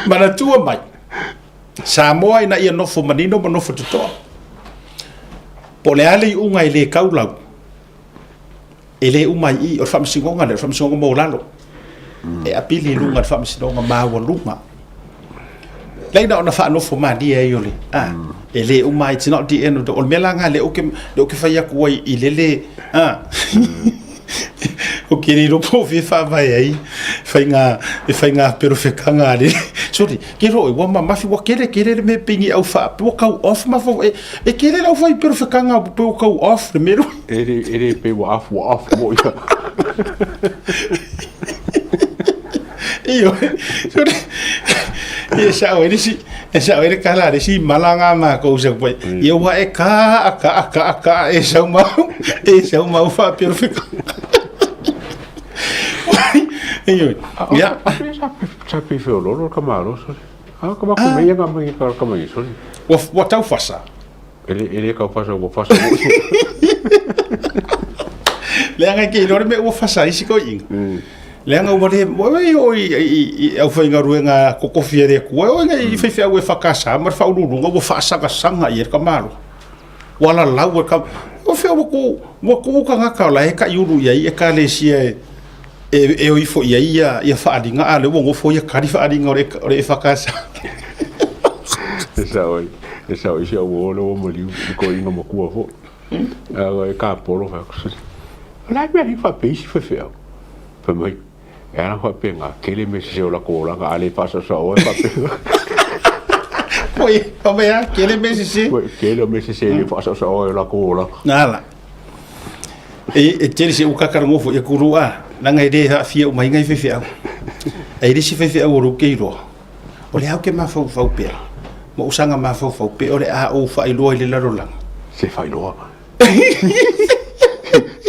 Mana tua mai. Samoa ina ia nofo manino ma nofo tutoa. Po le ale i unga i le kaulau. E le umai i o whamasingonga le whamasingonga mo lalo. E apili lunga le whamasingonga maua lunga. Leina ona fa no fo ma dia e ole. E le umai it's not the end of the ol melanga le o ke fa ya ku i le o ke ni ro po fi fa vai ai. Fa nga pero fe kanga le. Sorry, ke ro wa ma fi wa kere me pingi au fa po ka off ma fo e kere la fa pero fe kanga po ka off le mero. Ere pe wa off mo ya. Io. Sorry. E sa o ere kala re si malanga ma ko se poi e wa e ka e sa mau fa perfect io ya sa pe fe lo kamalo so ka ma ko me ya ma ka ma so wa tau fasa ele ka fasa wo fasa le anga ke no me wo fasa isi ko ing le anga wale i au whainga ruenga kokofia rea kua o nga i whaiwhia ue whakasa mar whaururunga wo whaasanga sanga i ka maro wala lau e ka o whia wako ka ngaka o la heka iuru ia ka le sia e o ifo ia whaadinga a le wongo fo ia kari whaadinga o re whakasa e sao isi au ole o maliu i ko inga makua fo e ka polo whakusuri la mea hi whapeisi whaiwhia pa mai era ho penga kele me se o la cola ga ale pasa so o pa poi o mea kele me se kele me se le pasa so o la cola nala e tele se o kakar ngofo e kurua nanga ide ha fia o mai ngai fe fia e ide se fe fia o ro keiro o le au ke ma fo pe mo usanga ma fo pe o le a o fa i lo le la rola se fa i lo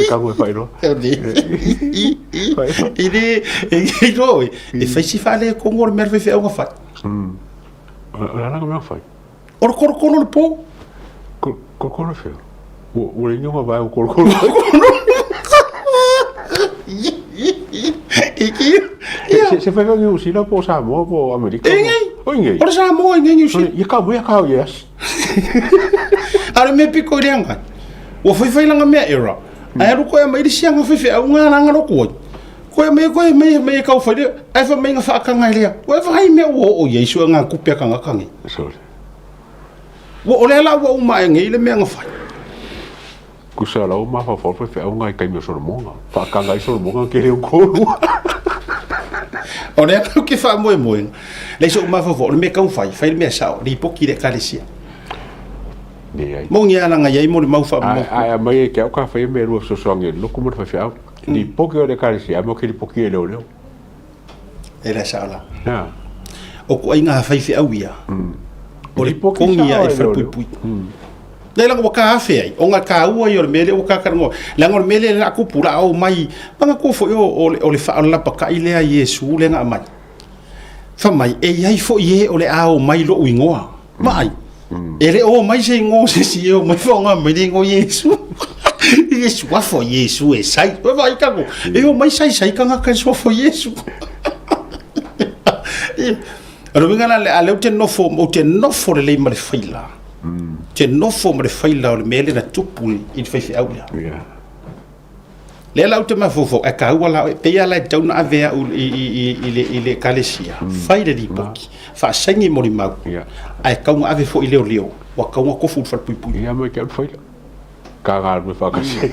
Kamu fai no. Ini ro e fai si fale con ngor mer fe o fa. La la me fai. Or cor le po. Cor fe. O le nyoma vai o cor. Se fai que o sila po sa mo po America. Ngai. Por sa mo ngai ni si. E ka yes. Ara me pico rianga. O fai langa me era. Ai ru ko mai sia nga fe nga nga ro ko me ka fa de ai fa me nga fa ka nga le ko fa ai me o yesu nga ku pe ka nga kangi so wo ole la wo ma ngi le me nga fa ku sa la o ma fa fe nga kai me so mo nga fa ka nga so mo nga ke le ko ole ka ke fa mo le so ma fa me ka fa me sa ri po ki de ka le sia mo ngia nga yai mo le mau fa mo ai mai ke ka fa me ru so songe lo ku mo fa fa ni poki o le kalisi mo ke poki e leo era sala na o ko inga fa fi awia o le poki ngia e fa pui le la ko ka fa ai o nga ka u yo mele o ka ngo la ngor mele la ku pura o mai panga ko fo o le fa la pa ka ile a yesu le nga mai fa mai e ai fo ye o le a o mai lo wingoa mai ele o mai se ngo se si o mai fo nga mai ngo yesu yesu wa fo yesu e sai o vai ka go e o mai sai ka nga ka so fo yesu ro vinga la le te no fo le mai faila te no fo mai faila o le mele na tupu i fe au le la te ma fo e ka wala pe ya la tau na ave i le kalesia faile di poki fa sangi mo mau ai ka un ave fo i leo wa ka un ko fu fa pui ya me ke faila ka ga me fa ka se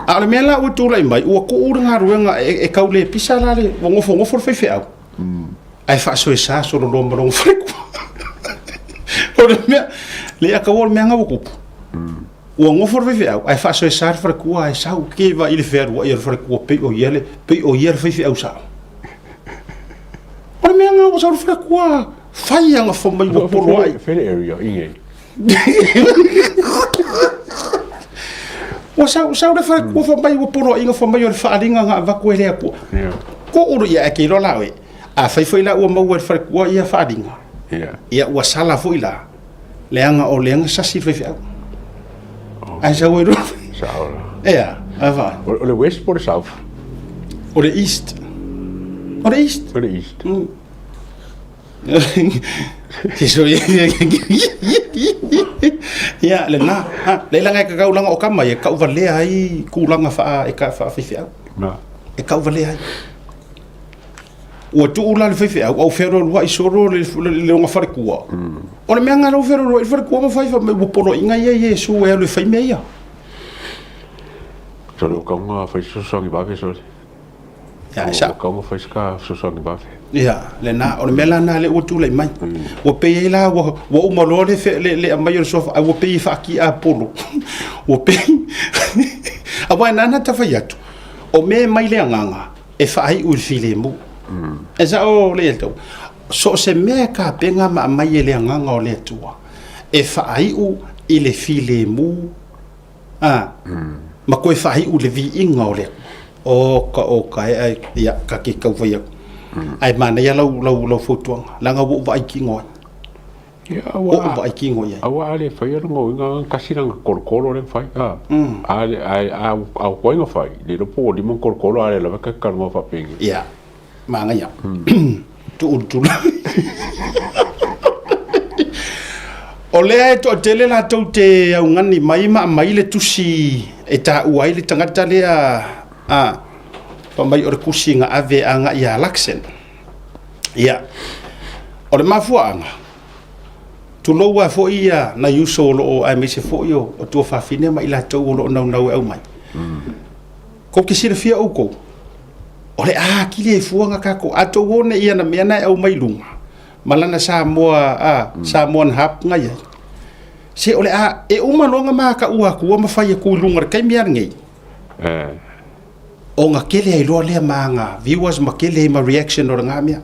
a le mela o tu lai mai o ko uranga ruanga e ka le pisa la le ngofo fe au ai fa so esa so lo mo freku o le me le aka wol me nga ko o ngofo fe au ai fa so sar fra ku ai sa ke va il fer o ir fra ku pe o yer fe au sa o me nga o sa fra ku fa ia nga fo mai o polo ai fe area inge o sa de fra ku fo mai o polo inga fo mai o fa ringa nga va ku ele ku ko o ia ke lo la we a fa foi la o mau o fra ku ia fa ringa ia o sala foi la leanga o leanga sa si fe au ai sa o ro yeah ava o le west or the south or the east so ya le na le langa ka ka langa o kama e ka vale ai ku langa fa e ka fa fi na e ka vale ai o tu ula le fi au fero wa isoro le nga fa ku o le menga lo fero lo fa ku mo fa me bo polo inga ye su e le fa me ya so lo ka nga fa so so ngi ba fe so ya sa ka mo fa ska so so ngi ba fe ya le na o mela na le o tu le mai o pe la o mo lo le fe le mai so o pe fa ki a polo o pe a wa na na ta fa ya tu o me mai le nganga e fa ai ul file mu e sa o le to so se me ka penga ma mai le nganga o le tua e fa ai u ile file mu ma ko fa ai u le vi inga o le o ka ai ya ka ki ka fa ya ai mana ya lau foto langa wo vai ki ngoi ya wo vai ki ngoi awa ale fa ya ngo nga kasiranga korkoro le fa ale ai ko nga fa le po di mon korkoro ale la ka ka ngo fa pengi ya manga ya tu ole to tele la to te au ngani mai le tusi e ta uai le tangata le pambai o kusi nga ave anga ia laksen ia o le mafuanga tu loa fo ia na yuso lo ai me se fo yo o tu fa fine mai la to lo na au mai ko ke sira fia o ko o le ki le fuanga ka ko ato wona ia na me na au mai lunga malana sa mo hap nga ia se o le e uma longa ma ka ua ku ma fa ia ku lunga kai mi ngai o nga kele ai lo le manga viewers ma kele ma reaction or nga mia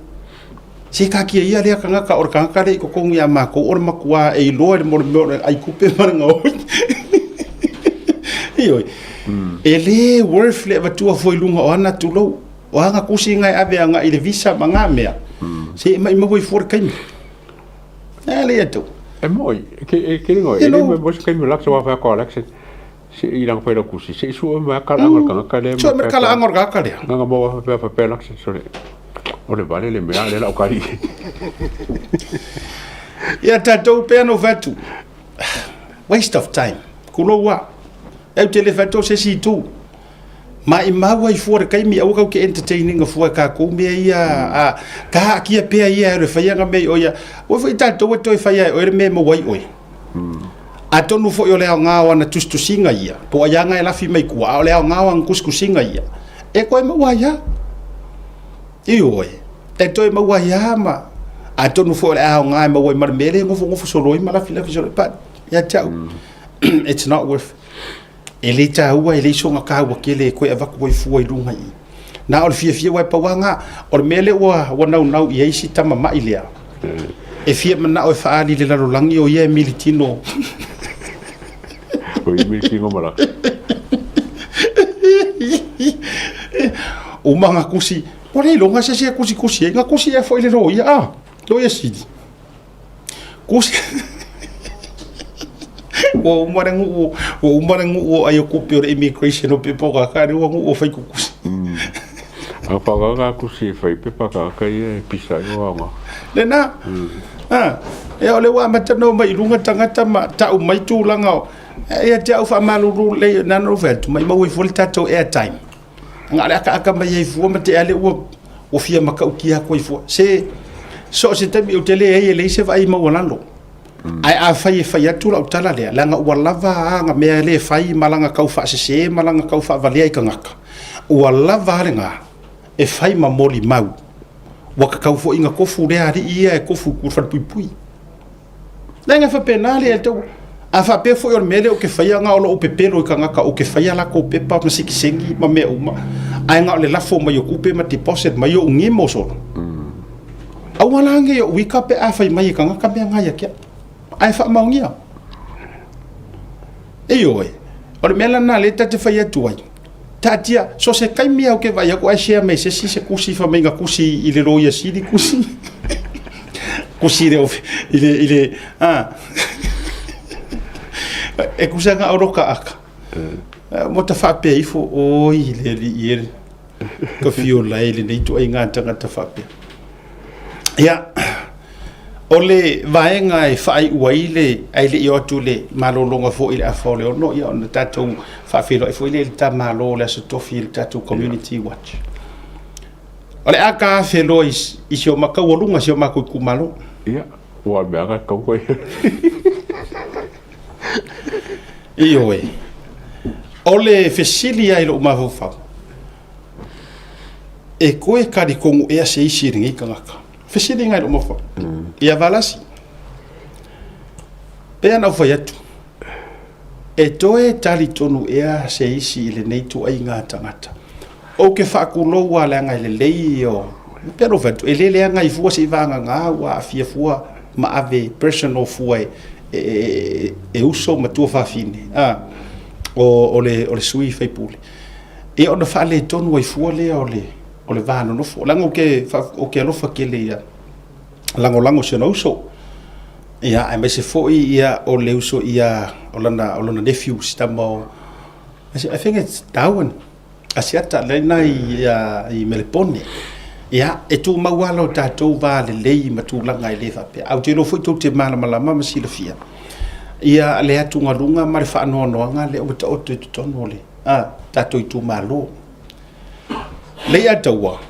se ka ki ia le ka nga ka or ka ka le ko kong ya ma ko or ma kwa e lo mo ai ku pe ma nga o io ele worth le va tu foi lunga ona tu lo o nga ku singa ave nga ile visa ma nga mia se mai mo voi for kai ele to e moi ke ngo ele mo se kai mo lakso va ko lakse si irang pera kusi si su ma kala angor ka le so me kala angor ka le nga mo fa pela lakse so ole vale le me ale la okari ya tatou pe no vatu waste of time kulo wa e tele vatu se si tu ma i maua i fuara kai mi au ke entertaining of ka ko me ia ka ki pe ia re fa nga me o ya o foi tatou to fa ia o me mo wai oi atonu fo yo leo nga wana tustusinga ia po ya nga la fi mai ku o leo nga wan kuskusinga ia e ko me wa ya io e to me wa ya ma atonu fo leo nga me wa mar mele ngofo solo ma la fi solo pa ya tau it's not worth elita ua ele so nga ka wa kele ko ava ko fu i lunga i na o fi wa pa wa nga o mele wa nau ia isi tama mai lea e fia mana o fa ali le la langi o ia militino o i mi kingo mara o manga kusi o le longa se kusi nga kusi e foi le ro ia lo ia sidi kusi o marangu o ai ko pe immigration o pe poka ka ri o fai kusi a pa ga kusi fai pe pa ka e pisa yo nga le na e ole wa mata no mai lunga tangata ma ta mai tu langa e te au fa maluru le na no vet mai mo fo tato airtime ngale aka mai e fu mate ale o fia maka ukia ko fu se so se te mi utele e le se vai mo lando ai a fai atu la utala le langa ua lava nga me le fai malanga kau fa se malanga kau fa valia i kangaka ua lava nga e fai ma moli mau wa ka kau fo inga kofu le ari ia e kofu ku fa pui lenga fa penale e tau a fa pe fo o mele o ke faia nga o lo pepelo i kanga ka o ke faia la ko pepa ma sikisengi ma me uma ai nga le lafo ma yo kupe ma deposit ma yo ngi mo so awala nge yo wika pe a fa mai kanga ka me nga ya ke ai fa ma ngia e yo e o mele na le ta te faia tuai tatia so se kai mia o ke vai ko ai share me se kusi fa me nga kusi ile ro ya si di kusi kusi ile e kusanga oroka aka mo ta fa pe ifo o ile ile ko fio la ile nei to inga tanga ta fa pe ya ole vaenga e fai uaile ai le yo tule malolonga fo ile afole no ya on tatu fa filo e fo ile ta malo la so to fil tatu community watch ole aka felo is yo makawolunga sio maku malo ya wa me aka ko iyo e ole fesilia ilo mafufa e koe kari kongu ea se isi ringi kangaka fesilia ngai ilo mafufa ia valasi pea na ufa yatu e toe tali tonu ea se isi ile neitu ai ngā tangata o ke whaakulo wala ngai le lei o pero vatu e lele ngai fua se vanga ngā wa afia fua ma ave personal fua e uso matua fafine o le sui fai pule e ona fa le tonu ai fua le o le vano no fo lango ke alofa ke le ia lango se no uso ia ai me se fo ia o le uso ia o lana nephew stamo I think it's Darwin asiata le nai i Melbourne ia e tu mawalo tatou va le lei matulanga i le fa pe au te lo foi tu te mala ma si le fia ia le atu ngalunga ma le fa no nga le o te tono le tatou i tu malo le atawa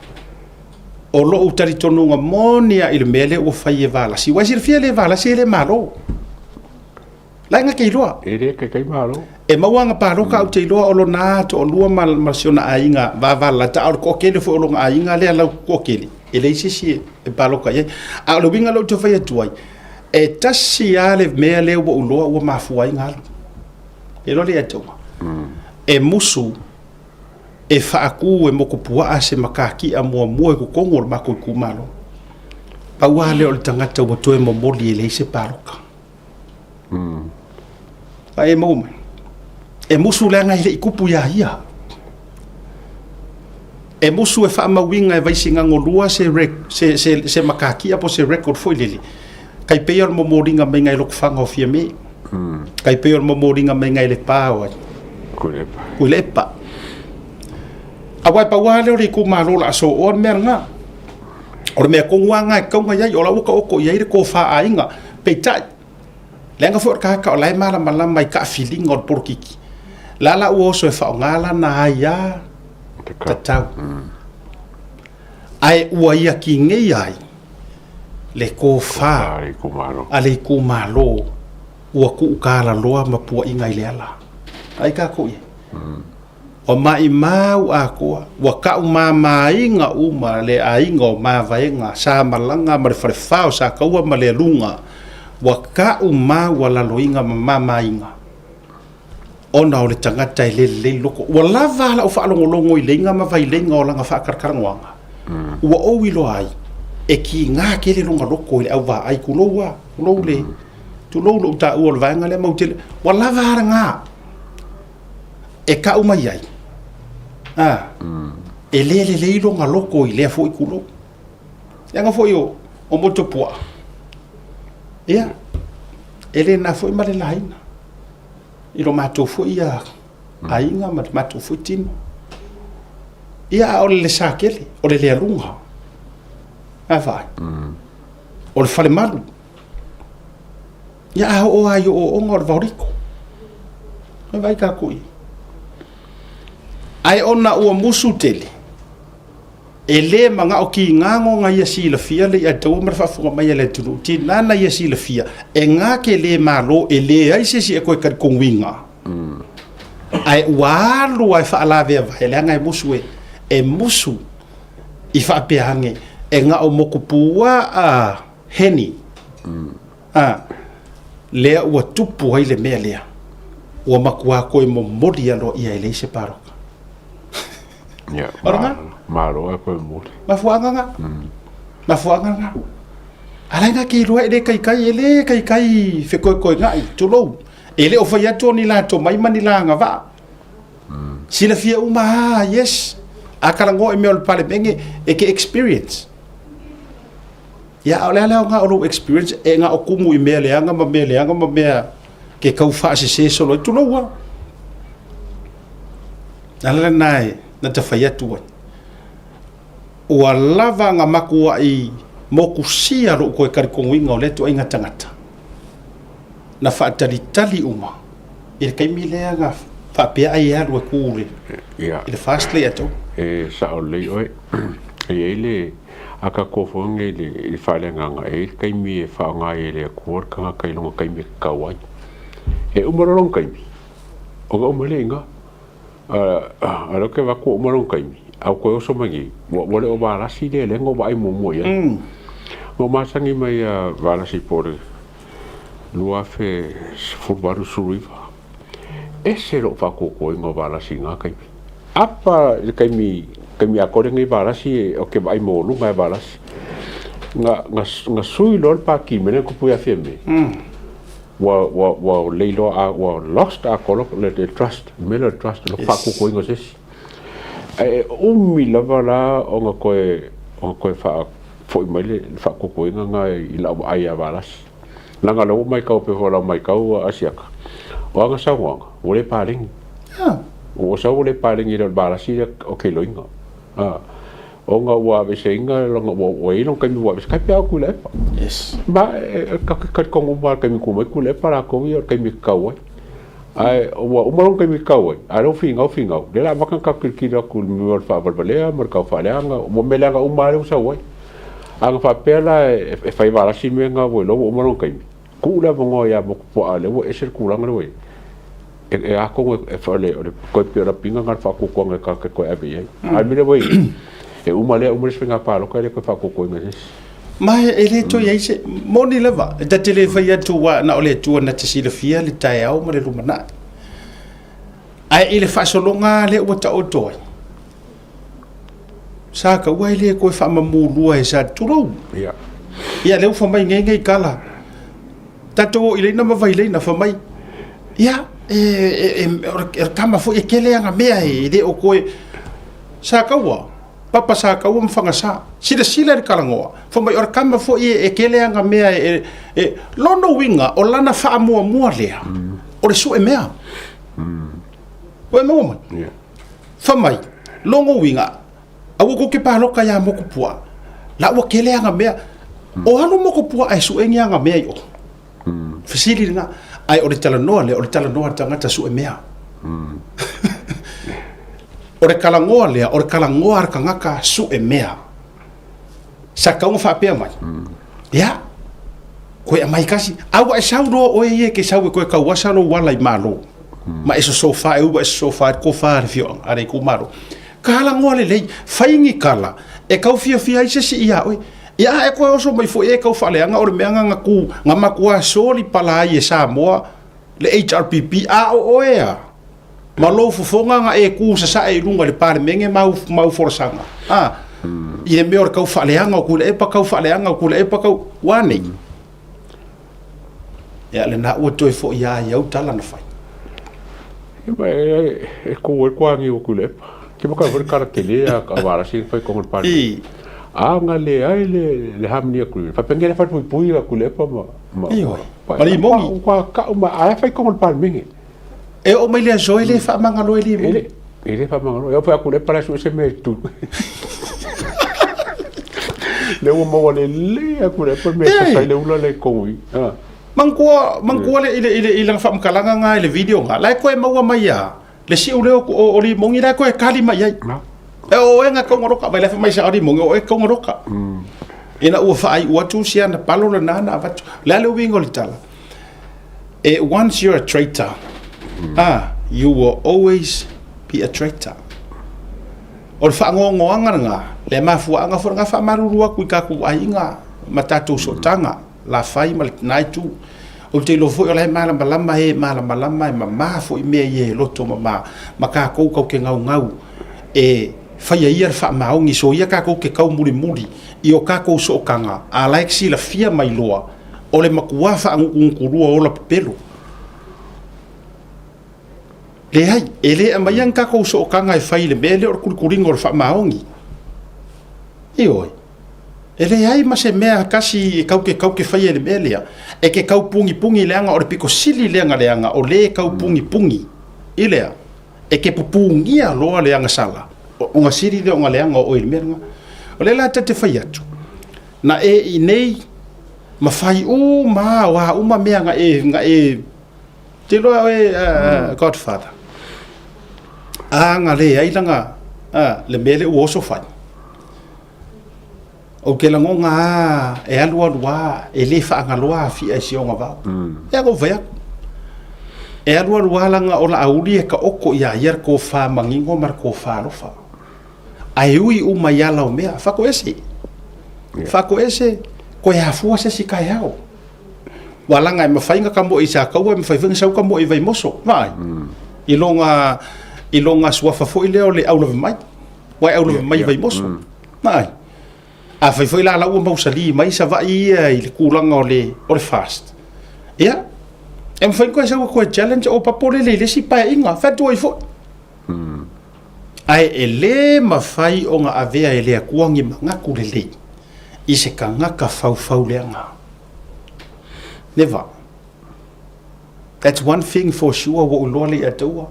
o lo utari tono nga monia il mele o fai e vala si wa si le fia le vala si le malo la nga ke loa e re ke kai malo e mawanga paro ka te loa o lo na to o lua mal siona ainga va vala ta o ko ke le fo lo nga ainga le la ko ke e le si e palo ka ye a lo winga lo te fai tuai e tasi ale me le o lo o mafu ainga e lo le ato e musu e faaku e moko pua ase makaki a mo ko kongo ma ko kumalo pa wale o tangata o to e mo moli le se paroka pa e mo e musu le nga ile ikupu ya ia e musu e fa mawinga e vai singa ngolua se makaki apo se record foi lili kai pe mo moringa me ngai lok fanga ofia me kai pe mo moringa me ngai le pawa kulepa awai pa wale o ku malo la so o merna o me ko wanga ko ngai yo la ko ye ko fa ainga pe tai lenga fo ka lai mala mai ka feeling or porkiki la o so fa ngala na ya tatau ai ua ia ki ngei ai le ko fa ale ku malo ua ku kala loa ma pua inga ile ala ai ka ko ye o mai mau a ko wa ka uma mainga uma le ainga ma vaenga sa malanga ma fre fa sa ka ua ma le lunga wa ka uma wala loinga ma mainga ona o le tangata le loko wa lava la o fa longo i lenga ma vai lenga o langa fa karkarangwanga ua o wilo ai e ki nga ke le longa loko i au va ai kuloa le tu lo ta o vanga le mau tele wa lava nga e ka uma ai e le longa loko i le fo i kulo yanga fo yo o moto poa ia ele na fo i male laina i lo matou fo ia ainga matou fo tino ia o le sakele o le alunga vai o le fale malu ia o ayo o ngor vauriko vai ka kui ai ona o musu tele ele manga o ki ngango nga ia sila fia le ia tau mar fa fu mai le tulu ti nana ia sila fia e nga ke le malo ele ai se si e ko ka kongwinga ai walu ai fa la vea vai le nga musu e musu i fa peange e nga o mokupua a heni lea ua tupu ai le mea lea ua makua koe mo modi alo ia ele se paroka ya Oranga? malo ko mo mafuanga nga ala nga ki rua ele kai ele kai fe koe ngai tulo ele o fai atu ni la to mai mani la nga va sila fia uma yes akala ngo e me ol pale benge e ke experience ya ala nga o experience e nga o kumu i mele anga ma mea ke kau fa se solo tulo wa ala nai na te fai atu ua lava nga makua i moku sia ro koe karikonguinga o leto ai ngatangata na whaatalitali uma i le kaimilea nga whapea ai alu e kūre ya i le fast lay ato sa o le oi e ele aka kofonge le fale nga e kaimi e fa nga ele kuor kanga kailonga kaimi kawai e umarong kaimi o ga umalenga alo ke va ko umarong kaimi au koe oso mangi wale o varasi le lengo vai momo ya o masangi mai varasi por lua fe furbaru suriva ese lo fa ko ko ngo varasi nga kai apa kai mi akore ngai varasi o ke vai mo lu ngai varasi nga sui lor pa ki mene ko puya feme wa leilo a wa lost a kolo le trust melo trust lo fa ko ngo sesi umi lava la o nga koe fa foi mai le fa ko nga i la ai avalas langa lo mai ka pe hola mai ka asiaka o nga sa wanga o le paring o sa o le paring i le balasi o ke loinga o nga wa be senga lo nga o i lo ka mi wa be ka pe ku le yes ba ka ko mo ba ka mi ku mai ku le para ko i ka mi ka wa ai o marong kai mikau ai ro finga de la vakan ka kirkira ku mi wal fa balbalea mar ka fa langa mo melanga o mare sa wai anga fa pela e fai vara si menga wo lo o marong kai ku la bongo ya mo po ale wo e ser ku langa we e a ko e fa le ko pe ra pinga ngar fa ku ko nga ka ko e be ai mi le we e o male o mo spenga pa lo ka le ko fa ku ko ngai mai ele to ye se moni leva da tele fa ya tu wa na ole tu na te sila fia le tai au ma le rumana ai ele fa solonga le o ta o to sa ka wa ile ko fa ma mu lua e sa tu ro ya le fa mai ngai kala ta to ile na ma vai le na fa mai ya kama fo e kele nga mea e de o ko sa ka wa papa sa ka um fanga sa sila kalangoa fo mai or kama fo e kele nga mea e lono winga o lana fa mua lea o le su e mea o e mama fa mai longo winga a wo ko ke pa loka ya mo ko pua la wo kele nga mea o hanu mo ko pua ai su e nga mea yo fasili nga ai o le talanoa tangata su e mea o le kalangoa lea, o le kalangoa ar kangaka su e mea. Sa kaunga whapea mai. Ia. Koe a mai kasi. Awa e sau roa oe ie ke sau e koe kauasa no wala i malo. Ma eso sofa e uba eso sofa e ko whaare fio are ku maro. Kalangoa le lei, whaingi kala. E kau fia i se ia oe. Ia e koe oso mai fo e kau whaleanga o le meanga ngaku. Nga makua soli pala ai e Samoa. Le HRPP a o oea. Ma lo fofonga nga e ku sa e lunga le pare menge mau forsanga i le meor kau faleanga o kule e pa kau faleanga o kule e pa kau wane ya le na o toi fo ya au tala na fai e ko angi o kule ke mo ka vor kara tele a vara si fai ko pare nga le ai le hamni a kule fa pengele fa pui a kule pa ma pari mongi ka ma ai fai ko pare menge e o mai le joe le fa manga lo ele ele fa manga lo eu fa kule para su se me tu le o mo le a kule pa me sai le ula le koi mangkua le ile fa mkalanga nga le video nga lai ko e mau mai ya le si ule o li mongi la ko e kali mai ai e o nga ko ngoroka mai le fa mai sa ri mongi o e ko ngoroka ina u fa ai u tu sia na palo na na va la le wingo le tala once you're a traitor you will always be a traitor. O le whaangongoanga nga, le mafuanga fo nga whamarurua kui ka ku ainga matatu sotanga, la whai ma le naitu. o te lo fo ole malama e mama fo i me e loto mama maka ko ke ngau e fai ia fa maungi so ia ka ko ke kau muri i o ka ko so kanga a like si la fia mai loa ole makua fa ngurua ola pelo le hai ele mai ang ka ko so kanga e fai le mele o kuringo fa maungi e oi ele ai ma se mea kasi kau ke fai le mele e ke kau pungi leanga o le piko sili leanga o le kau pungi ilea e ke pupungia loa leanga sala o nga siri le o nga leanga o il merga o le la te fai atu na e nei ma fai o ma wa uma mea nga e te loa Godfather nga le ai langa le mele o so fai o ke langonga e alua e le fa ngaloa fi ai si onga va e go vea e alua langa o la auli e ka oko ia yer ko fa mangingo mar ko fa lo fa ai ui uma yala o mea fa ko ese ko ya fu se si kai hao walanga me fainga kambo isa ka o me fainga sa kambo e vai moso vai ilonga suafa fo ile o le aula mai wai aula mai vai moso mai a foi la o mau sali mai sa vai i le kulanga o le fast ia em foi ko sa ko challenge o papole le si pa inga fa tu fo ai ele ma fai o nga avea ele akuangi manga kulele i se kanga ka fau leanga never that's one thing for sure wo lole atua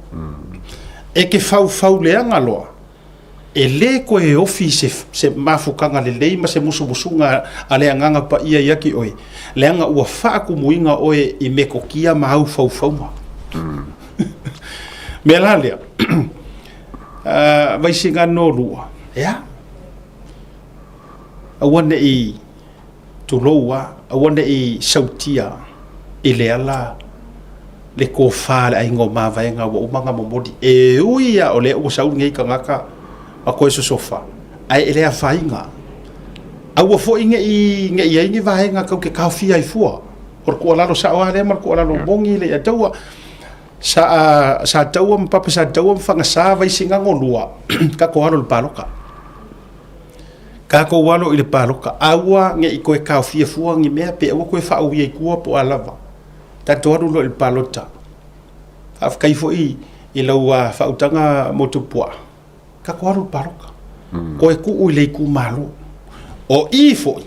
e ke fau leanga loa ele ko e office se mafukanga le lei ma se musubusunga ale nganga pa ia ki oi leanga ua fa ku muinga oi i me kokia ma au fau ma melalia vai singa no lua ya awane i tuloa awane i sautia ile ala le ko fa le ingo ma vai nga wo manga momodi e uia ole o sau ngai kangaka a ko so sofa ai ele a fainga a wo fo inge i vai nga ko ke kafi ai fu por ko la lo sa wa le mar ko la lo bongi le taua sa taua papa sa taua fanga sa vai singa ngolua ka ko halo paloka ka ko walo ile paloka awa nge i ko kafi fu ngi me pe o ko fa o ye ku po alava ta toru lo il palota af kai fo i lo wa fa utanga motopua ka ko halo paloka ko e ku le ku malo o i fo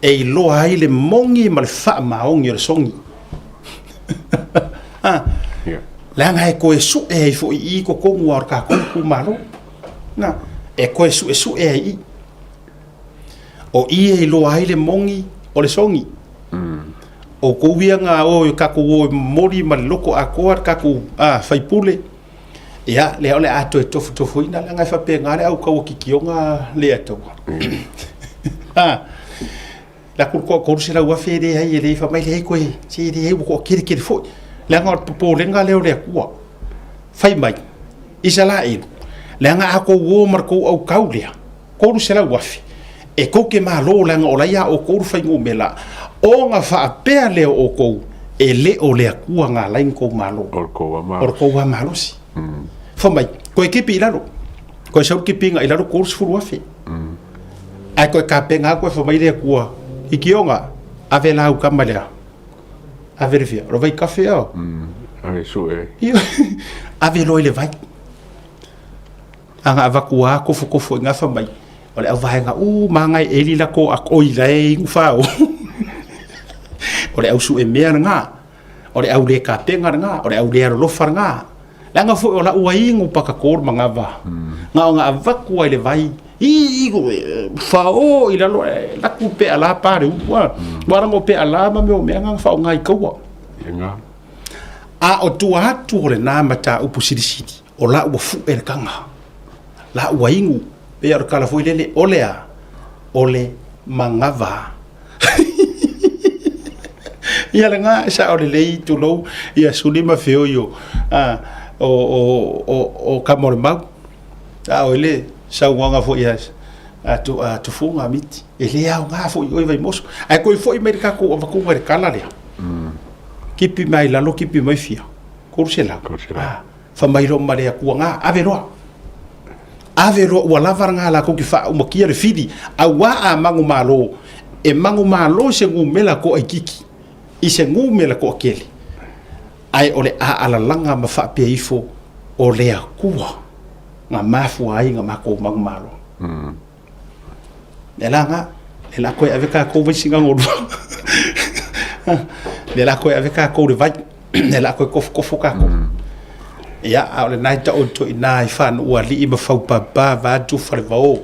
e lo ai le mongi mal fa maongi le songi la ngai ko e su e fo i ko ko ngor ka ko ku malo na e ko e su e i o i lo ai le mongi o le songi o ko wianga o ka ko mori mal loko a ko ka ko fai pule ya le ole ato e tofu ina la ngai fa pe ngare au ka o kikionga le ato la ko se la wa fere ai le fa mai le ko si de ko kiri fo la ngor po le nga le le ko fai mai isala e la nga ko wo mar ko au kaulia ko se la wa fi e ko ke malo la nga ola ya o ko fai ngumela o nga fa pe le o ko e le o le ku nga la ko malo or ko wa malo si fa mai ko ke pilalo ko sa ke pinga ila ko fu wa fi ai ko ka pe nga ko fa mai le ku ikionga ave la u kamalea a verifia ro vai café o ai so e ave lo ile vai anga vakua ko nga fa mai ole vai nga mangai eli la ko akoi lai fa o ole au su e mea nga ole au le ka penga nga ole au le lo far nga la nga fo ola uai ngu paka kor manga va nga vakua ile vai i fa o ila lo la ku pe ala pare wa ngo pe ala ma me nga fa ngai ko nga a o tu atu le na mata u pusidi o la u fu el kanga la u ingu pe ar kala fo ile ole mangava ia nga sa o le tu lo ia sulima feo yo o kamor mau a ole sa wanga fo ias tu funga miti ele au nga fo oi vai moso ai ko fo america ko va ko mer kala le kipi mai lalo kipi mai fia kursela fa mai ro mare ku nga ave ro wala varanga la ko ki fa mo ki re fidi awa a mangu malo e mangu malo se ngu mela ko ikiki i se ngu mela ko keli ai ole a ala langa ma fa pe ifo o le akua nga mafu ai nga mako mangu malo elanga ela ko ave ka ko visinga ngor ela ko ave ka ko de vai ela ko ko foka ko ya ole nai ta o to ina fan o ali i mafau papa va tu farvao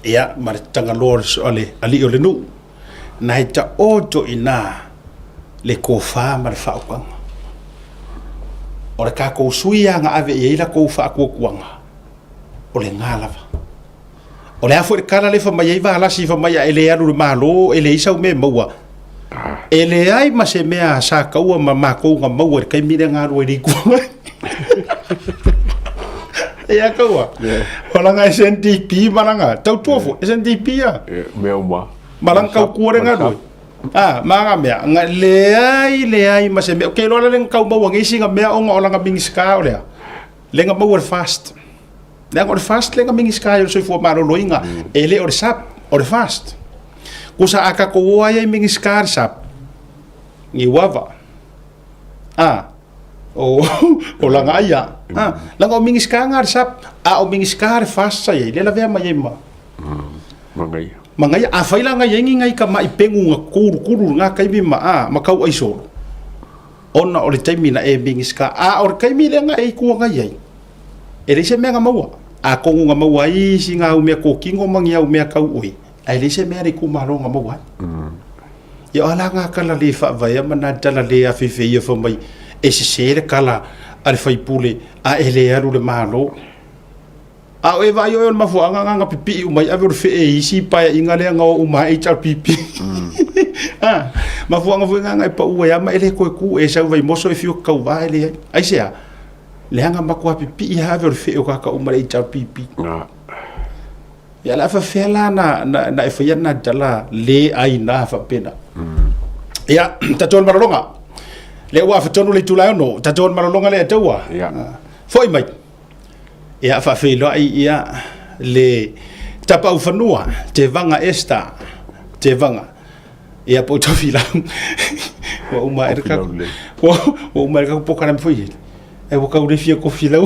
ya mar tanga lor ole ali ole nu nai ta o to ina le ko fa mar fa ko ora ka ko suia nga ave e ila ko fa ko kuanga ole ngala va ole afo kala le fa mai va la si fa mai ele alu malo ele isa me maua ele ai ma se mea sa ka ua ma ko nga maua kai mi nga ro ri ku ya ka ua ola nga SNDP malanga tau tofo SNDP ya me uma malang ka ku re nga do manga mea nga le ai ma se me ke lo le ka maua ngi singa mea o nga ola nga bing ska ole le nga maua fast le nga fast le nga bing ska yo so fo ma lo inga ele or sap or fast kusa aka ko waya mingi skar sap ngi wava o langa ya langa o mingi skar ngar sap o mingi skar fast sa ye le la vea mayema mangai a faila nga yengi ngai ka mai pengu nga kuru nga kai mi ma kau ai so ona o le taimi na e mingi skar o kai mi le nga e ku nga ye e le se me nga maua a ko nga maua i singa u me ko kingo mangi au me kau oi ai le se me ari ku malo nga maua ya ala nga kala le fa vai mana dala le a fe ia fa mai e se kala al fai pule a ele aru le malo a e vai yo ma fu nga pipi u mai ave fe e isi pa inga le nga u mai cha pipi ma fu nga pa u ya ma ele ko ku e sa vai moso e fiu ka vai le ai se a le nga ma ko pipi ha ave fe o ka u mai cha pipi ya la fa fela na e fa na dala le ai na fa pena ya taton marolonga le wa fa tonu le tulai no taton marolonga le tawa foi mai ya fa felo ai ya le tapa u fanua te vanga esta te vanga ya po to fila wa uma erka wa uma erka po kana foi e wa ka u le fia ko fila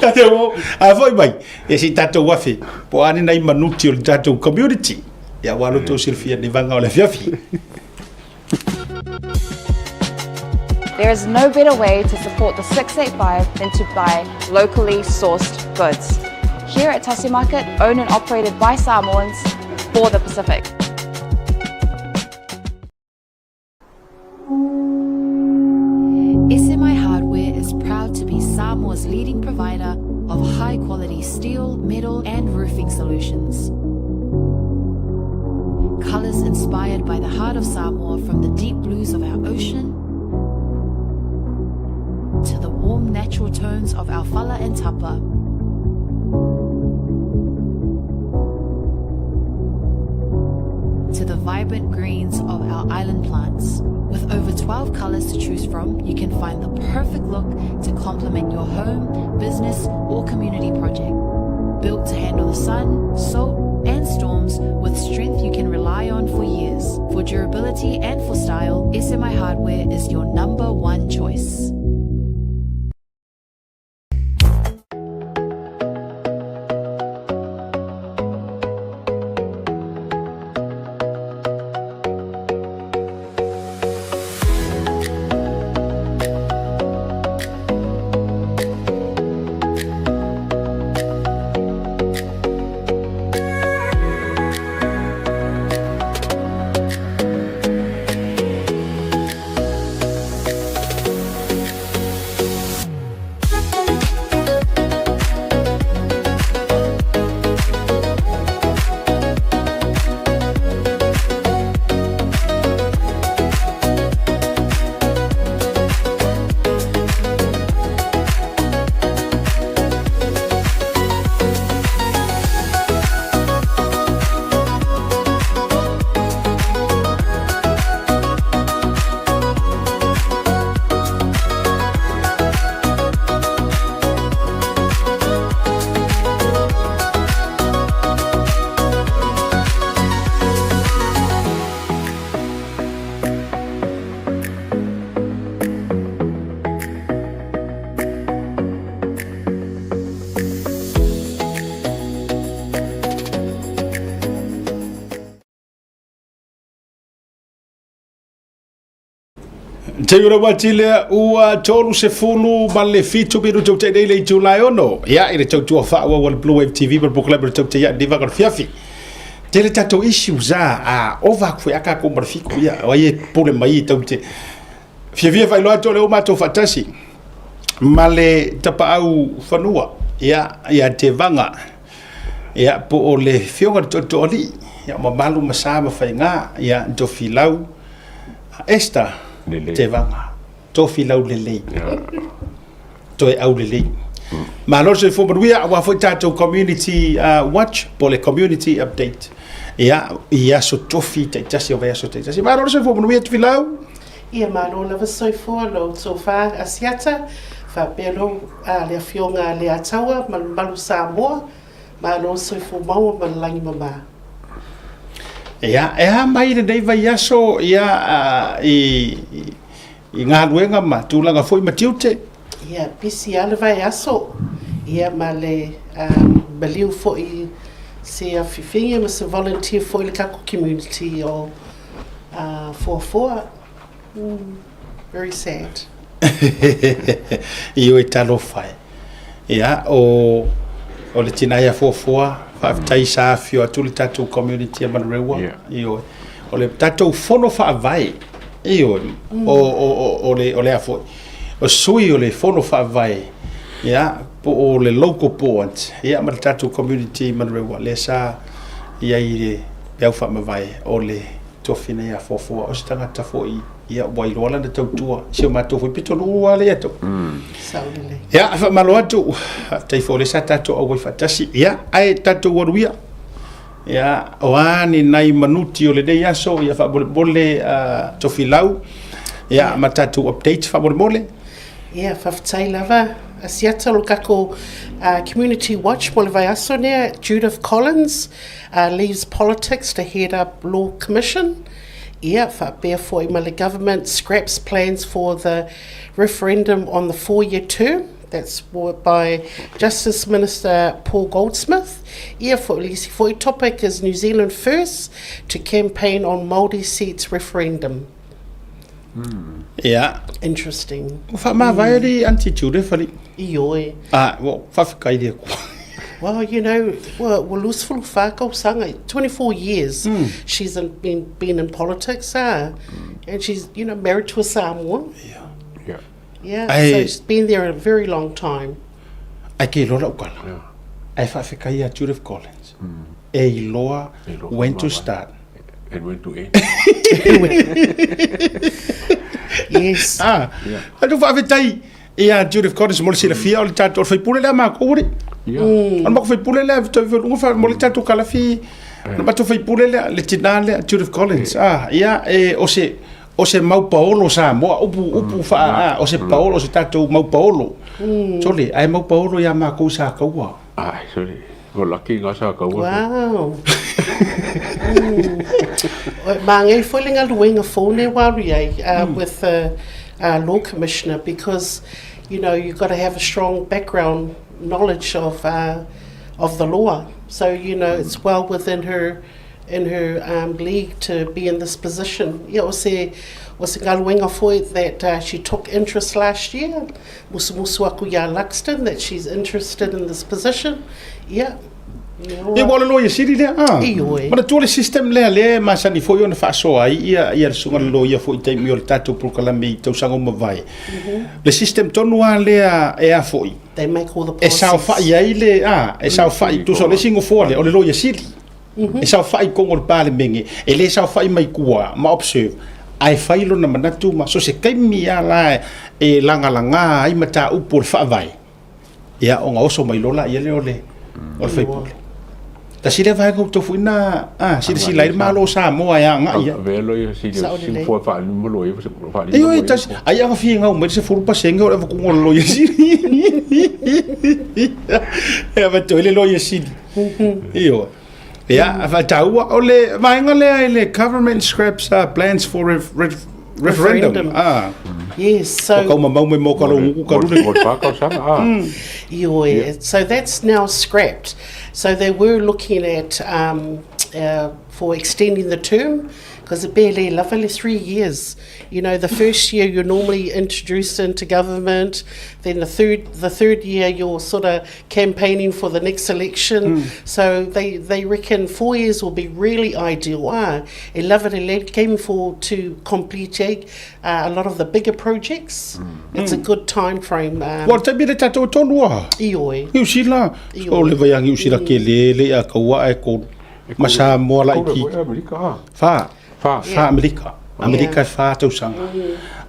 Tato a foi mai e si tato wafi po ani nai manuti o tato community ya walo to silfia ni vanga ola fiafi. There is no better way to support the 685 than to buy locally sourced goods. Here at Tasi Market, owned and operated by Samoans for the Pacific. SMI Hardware is proud to be Samoa's leading provider of high-quality steel, metal and roofing solutions. Colours inspired by the heart of Samoa, from the deep blues of our ocean to the warm natural tones of our fala and tapa. To the vibrant greens of our island plants. With over 12 colours to choose from, you can find the perfect look to complement your home, business or community project. Built to handle the sun, salt and storms with strength you can rely on for years. For durability and for style, SMI Hardware is your number one choice. Te ura watile ua tolu se fulu ma le fitu biru tau te nei le July ono. Ia, i le tau tua whaua wal Blue Wave TV ma bukla biru tau te ia di wakar fiafi. Te le tato issue za a ova kwe aka ko marfiku ia. Wa ye pule mai tau te. Fiavia whai loa tole o mato fatasi. Ma le tapa au whanua. Ia te vanga. Ia po o le fionga to oli. Ia ma malu masama whai ngā. Ia to filau. Esther. Te vanga. Tofi lau lelei. Toi au lelei. Ma lo se fo maruia wa fo tato community watch po le community update. Ia so tofi te tasi o vea so te tasi. Ma lo se fo maruia tofi lau. Ia ma lo lava soi fo lo so fa asiata fa pelo le fionga le atawa malu Samoa ma lo soi fo mau ma langi mama. Ia mai le nei vai aso ia i ngā luenga ma tūlanga foi matiute. Ia pisi ale vai aso ia ma le baliu foi se a fifinga ma se volunteer foi le kako community o for very sad. Io e talo fai. Ia o le tinaia fofoa tai sa fio atu le tatou community a Manarewa. Io o le tatou fono fa vai. Io o le afo. O sui o le fono fa vai. Ia po o le local point. Ia ma le tatou community Manarewa le sa ia i le pau fa ma vai o le tofina ia fofoa o stanga tafoi. Ia wai rola na tautua. Sio matou foi pito lua le ato. Saulele. Ia fa malo atu. Tai fo le sa tatou au fatasi. Ia ai tatou waruia. Ia oani nai manuti o le dei aso ia fa bole tofilau. Ia ma tatou update fa bole. Ia fa tai lava asiata lo kako community watch mo le vai aso nea Judith Collins leaves politics to head up law commission. Yeah, therefore, the government scraps plans for the referendum on the 4-year term. That's by Justice Minister Paul Goldsmith. Yeah, for the topic is New Zealand First to campaign on Māori seats referendum. Yeah. Interesting. Ma vai ri antitude fali. Ioi. Well, fafikai dia ko. Well, you know, well, useful whākau sanga. 24 years she's been in politics, and she's, you know, married to a Samoan. Yeah. So she's been there a very long time. Ai ke lola ukala. Ai whawhikai a Judith Collins. E loa when to start. And when to end. Yes. Adu whawhitai ia Judith Collins mo le sila fia o le tato o whaipule lea maa kore. Ana mako whaipule lea vito i wha mo le tato kalafi. Ana mato whaipule lea le tina lea Judith Collins. Ia o se mau paolo sa moa upu wha o se paolo o se tato mau paolo. Sole, ai mau paolo ia maa kou sa kaua. Ai, sorry. Ko laki ngā sa kaua. Wow. Mā ngai whoilinga luenga whone wari with the law commissioner because, you know, you've got to have a strong background knowledge of the law. So, you know, it's well within her league to be in this position. Yeah, was ngā luenga foi that she took interest last year. Musu aku ya Luxton that she's interested in this position. Yeah. E wala loia siri lea. Mana tua le system lea masani foi ona whaasoa ai ia le sunga loia foi taimi o le tatou prokalame I tausango mawai. Le system tonu a lea e a foi. They make all the policies. E sao whai ai le, e sao whai tuso le singo fua le o le loia siri. E sao whai kongo le pāle menge. E le sao whai mai kua, ma observe. Ai whailo na manatu ma so se kaimi a la e langa ai mata upo le whaavai. Ia o ngā oso mai lola ia le o le whaipule. Ta sile vai ko tofu na sile malo sa mo ya nga ya velo yo sile sin fo fa no lo yo fa ni yo tas ai nga fi nga mo se furu pa senga o ko ngol lo yo sile e va to le lo yo sile yo ya va taua o le vai nga le government scraps plans for referendum. Yes, so so that's now scrapped. So they were looking at for extending the term because it barely lovely 3 years. You know, the first year you're normally introduced into government, then the third year you're sort of campaigning for the next election. So they reckon 4 years will be really ideal. E lovely came for to complete a lot of the bigger projects. It's a good time frame. Wa te mire tatou tonua. Ioi. New Zealand. O le vai New Zealand ke le a kaua e ko masa mo la iki. Amerika. Fa Amerika. Amerika fa tau sanga.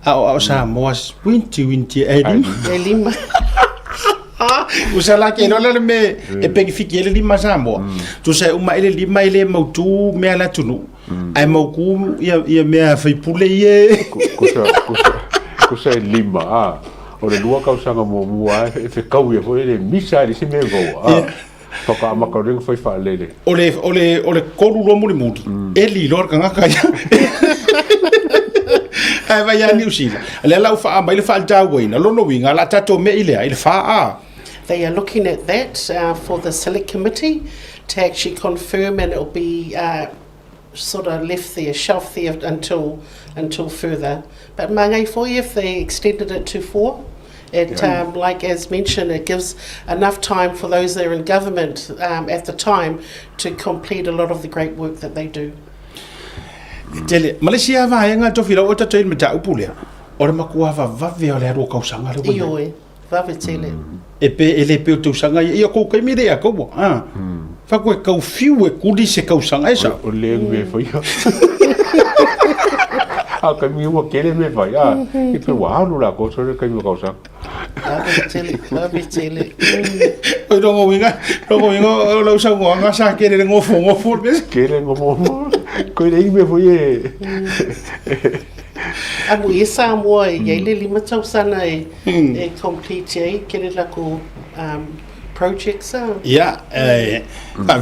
A sa mo winti e Lima. Usala ke no le me e pegi fiki le lima sa mo. Tu sai uma ele lima ele mo tu me ala tunu. Ai mo ku ia me fa pule ye. Kusa lima o le lua kausanga mo mua e fe kau ia foi le misa le se me go Paka makaring foi fa lele. Ole kolu lo muri muri. Eli lor kanga kaya. Ai vai a New Zealand. Le lau fa mai le fa jawe na lono winga la tato me ile ai le fa a. They are looking at that for the select committee to actually confirm, and it'll be sort of left there, shelf there until further. But mangai for you, if they extended it to 4, it like as mentioned, it gives enough time for those that are in government at the time to complete a lot of the great work that they do. Tele Malaysia va nga to fila o tato il meta upule. Ora makua va ve ole ro ka usanga le. Ioi, va vetele. E pe ele pe to usanga ia ko kai mire a ko fa ko ka fiu e kudi se ka usanga esa. O le me foi. A ka mi wa kele me vai e pe wa lu la ko so le ka mi ka usanga. Va vetele. O rongo winga lo usanga nga sa kere ngofo mes. Kele ngofo. Ko le me foi Amu e Samoa e le lima tau sana e complete kere la ko projects ia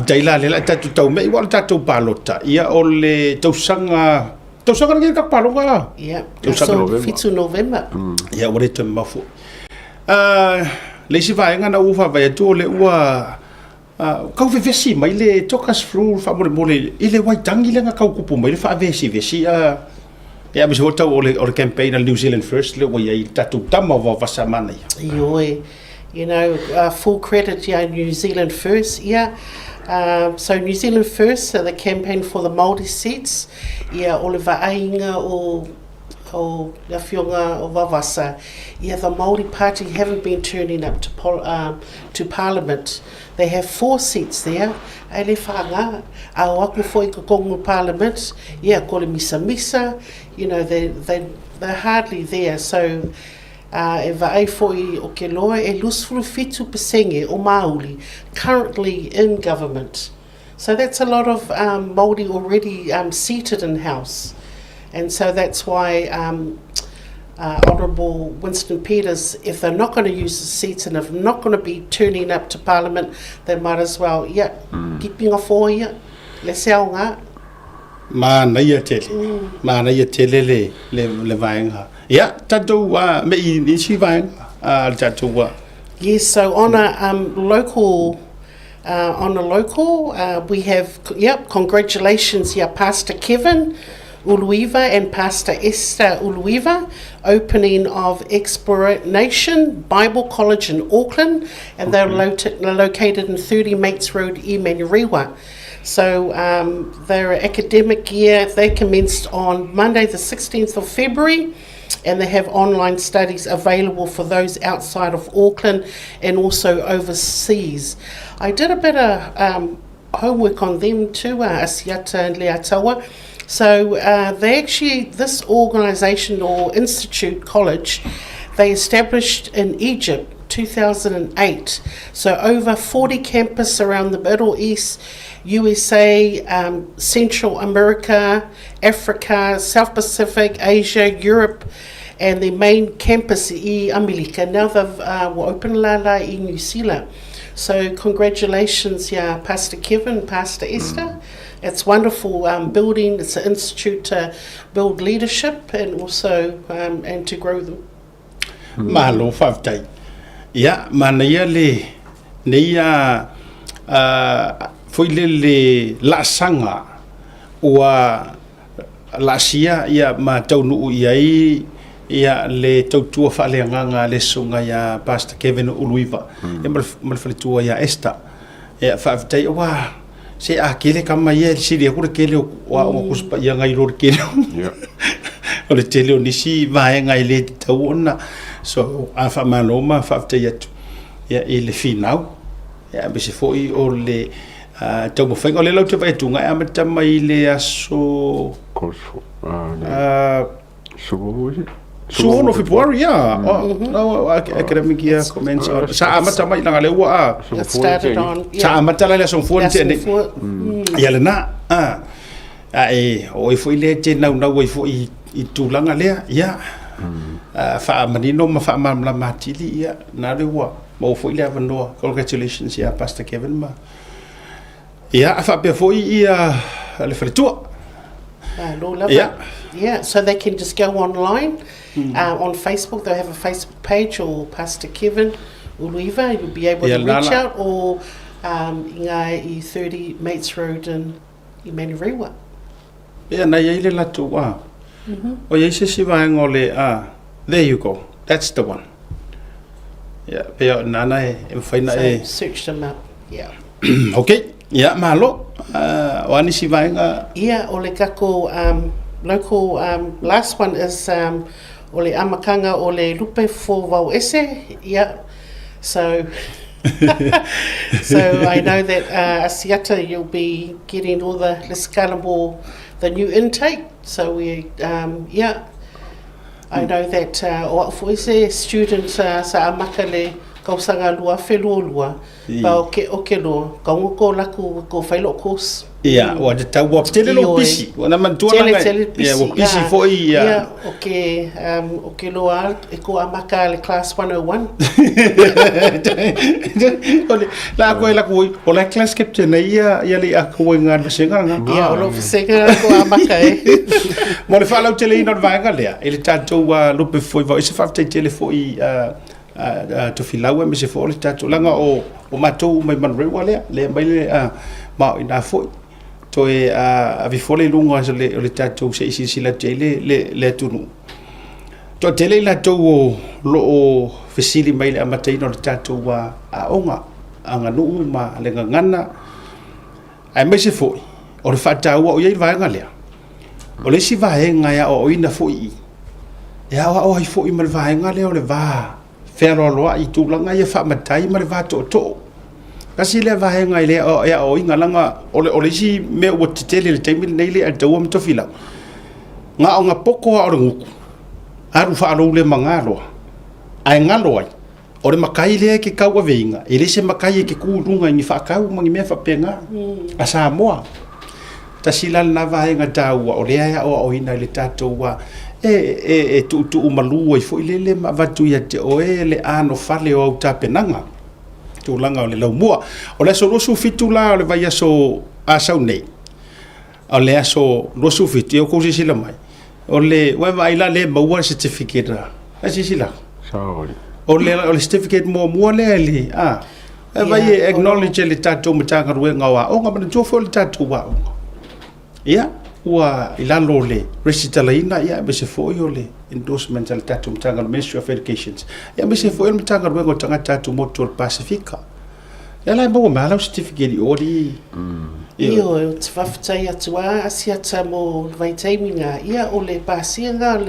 taila le tatu tau me wa tatu palota ia o le tausanga ke ka palonga ia so fitu November ia o le te mafu le si vai nga na ufa vai tu le ua kau vesi mai le tokas flu fa mole ile wai tangi le nga kau kupu mai le fa vesi ia me hota o le campaign New Zealand First le wai tatu tama wa vasamana ioi. You know, full credit to New Zealand First, so New Zealand First, the campaign for the Māori seats, Oliver Ainga or the Whionga o Vavasa. The Māori Party haven't been turning up to Parliament. They have 4 seats there. Ele whanga, a waku foi ka kongu Parliament, ko le misa, you know, they're hardly there, so e vai foi o ke loa e lusfuru fitu pesenge o Māori currently in government. So that's a lot of Māori already seated in House. And so that's why Honourable Winston Peters, if they're not going to use the seats and if they're not going to be turning up to Parliament, they might as well, keeping off all le seaonga. Mana ia tele le vaenga. Yeah, tatou me I si vaenga tatou. Yes, so on a local, we have congratulations, Pastor Kevin Uluiva and Pastor Esther Uluiva, opening of Exploration Bible College in Auckland, and they're located in 30 Mates Road, Emanurewa. So their academic year, they commenced on Monday the 16th of February, and they have online studies available for those outside of Auckland and also overseas. I did a bit of homework on them too, Asiata and Leatawa. So this organisation or institute college, they established in Egypt 2008. So over 40 campuses around the Middle East, USA, Central America, Africa, South Pacific, Asia, Europe, and the main campus in America. Now they've open in New Zealand. So congratulations, Pastor Kevin, Pastor Esther. It's wonderful building. It's an institute to build leadership and also and to grow them. Mahalo whawtai. Ia, mana ia le neia foi le la sanga ua la sia ia ma taunu ia le tautua whaaleanganga le sunga ia Pastor Kevin Uluiva ia malwhalitua ia Esther ia whaafitei se a kele kama ia siri akura kele wa kuspa ia ngai ror kele o le tele o nisi vaenga i le tau ona so a whamaloma whaafitei atu ia i le whinau ia bese foi o le tau mo whainga o le lau te vai tunga ia matama i le aso Suono February, yeah. No, academic year commence. Sa amata mai langa lewa. Started on. Sa amata la son fonte. Ya le na. O foi le te na o foi I tulanga le ya. Fa manino ma fa ma la matili ya na lewa. Mo foi le vanoa. Congratulations ya Pastor Kevin ma. Ya fa be foi ia le fretua. Yeah, so they can just go online on Facebook. They'll have a Facebook page or Pastor Kevin Uluiva. You'll be able to reach out or Inga I 30 Mates Road in Manurewa. Yeah, na yele la tu wa. O yese si va ngole there you go. That's the one. Yeah, pe nana e faina e search them up. Yeah. Okay. Yeah, malo. Wani si va nga. Yeah, ole kako local last one is ole amakanga ole lupe for vau ese. Yeah. So so I know that Asiata you'll be getting all the Liskalamo, the new intake. So we yeah. I know that o for ese students sa amaka le kausanga lua felo lua. Ba o ke lo ko laku ko failo course. Yeah, wa te tau wa tele lo pisi. Wa na mantua na. Yeah, wa pisi foi ya. Yeah, okay lo al e ko amaka le class 101. Ole la ko la ko o la class captain ia le a ko ngan senga nga. Yeah, o lo senga ko amaka e. Mo le fala tele ina va nga le. Ele tatou wa lo pe foi va. Ese fa tele foi to filaua me se fo le tatou langa o matou mai manrewa le mai le ma ina foi. To a vi fole lunga le tatou se isi sila tele le tunu to tele la to lo fesili mai le amatai no tatou wa onga anga nu ma le ngana ai me se foi o le fata o ye vai ngale o le si vai nga ya o ina foi ya o ai foi mal vai ngale o le va fero lo ai tu langa ye fa matai mal va to kasi le vai nga ile o ya o inga langa o le si me o tele le taimi nei le a tau am to fila nga o nga poko o nguku aru fa alo le mangalo ai ngalo ai o le makai le ke kau veinga ile se makai ke kulunga ni fa kau mangi me fa penga asa moa ta silal na vai nga tau o le ya o ina le tatou wa tu malu ai fo ile le ma vatu ya te o le ano fale o ta penanga tu langa o le lau mua o le so rosu fitu la o le vai aso asau nei o le aso rosu fitu o ko sila mai o le wa vai la le maua certificate ra asi sila o le certificate mo le vai acknowledge le tatou matanga ruenga wa o ngama to fo le tatou wa ia ua ilalo le recitalaina ia be se foi o le endorsement al tatou matanga le Ministry of Education ia be se foi le matanga ruenga o tanga tatou mo to Pacifica ia la mo mala certificate o di io tfaftai atua asiata mo vai taiminga ia o le pasinga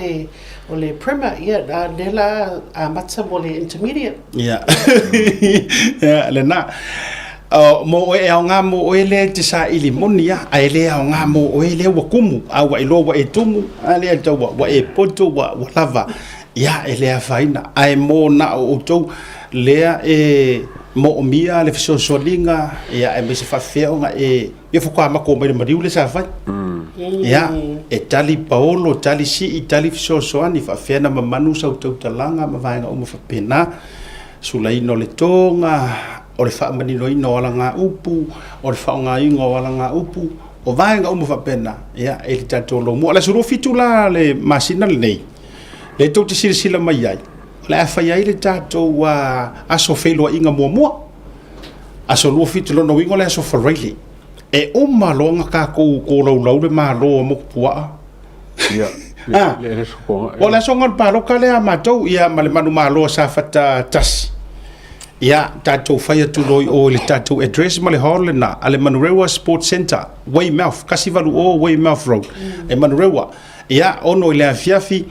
o le primer ia nela amata mo le intermediate ia ia le na mo e nga mo ele te sa ili monia a ele nga mo ele wa kumu a wa ilo wa etumu ale to wa e poto wa lava ya ele a faina ai mo na o to le mo mia le fiso solinga ya e me se fa feo nga e fo kwa mako mai mariu le sa fa ya e tali paolo tali si itali fiso soani fa fena mamanu sa to talanga ma vainga o mo fa pena sulaino le tonga o le wha manino ino wala ngā upu, o le wha ngā ingo wala ngā upu, o vaenga umu whapena, ia, e li tato lo mua. La suru fitu la le masina le nei, le tau te sila mai ai, le a whai ai le tato wa aso whelua inga mua, aso lua fitu lono ingo le aso whareili, e o malo nga kā kou lau le maa loa moku pua, ia le so o la songa pa lo kale a matou ia male manu malo sa fata tas ia tatou fai tu loi o le tatou address male hall na ale Manurewa Sports Center Weymouth Kasivalu o Weymouth Road e Manurewa ia ono le afiafi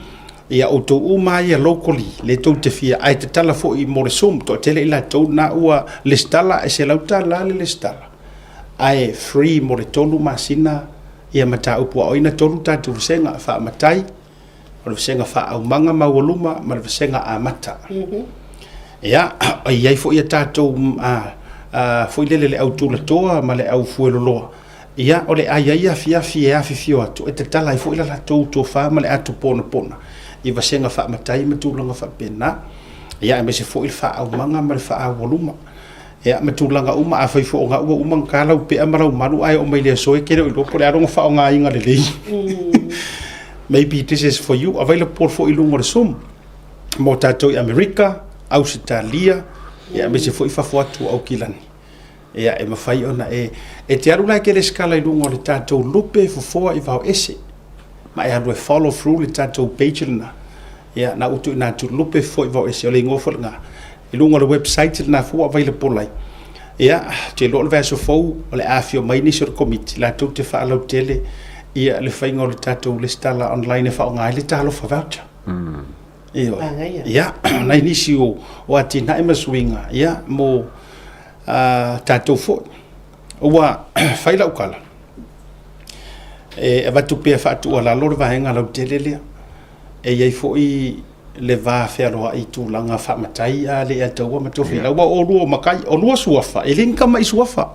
ia o to uma ia locally le to te fia ai te tala fo I mo le sum to tele ila to na ua le stala e se lauta la le stala ai free mo le tolu masina ia mata upu o ina tolu tatou senga fa matai o le senga fa au manga mawaluma ma le senga a mata ia ai fo ia tatou fo le au tu le toa ma le au fueloloa ia o le ai fia fio atu e te tala ai fo ila la to fa ma le atu pona I vasenga fa matai matulanga fa pena ia me se fo il fa au manga ma fa au voluma ia matulanga uma a fai fo nga uma kala pe amara malu ai o mai le so e kere o lo pole aronga fa nga inga le lei maybe this is for you available for ilungo le sum mo tato I America Australia ia me se fo fa fo atu au kilani ia e mafai ona e te arula ke le skala ilungo le tato lupe fo I va ese ma e alu e follow through le tatou page na ia na utu na tu lupe foi vo ese le ngofo nga I lunga le website na fu available lai ia te lo le so fo le afio mai ni sur committee la tu te fa lo tele ia le fai ngol tatou le stala online fa nga le talo fa voucher ia na ni si o ati na ima swinga ia mo tatou fo wa fai la ukala e va tu pe fa tu ala lo va henga lo telele e ye fo I le va fe lo I tu langa fa matai a le ata wa mato fi la wa o lo makai o lo suafa e linka mai suafa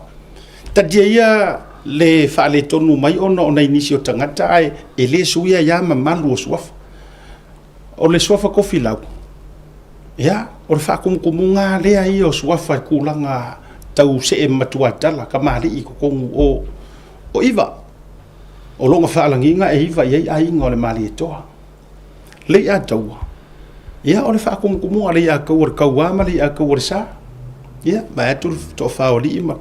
ta dia le fa le tonu mai ono na inisio tangata ai e le suia ya ma lo suafa o le suafa ko fi la ya o fa kumunga le ai o suafa kulanga tau se e matuatala kamali ko o iva o longa faalanginga e iwa iei ainga o le mali e toa. Le a taua. Ia o le whaakumkumunga le a kaua kauama le a kaua sa. Ia, ma e tulu to whaoli ima.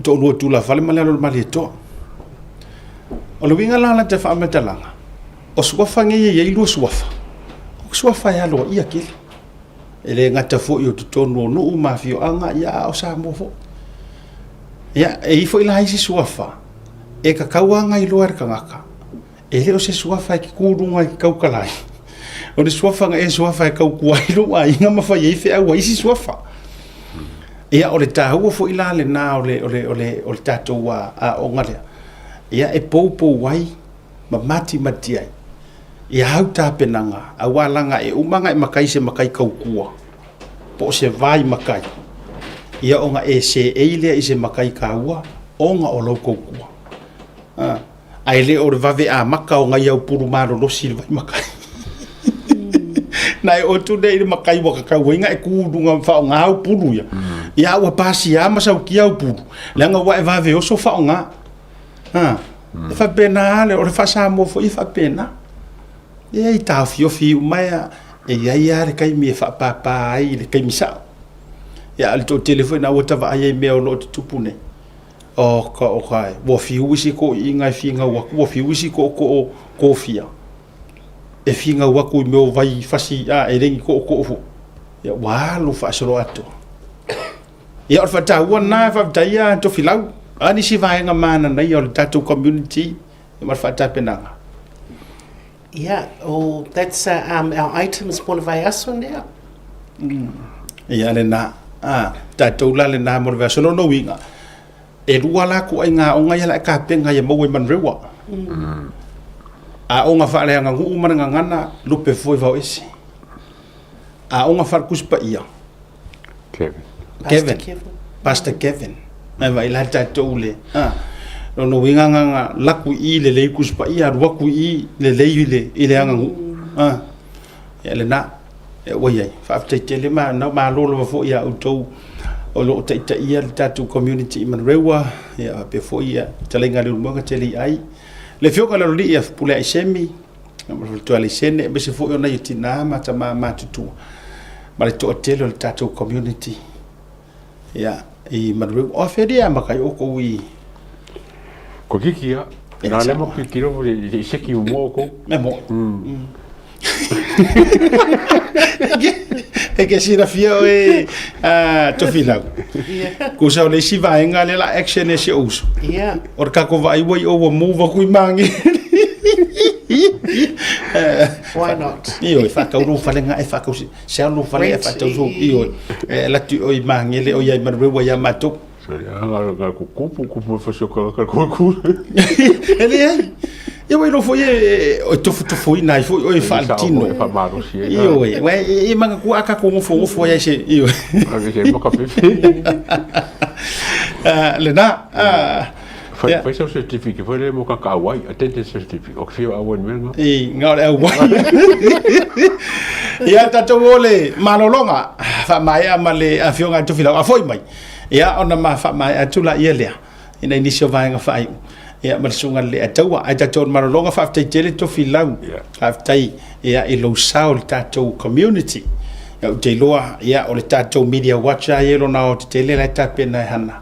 To lua tula whale mali alo le mali e toa. O le winga lana te whaametalanga. O suafa nge iei lua suafa. O suafa e aloa ia kili. E le ngata fo I o tutonu o nuu mafio anga ia o sa mofo. Ia, e ifo ila haisi suafa. E ka kauanga I loa ka ngaka. E leo se suafa ki kurunga ki kaukalai. O le suafa nga e suafa kau kuai loa inga mawhai e whea ua isi suafa. Ia o le tāhua fo ila le nā o le tātou a o ngalea. Ia e pou wai ma mati ai. Ia hau tāpenanga a walanga e umanga e makai se makai kau kua. Po se vai makai. Ia o nga e se eilea I se makai kaua o nga o lau kau kua. Ai le o vave a maka o ngai au puru maro lo silva makai nai o tu dei makai wa ka wenga e kudunga fa nga au puru ya wa pasi ama sa ki au puru langa wa vave o so fa nga fa pena le o fa sa mo fo I fa pena e ta fio fi mai e ya le kai mi fa papa ai le kai mi sa ya al to telefone na wata va ai me o lo tupune o kai wo fi usi ko inga finga wa wo fi usi ko fia e finga wa ko me vai fasi e rengi ko ya wa lu fa solo ato ya or fa ta na fa ta ya to filau ani si vai nga mana na yo tattoo community ma fa ta penanga Yeah, oh, that's our items one of us on there. Ya le na tattoo la le na mo va solo no winga e rua la ku ai nga o nga ya la ka penga ya mo man rewa a o nga fa le nga ngu ma nga ngana lupe foi va esi a o nga fa kuspa ia Pastor Kevin mai vai la tattoo le no winga nga la ku I le kuspa ia rua ku I le ile nga ngu ya le na e wa ye fa te le ma na ma lo fo ia auto o lo te ia tattoo community man rewa ya pe fo ia talenga le mo ka tele ai le fio ka lo ia pule ai semi mo to ale sene be se fo ona yitina ma tama ma tutu ma le to tele le tattoo community ya I man rewa o fe dia ma kai o ko wi ko kikia Na le mo ki kiro le seki mo ko. Me mo. E ke sira fia e to fila. Ko sa le si vai nga le la action e se uso. Yeah. Or ka ko vai wai o move ko mangi. Why not? Io fa ka ro fale nga e fa ka se no fale e fa to so io la tu o mangi le o ya mar we ya mato. Sorry, nga ku fa so ka ku. Ele ai. Io lo foi o to foi na foi o faltino. Fa maro si. Io e manga ku aka ko fo ya se io. Aga se mo ka fe. Le na Foi seu certificado, foi mo ka kawai, attendance certificate. O fio awen menga. E nga le wa. Ia tato ole malolonga fa mai amale afio nga to fila a foi mai. Ia ona ma fa mai atula ia lea. Ina inisio vai nga fai. Ia malsunga le atawa ai tato malolonga fa tai tele to fila. Fa tai ia i lo saul tato community. Ia te loa ia ole tato media watcher ia lo na o te tele la tapena hana.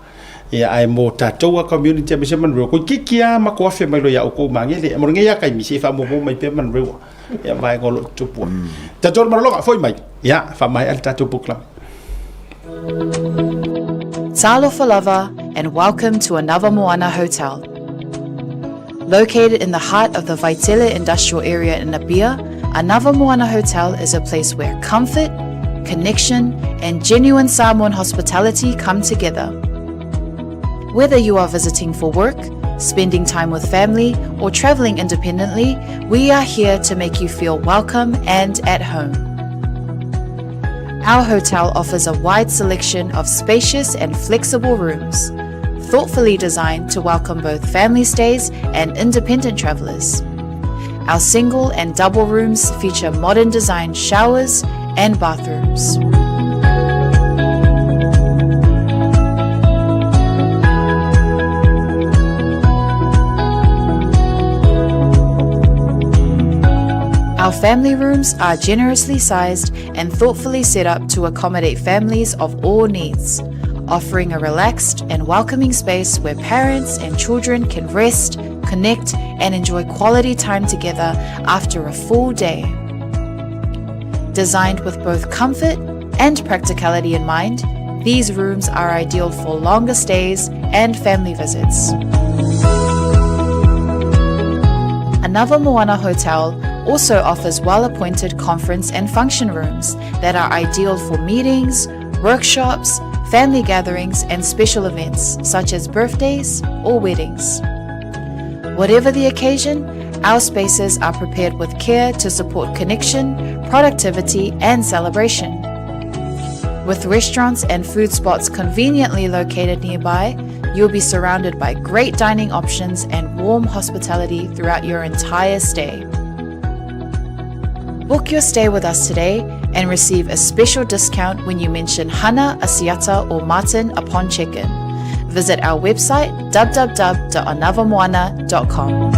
Ia ai mo tato community me se man ro ko kikia ma ko fe mai lo ya o ko mangele mo nge ya kai mi se fa mo mai pe man ro. Ia vai go lo tupu. Tato malolonga foi mai. Ia fa mai al tato bukla. Talofa lava and welcome to Anava Moana Hotel. Located in the heart of the Vaitele industrial area in Nabia, Anava Moana Hotel is a place where comfort, connection, and genuine Samoan hospitality come together. Whether you are visiting for work, spending time with family, or traveling independently, we are here to make you feel welcome and at home. Our hotel offers a wide selection of spacious and flexible rooms, thoughtfully designed to welcome both family stays and independent travelers. Our single and double rooms feature modern design showers and bathrooms. Our family rooms are generously sized and thoughtfully set up to accommodate families of all needs, offering a relaxed and welcoming space where parents and children can rest, connect, and enjoy quality time together after a full day. Designed with both comfort and practicality in mind, these rooms are ideal for longer stays and family visits. Anava Moana Hotel also offers well-appointed conference and function rooms that are ideal for meetings, workshops, family gatherings, and special events such as birthdays or weddings. Whatever the occasion, our spaces are prepared with care to support connection, productivity, and celebration. With restaurants and food spots conveniently located nearby, you'll be surrounded by great dining options and warm hospitality throughout your entire stay. Book your stay with us today and receive a special discount when you mention Hana, Asiata, or Martin upon check-in. Visit our website www.anavamoana.com.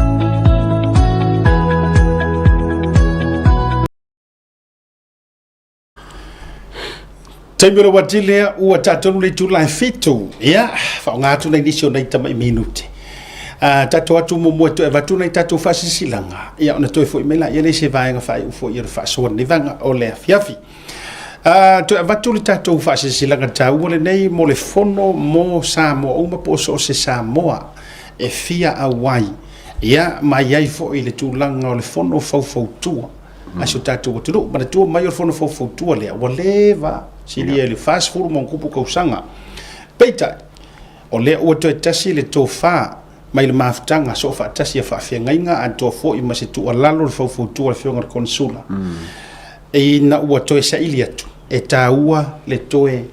Taimero watile ua tatonu le tulai fitu. Ia, whaongatu na inisio na itama minuti. Tato atu mo to evatu na tato fasisilanga. Ia ona toi foi mela ia le se vaenga fai ufo ia fa so ni vanga o le fiafi. To evatu le tato fasisilanga tau le nei mo le fono mo Samoa o ma poso se Samoa e fia awai. Ia mai ai fo ile tulanga o le fono fau tua. Aso tato tu ma tu mai o fono fau tua le wa leva sili ele fast food mo kupu ko sanga. Peita o le o to tasi le tofa mai le maftanga so fa tasi fa fiangainga anto fo I mase tu alalo fo tu al fionga konsula e na ua to sa iliatu e taua le toe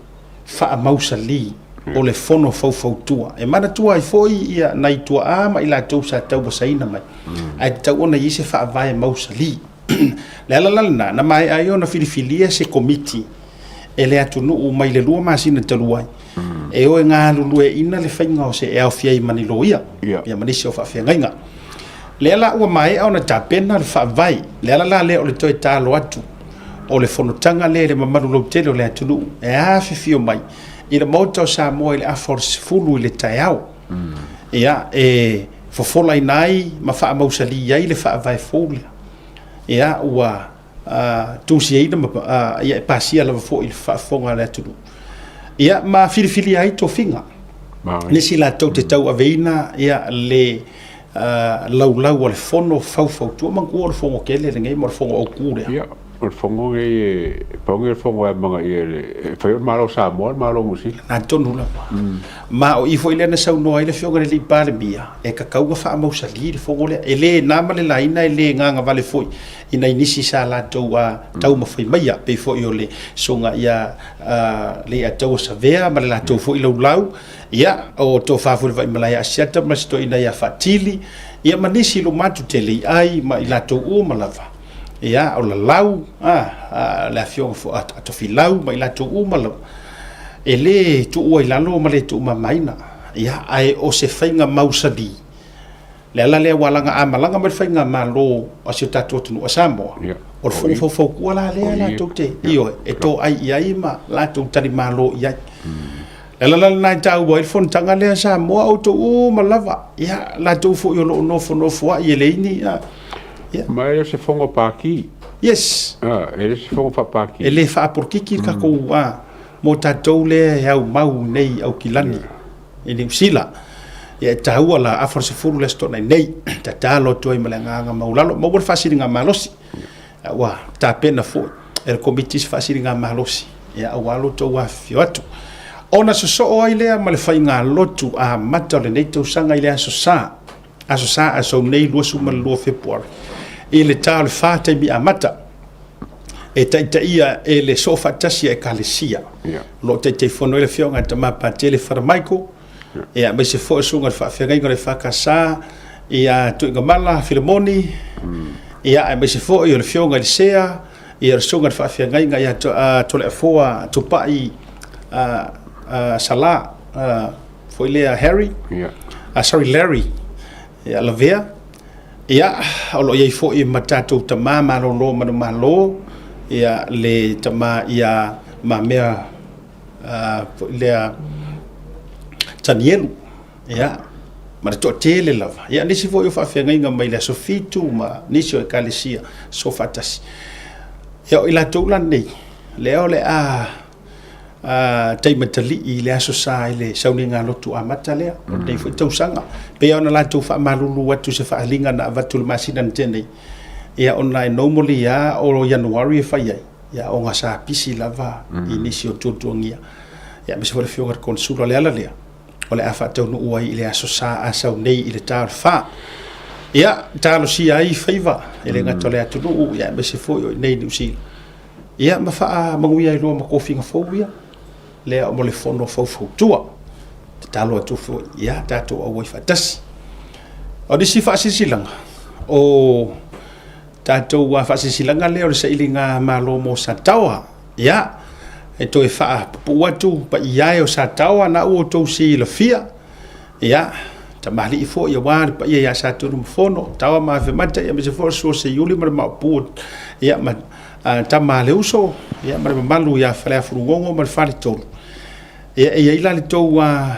fa mausali o le fono fo tua e mana tua I foi ia nai tua ama ila to sa tau saina mai ai tau ona ise fa vai mausali le la na mai ai ona filifilia se committee ele atu no mai le lua masina taluai e o nga lulu e ina le fainga o se e au fiai manilo ia ia manisi o fa fiangainga le la ua mai au na tapena le fa vai le la le o le toi talo atu o le fonotanga le mamaru lo tele o le atu no e a fifio mai I le moto sa mo le a force fulu le taiao ia e fofola inai ma fa mausali ai le fa vai folia ia ua tusi ai ma ia pasia la fo il fa fonga le tu ia ma filifili ai to finga ni sila to te tau aveina ia le lau le fono fau tu ma ko le fongo kele le ngai mo fongo o kure ia o fongo e pongo fongo e manga e foi malo sa malo musi na tonu la ma o i foi le na sau no ai le fionga le pale bia e ka kauga fa mo sali le fongo le ele na ma le laina ele nganga vale foi ina inisi sa la tau ma foi mai pe foi o le songa ia le atau sa vea ma la tau foi lau ia o to fa foi vai malai asiata ma sto ina ia fatili ia manisi lo matu tele ai ma ila to o malava ia o la lau la fionga fo ato filau ma ila to o malava ele tu o ila lo ma le tu ma maina ia ai o se fainga mausadi le ala le walanga amalanga ma fainga malo o se tatu tu o samo o fo ku la le la to te io e to ai ia ma la to tani malo ia la na tau boy fon tanga le sa mo auto o malava ia la to fo yo no fo ia le ni ia mai se fongo paki yes ele se fongo fa paki ele fa por ki ka ko mo tatou le au mau nei au kilani ini sila ia tau ala afor se furu le sto nei tatalo toi malanga maulalo mo bol fasiringa malosi wa ta pena fo el committee fasiringa malosi ia awalo to wa fioto ona so o ile ma le fainga lotu a mata le nei to sanga ile aso sa aso nei lo su mal lo february ile tal fata bi amata e ia e le sofa tasi e kalesia lo te fono le fionga ta ma pa tele farmaico e a me se fo sunga fa fenga ngore fa kasa e a tu ngamala filemoni e a me se fo le fionga le sea e a sunga fa fenga ya to le foa to pai sala foi le Harry sorry Larry e a lavea e a o lo ye fo e matato ta mama lo malo ia le tama ia mamea le tanielu ia ma to tele lava ia nisi fo yo fa fenga inga mai le sofitu ma nisi o kalesia so fatasi ia ila tola nei le ole tai matali i le aso sa ile sauninga lotu amata le dei fo tausanga pe ona la tu fa malulu watu se fa linga na vatul masina tene ia online normally ya o January fa ya o nga sa pisi lava inisio tutungia ya me se fo fio konsulo le ala le ole afa te no uai ile aso sa asa nei ile tar fa ya talo si ai faiva ile nga tole atu no ya me se fo nei ni usi ya ma fa manguia lo ma kofinga fo ya le o le fono fo tua talo atu fo ya tato o wi fa tas o disi fa sisilanga o tato wa fa sisilanga le o se ilinga malo mo sa tawa ya e to e fa puatu pa ia o sa tawa na o to si la fia ya tamali fo ya wa pa ia sa to no fono tawa ma fe mata ya me se fo so se yuli ma pu ya ma tamale uso ya ma malu ya fa furungongo ma fa to ya ila le to wa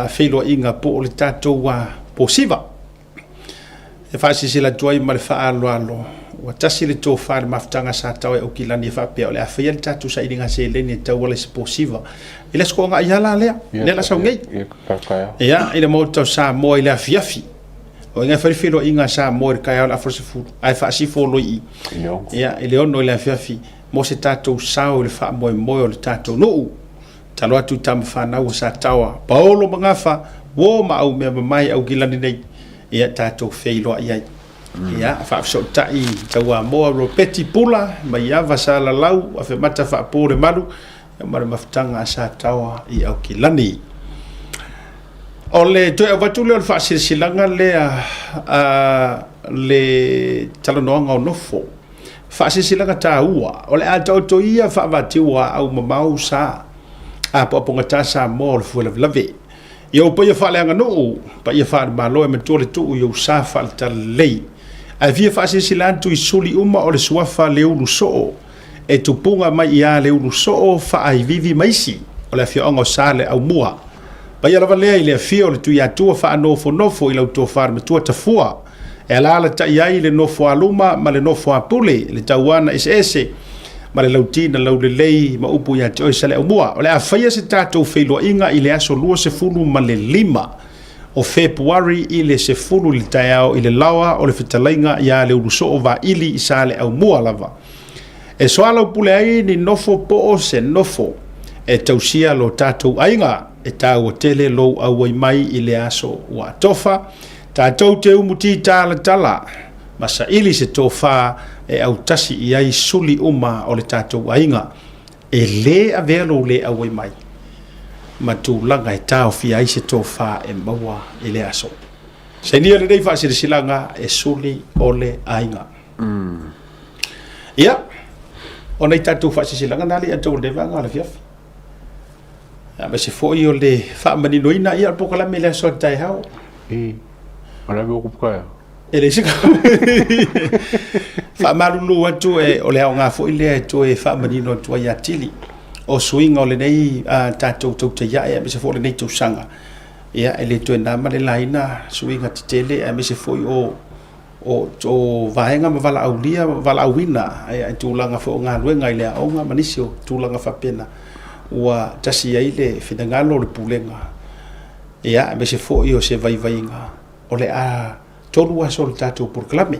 felo inga po le tato wa posiva e fa si la toi mal fa alo wa tasi le to fa maftanga sa tawe o kilani fa pe ole fa yel tatu sa idinga se le ni taw le posiva ile sko nga yala le le la sa ngai ya ile mo to sa mo ile fiafi o nga fa filo inga sa mo ka ya la forse fu ai fa si fo lo i ya ile ono ile fiafi mo se tatu sa o le fa mo le tatu no talo atu tam fa na sa tawa paolo mangafa wo ma au me mai au kilani nei ia tatou feilo ia ia fa so tai tawa mo ro peti pula mai ava sala lau afe mata fa pore malu ma maftanga sa tawa i au kilani ole to ava tu le fa silanga le talonga no fo fa silanga ta ua ole a to ia fa va tiwa au mamau sa a po ngata sa mo fu lave yo pa ia fale anga no pa ia fa malo e mentole tu yo sa falta lei a via fa silantu i suli uma o le suafa le ulu so e tupunga mai ia le ulu so fa ai vivi maisi o le fionga sale au mua Pai ala lea I le afia o le tui atua wha nofo I lau tō whare matua tafua. E ala ala ta iai le nofo aluma ma le nofo apule, le tauana ese, ma le lautina lau le lei ma upu ia te oisa le umua. O le a whaia se tātou whailua inga I le aso lua se fulu ma le 5 o Februari I le se fulu le taiao I le lawa o le fitalainga ia le uruso o va ili I sa le umua lava. E soala upule ai ni nofo po o se nofo e tausia lo tātou ainga e tāua tele lou auai mai I le aso wa tofa tātou te umuti tāla tala masa ili se tofa e au tasi I ai suli uma o le tātou ainga e le avelo le auai mai matulanga e tāo fi ai se tofa e maua I le aso se nia le deifa se silanga e suli o le ainga ia o nei tātou fa se silanga nali a tau levanga le fiafi ma se foi o le fa maninoina ia po kala mele so tai hao Ana me okupuka ele sika fa malulu atu e o le nga foi le to e fa manino to ia tili o swing o le nei tatou to te ia me se foi le nei to sanga ia ele to na ma le laina swing at tele me se foi o to vaenga ma vala aulia vala awina ai tulanga fo nga luenga ile o nga manisio tulanga fa pena ua tasi ai le finangalo le pulenga ia me se foi o se vaivainga o le a tolu aso le tatou proclame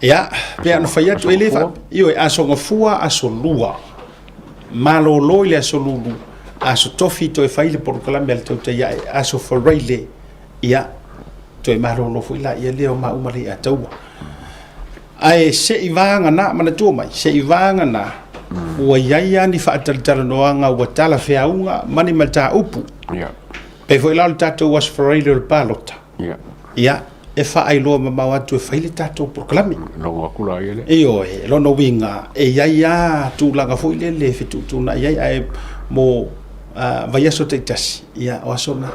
ia pe ana fai atu ele fa io aso ngafua aso lua malolo ile aso lulu aso tofi to e fai le proclame al tau ia aso foreile ia to e malolo foi la ia leo ma umali ataua ai se ivanga na mana tu mai se ivanga na ua iaia ni whaataltala noanga ua tala whiaunga mani mata upu pe foi lau tatou was foreile le palota ia e whaailoa mamau atu e whaile tatou proclame longa kula ia le io e lono winga e iaia tūlanga foi le whitutuna iaia e mo vaiaso teitasi ia o asona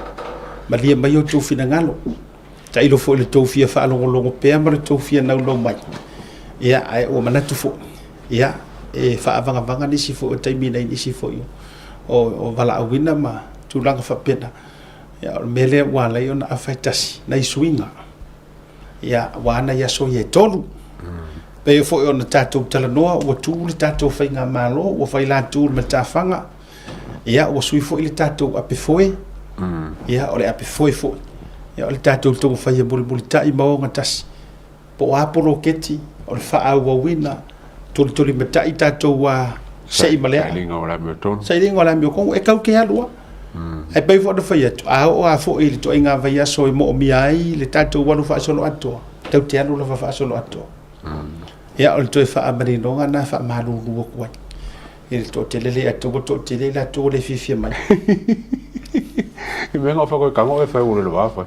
malia mai o tau finangalo ta ilo foi le tau fia whaalongolongo pea mara tau fia naulau mai ia ai o manatu fo ia e whaavanga nisi fo o taimina nisi fo o vala awina ma tūlanga whapena ia o mele wala i ona awhaitasi na isuinga ia wana ia so ye tolu pe fo ona tatou talanoa o tūle tatou whainga malo o whaila tūle ma tāwhanga ia o sui fo ili tatou ape foe ia o le ape foe fo ia o le tatou tongo whaia buli tai maonga tasi po apolo keti o le whaau wawina tuli matai tatou wa sei malea Sailinga o la meton sailinga o la meton e kau ke alua ai pai fo de fai a fo ili to inga vai aso i mo mi ai le tatou walu fa solo ato tau te alu la fa solo ato ia o le to fa amarino na fa malu lu ko il to te lele ato to te lele ato le fifi mai I venga fa ko kango e fa o le wafa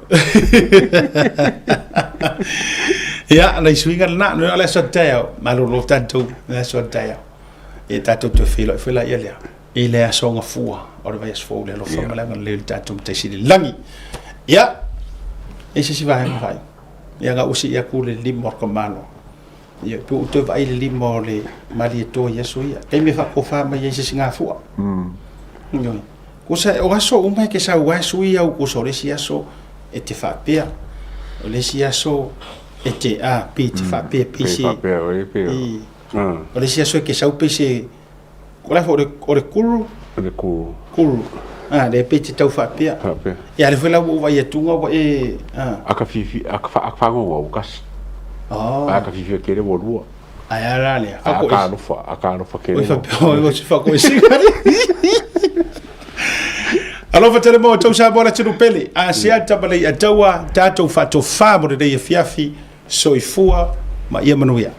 ia la swinga na no ala so teo malu lo tanto na so teo e tatou te fila ia le ile a songa fua o le vai fo le lo fa malanga le tatou te sili langi ia e se si vai mai ia ga usi ia ku le limo ko mano ia pu te vai le limo le mali to ia so ia e me fa ko fa mai se singa fua no ko sa o aso o mai ke sa wa so ia o ko so le si aso e te fa pea o le si aso e te a pi te fa pea pi si o le si aso ke sa pe se ko la fo o le kuru le pe te tau fa pea ia le fela o vai tunga o e aka fifi aka fa ngo o kas aka fifi ke le volua ai ala le aka no fa ke le o se fa ko si alo fa tele mo tau sa bola tinu pele a se ata bale a taua tatou fa to fa mo de fiafi soifua ma ia manuia